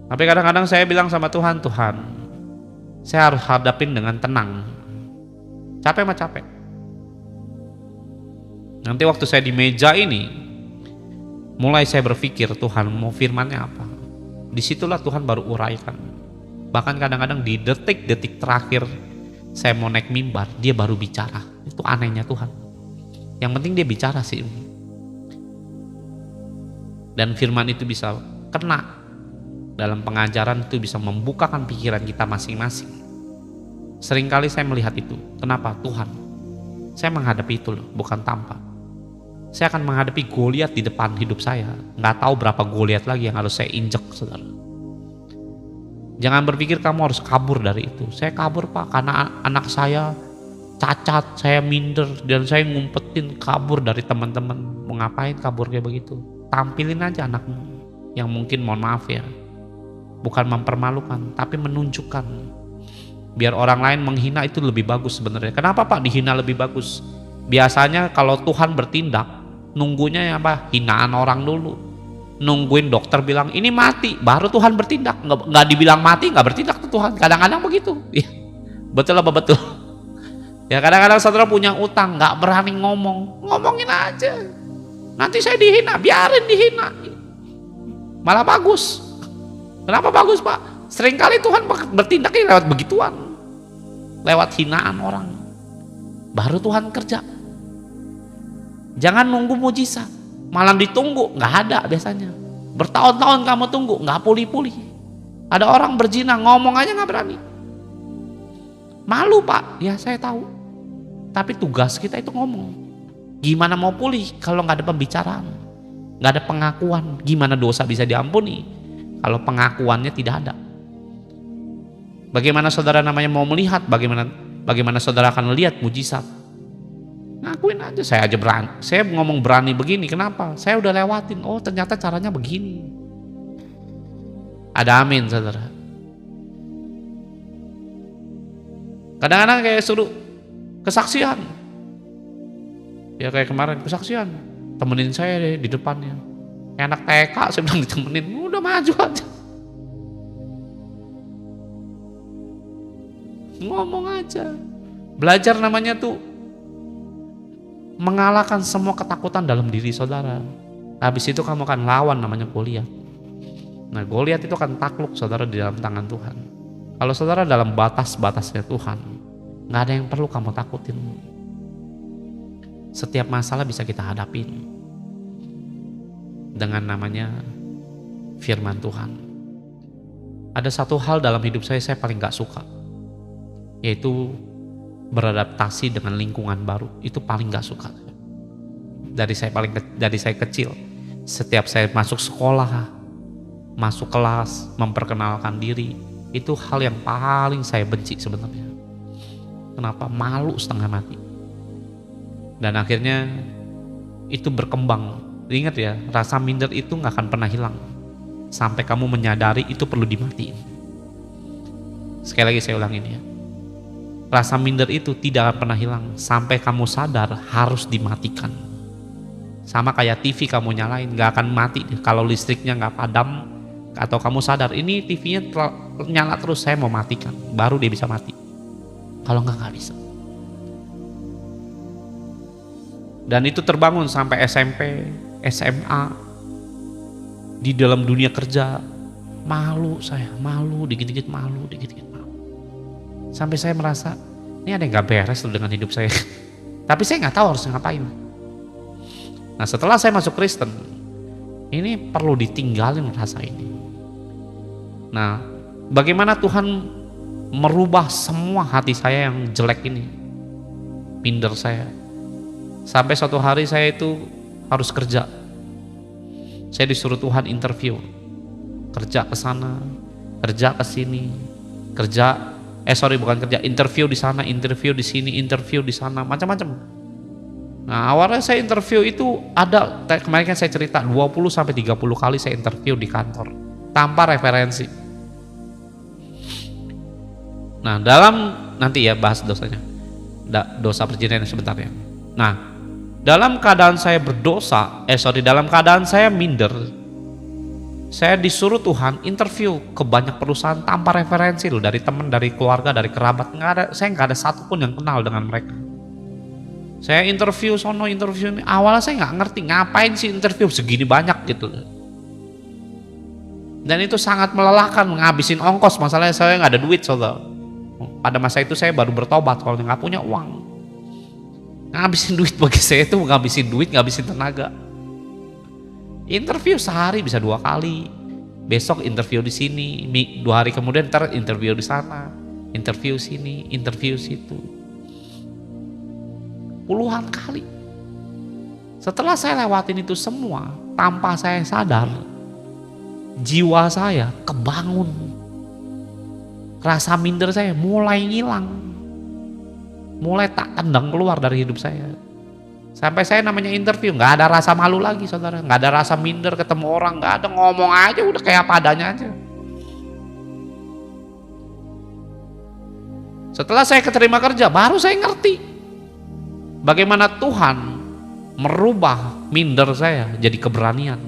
Tapi kadang-kadang saya bilang sama Tuhan, Tuhan, saya harus hadapin dengan tenang. Capek mah capek. Nanti waktu saya di meja ini, mulai saya berpikir, Tuhan mau firman-Nya apa? Disitulah Tuhan baru uraikan. Bahkan kadang-kadang di detik-detik terakhir saya mau naik mimbar, dia baru bicara. Itu anehnya Tuhan. Yang penting dia bicara sih. Dan firman itu bisa kena dalam pengajaran, itu bisa membukakan pikiran kita masing-masing. Seringkali saya melihat itu. Kenapa? Tuhan, saya menghadapi itu loh, bukan tanpa. Saya akan menghadapi Goliat di depan hidup saya. Nggak tahu berapa Goliat lagi yang harus saya injek, saudara. Jangan berpikir kamu harus kabur dari itu. Saya kabur Pak, karena anak saya cacat, saya minder, dan saya ngumpetin kabur dari teman-teman. Mau ngapain kabur kayak begitu? Tampilin aja anakmu yang mungkin, mohon maaf ya, bukan mempermalukan, tapi menunjukkan. Biar orang lain menghina itu lebih bagus sebenarnya. Kenapa Pak dihina lebih bagus? Biasanya kalau Tuhan bertindak, nunggunya apa? Hinaan orang dulu. Nungguin dokter bilang ini mati, baru Tuhan bertindak. Nggak dibilang mati, nggak bertindak tuh Tuhan. Kadang-kadang begitu. Ya, betul apa betul? Ya kadang-kadang saudara punya utang, nggak berani ngomong, ngomongin aja. Nanti saya dihina, biarin dihina. Malah bagus. Kenapa bagus Pak? Seringkali Tuhan bertindaknya lewat begituan, lewat hinaan orang. Baru Tuhan kerja. Jangan nunggu mujizat, malam ditunggu, nggak ada biasanya. Bertahun-tahun kamu tunggu, nggak pulih-pulih. Ada orang berzina, ngomong aja nggak berani. Malu Pak, ya saya tahu. Tapi tugas kita itu ngomong. Gimana mau pulih kalau nggak ada pembicaraan, nggak ada pengakuan? Gimana dosa bisa diampuni kalau pengakuannya tidak ada? Bagaimana saudara namanya mau melihat? Bagaimana saudara akan melihat mujizat? Ngakuin aja, saya aja berani. Saya ngomong berani begini, kenapa? Saya udah lewatin. Oh ternyata caranya begini. Ada amin saudara. Kadang-kadang kayak suruh kesaksian. Ya kayak kemarin kesaksian. Temenin saya deh di depannya. Kayak anak TK saya bilang ditemenin. Udah maju aja. Ngomong aja. Belajar namanya tuh mengalahkan semua ketakutan dalam diri saudara. Habis itu kamu akan lawan namanya Goliat. Nah Goliat itu akan takluk saudara di dalam tangan Tuhan. Kalau saudara dalam batas-batasnya Tuhan, gak ada yang perlu kamu takutin. Setiap masalah bisa kita hadapin dengan namanya firman Tuhan. Ada satu hal dalam hidup saya paling gak suka, yaitu beradaptasi dengan lingkungan baru. Itu paling gak suka. Dari saya kecil, setiap saya masuk sekolah, masuk kelas, memperkenalkan diri, itu hal yang paling saya benci sebenarnya. Kenapa? Malu setengah mati. Dan akhirnya itu berkembang. Ingat ya, rasa minder itu gak akan pernah hilang sampai kamu menyadari itu perlu dimatiin. Sekali lagi saya ulangin ya, rasa minder itu tidak akan pernah hilang sampai kamu sadar harus dimatikan. Sama kayak TV kamu nyalain, gak akan mati kalau listriknya gak padam atau kamu sadar ini TV-nya nyala terus, saya mau matikan, baru dia bisa mati. Kalau nggak bisa. Dan itu terbangun sampai SMP, SMA, di dalam dunia kerja. Malu saya, malu, dikit-dikit malu, dikit-dikit malu. Sampai saya merasa, ini ada yang gak beres loh dengan hidup saya. Tapi saya nggak tahu harus ngapain. Nah setelah saya masuk Kristen, ini perlu ditinggalin rasa ini. Nah, bagaimana Tuhan merubah semua hati saya yang jelek ini, minder saya. Sampai suatu hari saya itu harus kerja. Saya disuruh Tuhan interview, kerja ke sana, kerja ke sini, interview di sana, interview di sini, interview di sana, macam-macam. Nah, awalnya saya interview itu ada, kemarin kan saya cerita 20 sampai 30 kali saya interview di kantor tanpa referensi. Nah, nanti ya bahas dosanya, dosa perjinahan sebentar ya. Nah, dalam keadaan saya dalam keadaan saya minder, saya disuruh Tuhan interview ke banyak perusahaan tanpa referensi loh, dari teman, dari keluarga, dari kerabat, saya nggak ada satupun yang kenal dengan mereka. Saya interview sono, interview ini, awalnya saya nggak ngerti ngapain sih interview segini banyak gitu. Dan itu sangat melelahkan, ngabisin ongkos, masalahnya saya nggak ada duit saudara. Pada masa itu saya baru bertobat, kalau nggak punya uang. Ngabisin duit bagi saya itu ngabisin duit, ngabisin tenaga. Interview sehari bisa 2 kali. Besok interview di sini, 2 hari kemudian ntar interview di sana, interview sini, interview situ. Puluhan kali. Setelah saya lewatin itu semua, tanpa saya sadar, jiwa saya kebangun. Rasa minder saya mulai ngilang, mulai tak tendang keluar dari hidup saya. Sampai saya namanya interview, nggak ada rasa malu lagi saudara, nggak ada rasa minder ketemu orang, nggak ada, ngomong aja udah kayak apa adanya aja. Setelah saya keterima kerja, baru saya ngerti bagaimana Tuhan merubah minder saya jadi keberanian.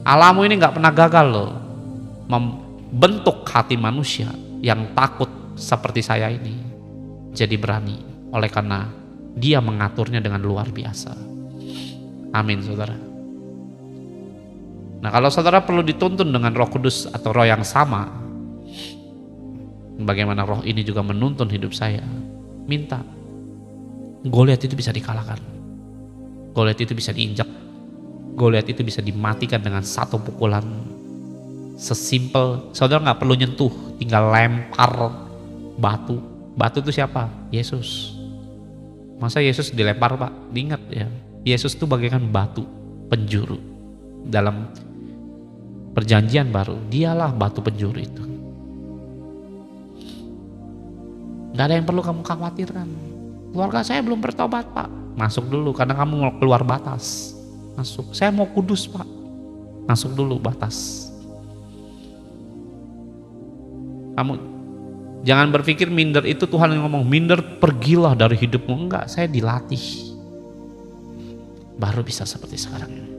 Alamu ini nggak pernah gagal loh, bentuk hati manusia yang takut seperti saya ini jadi berani, oleh karena Dia mengaturnya dengan luar biasa. Amin saudara. Nah kalau saudara perlu dituntun dengan Roh Kudus atau roh yang sama, bagaimana roh ini juga menuntun hidup saya, minta. Goliat itu bisa dikalahkan, Goliat itu bisa diinjak, Goliat itu bisa dimatikan dengan satu pukulan. Sesimpel, saudara nggak perlu nyentuh, tinggal lempar batu. Batu itu siapa? Yesus. Masa Yesus dilempar pak? Diingat ya, Yesus itu bagaikan batu penjuru. Dalam perjanjian baru, dialah batu penjuru itu. Gak ada yang perlu kamu khawatirkan. Keluarga saya belum bertobat pak. Masuk dulu, karena kamu mau keluar batas. Masuk, saya mau kudus pak. Masuk dulu batas. Kamu jangan berpikir minder itu Tuhan yang ngomong, minder pergilah dari hidupmu. Enggak, saya dilatih. Baru bisa seperti sekarang ini.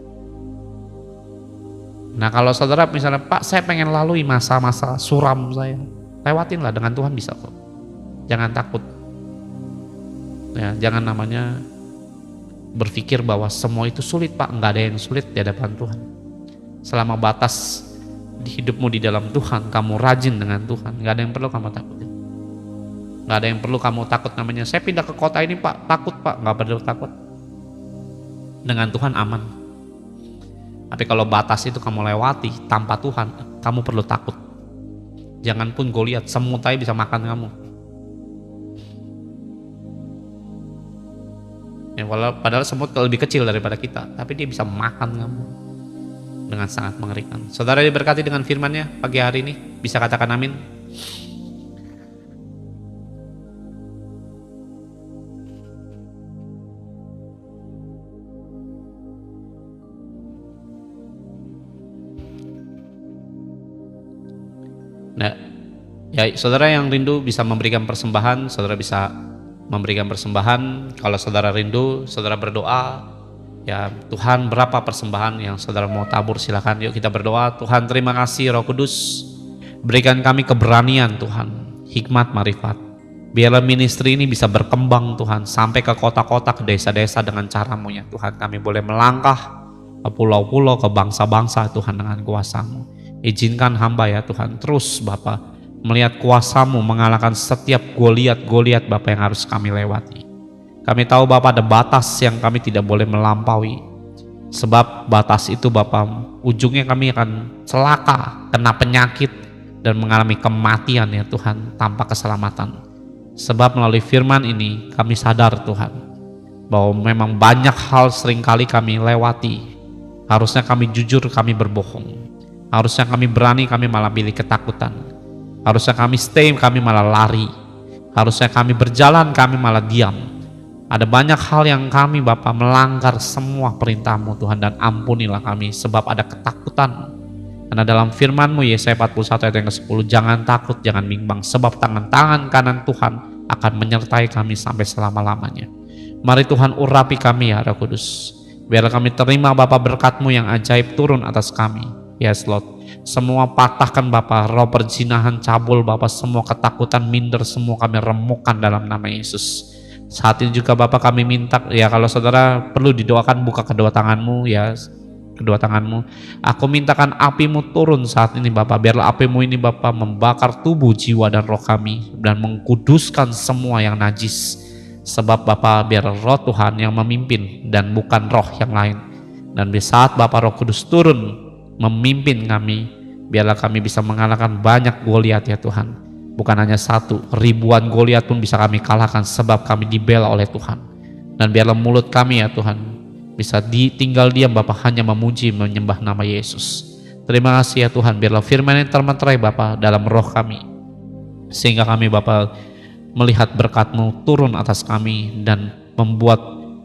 Nah kalau saudara misalnya, Pak saya pengen lalui masa-masa suram saya, lewatinlah, dengan Tuhan bisa kok. Jangan takut. Ya, jangan namanya berpikir bahwa semua itu sulit Pak. Enggak ada yang sulit di hadapan Tuhan. Selama batas di hidupmu di dalam Tuhan, kamu rajin dengan Tuhan, gak ada yang perlu kamu takutin. Gak ada yang perlu kamu takut namanya, saya pindah ke kota ini Pak, takut Pak. Gak perlu takut. Dengan Tuhan aman. Tapi kalau batas itu kamu lewati tanpa Tuhan, kamu perlu takut. Jangan pun Goliat, semut aja bisa makan kamu. Ya, padahal semut lebih kecil daripada kita, tapi dia bisa makan kamu dengan sangat mengerikan. Saudara diberkati dengan firman-Nya pagi hari ini, bisa katakan amin. Nah, ya saudara yang rindu bisa memberikan persembahan, saudara bisa memberikan persembahan. Kalau saudara rindu, saudara berdoa, ya Tuhan berapa persembahan yang saudara mau tabur, silakan. Yuk kita berdoa. Tuhan terima kasih Roh Kudus, berikan kami keberanian Tuhan, hikmat, marifat. Biarlah ministry ini bisa berkembang Tuhan, sampai ke kota-kota, ke desa-desa dengan cara-Mu ya Tuhan. Kami boleh melangkah ke pulau-pulau, ke bangsa-bangsa Tuhan dengan kuasa-Mu. Izinkan hamba ya Tuhan terus Bapa melihat kuasa-Mu mengalahkan setiap Goliat Bapa yang harus kami lewati. Kami tahu Bapa ada batas yang kami tidak boleh melampaui, sebab batas itu Bapa ujungnya kami akan celaka, kena penyakit dan mengalami kematian ya Tuhan tanpa keselamatan. Sebab melalui firman ini kami sadar Tuhan bahwa memang banyak hal seringkali kami lewati. Harusnya kami jujur, kami berbohong. Harusnya kami berani, kami malah pilih ketakutan. Harusnya kami stay, kami malah lari. Harusnya kami berjalan, kami malah diam. Ada banyak hal yang kami Bapa melanggar semua perintah-Mu Tuhan, dan ampunilah kami sebab ada ketakutan. Karena dalam firman-Mu Yesaya 41 ayat yang ke-10, jangan takut, jangan bimbang, sebab tangan kanan Tuhan akan menyertai kami sampai selama-lamanya. Mari Tuhan urapi kami ya Roh Kudus. Biarlah kami terima Bapa berkat-Mu yang ajaib turun atas kami. Yes Lord. Semua patahkan Bapa, roh perzinahan, cabul Bapa, semua ketakutan, minder, semua kami remukkan dalam nama Yesus. Saat ini juga Bapa kami minta ya, kalau saudara perlu didoakan, buka kedua tanganmu ya, kedua tanganmu. Aku mintakan api-Mu turun saat ini Bapa. Biarlah api-Mu ini Bapa membakar tubuh, jiwa dan roh kami dan mengkuduskan semua yang najis. Sebab Bapa biar roh Tuhan yang memimpin dan bukan roh yang lain. Dan di saat Bapa Roh Kudus turun memimpin kami, biarlah kami bisa mengalahkan banyak Goliat ya Tuhan. Bukan hanya satu, ribuan Goliat pun bisa kami kalahkan sebab kami dibela oleh Tuhan. Dan biarlah mulut kami ya Tuhan bisa tinggal diam Bapa, hanya memuji menyembah nama Yesus. Terima kasih ya Tuhan, biarlah firman yang termeterai Bapa dalam roh kami, sehingga kami Bapa melihat berkat-Mu turun atas kami dan membuat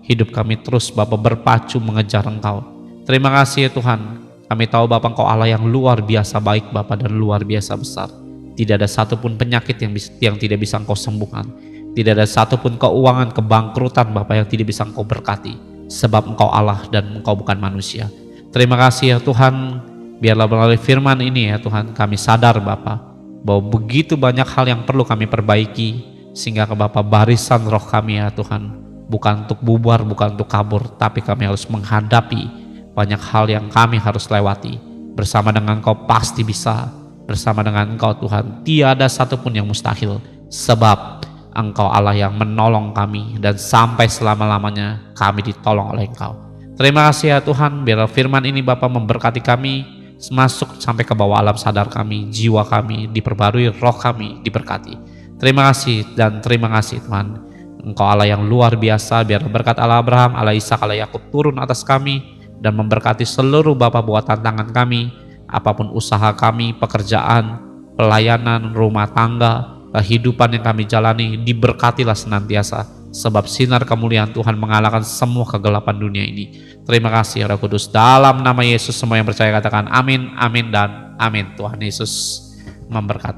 hidup kami terus Bapa berpacu mengejar Engkau. Terima kasih ya Tuhan, kami tahu Bapa Engkau Allah yang luar biasa baik Bapa dan luar biasa besar. Tidak ada satupun penyakit yang tidak bisa Engkau sembuhkan. Tidak ada satupun keuangan, kebangkrutan Bapa yang tidak bisa Engkau berkati. Sebab Engkau Allah dan Engkau bukan manusia. Terima kasih ya Tuhan, biarlah melalui firman ini ya Tuhan kami sadar Bapa bahwa begitu banyak hal yang perlu kami perbaiki, sehingga ke Bapa barisan roh kami ya Tuhan bukan untuk bubar, bukan untuk kabur, tapi kami harus menghadapi banyak hal yang kami harus lewati. Bersama dengan Engkau pasti bisa, bersama dengan Engkau Tuhan tiada satupun yang mustahil, sebab Engkau Allah yang menolong kami dan sampai selama-lamanya kami ditolong oleh Engkau. Terima kasih ya Tuhan, biar firman ini Bapa memberkati kami, masuk sampai ke bawah alam sadar kami, jiwa kami diperbarui, roh kami diberkati. Terima kasih dan terima kasih Tuhan. Engkau Allah yang luar biasa, biar berkat Allah Abraham, Allah Ishak, Allah Yakub turun atas kami dan memberkati seluruh Bapa buatan tangan kami, apapun usaha kami, pekerjaan, pelayanan, rumah tangga, kehidupan yang kami jalani, diberkatilah senantiasa, sebab sinar kemuliaan Tuhan mengalahkan semua kegelapan dunia ini. Terima kasih Roh Kudus, dalam nama Yesus semua yang percaya katakan amin, amin dan amin. Tuhan Yesus memberkati.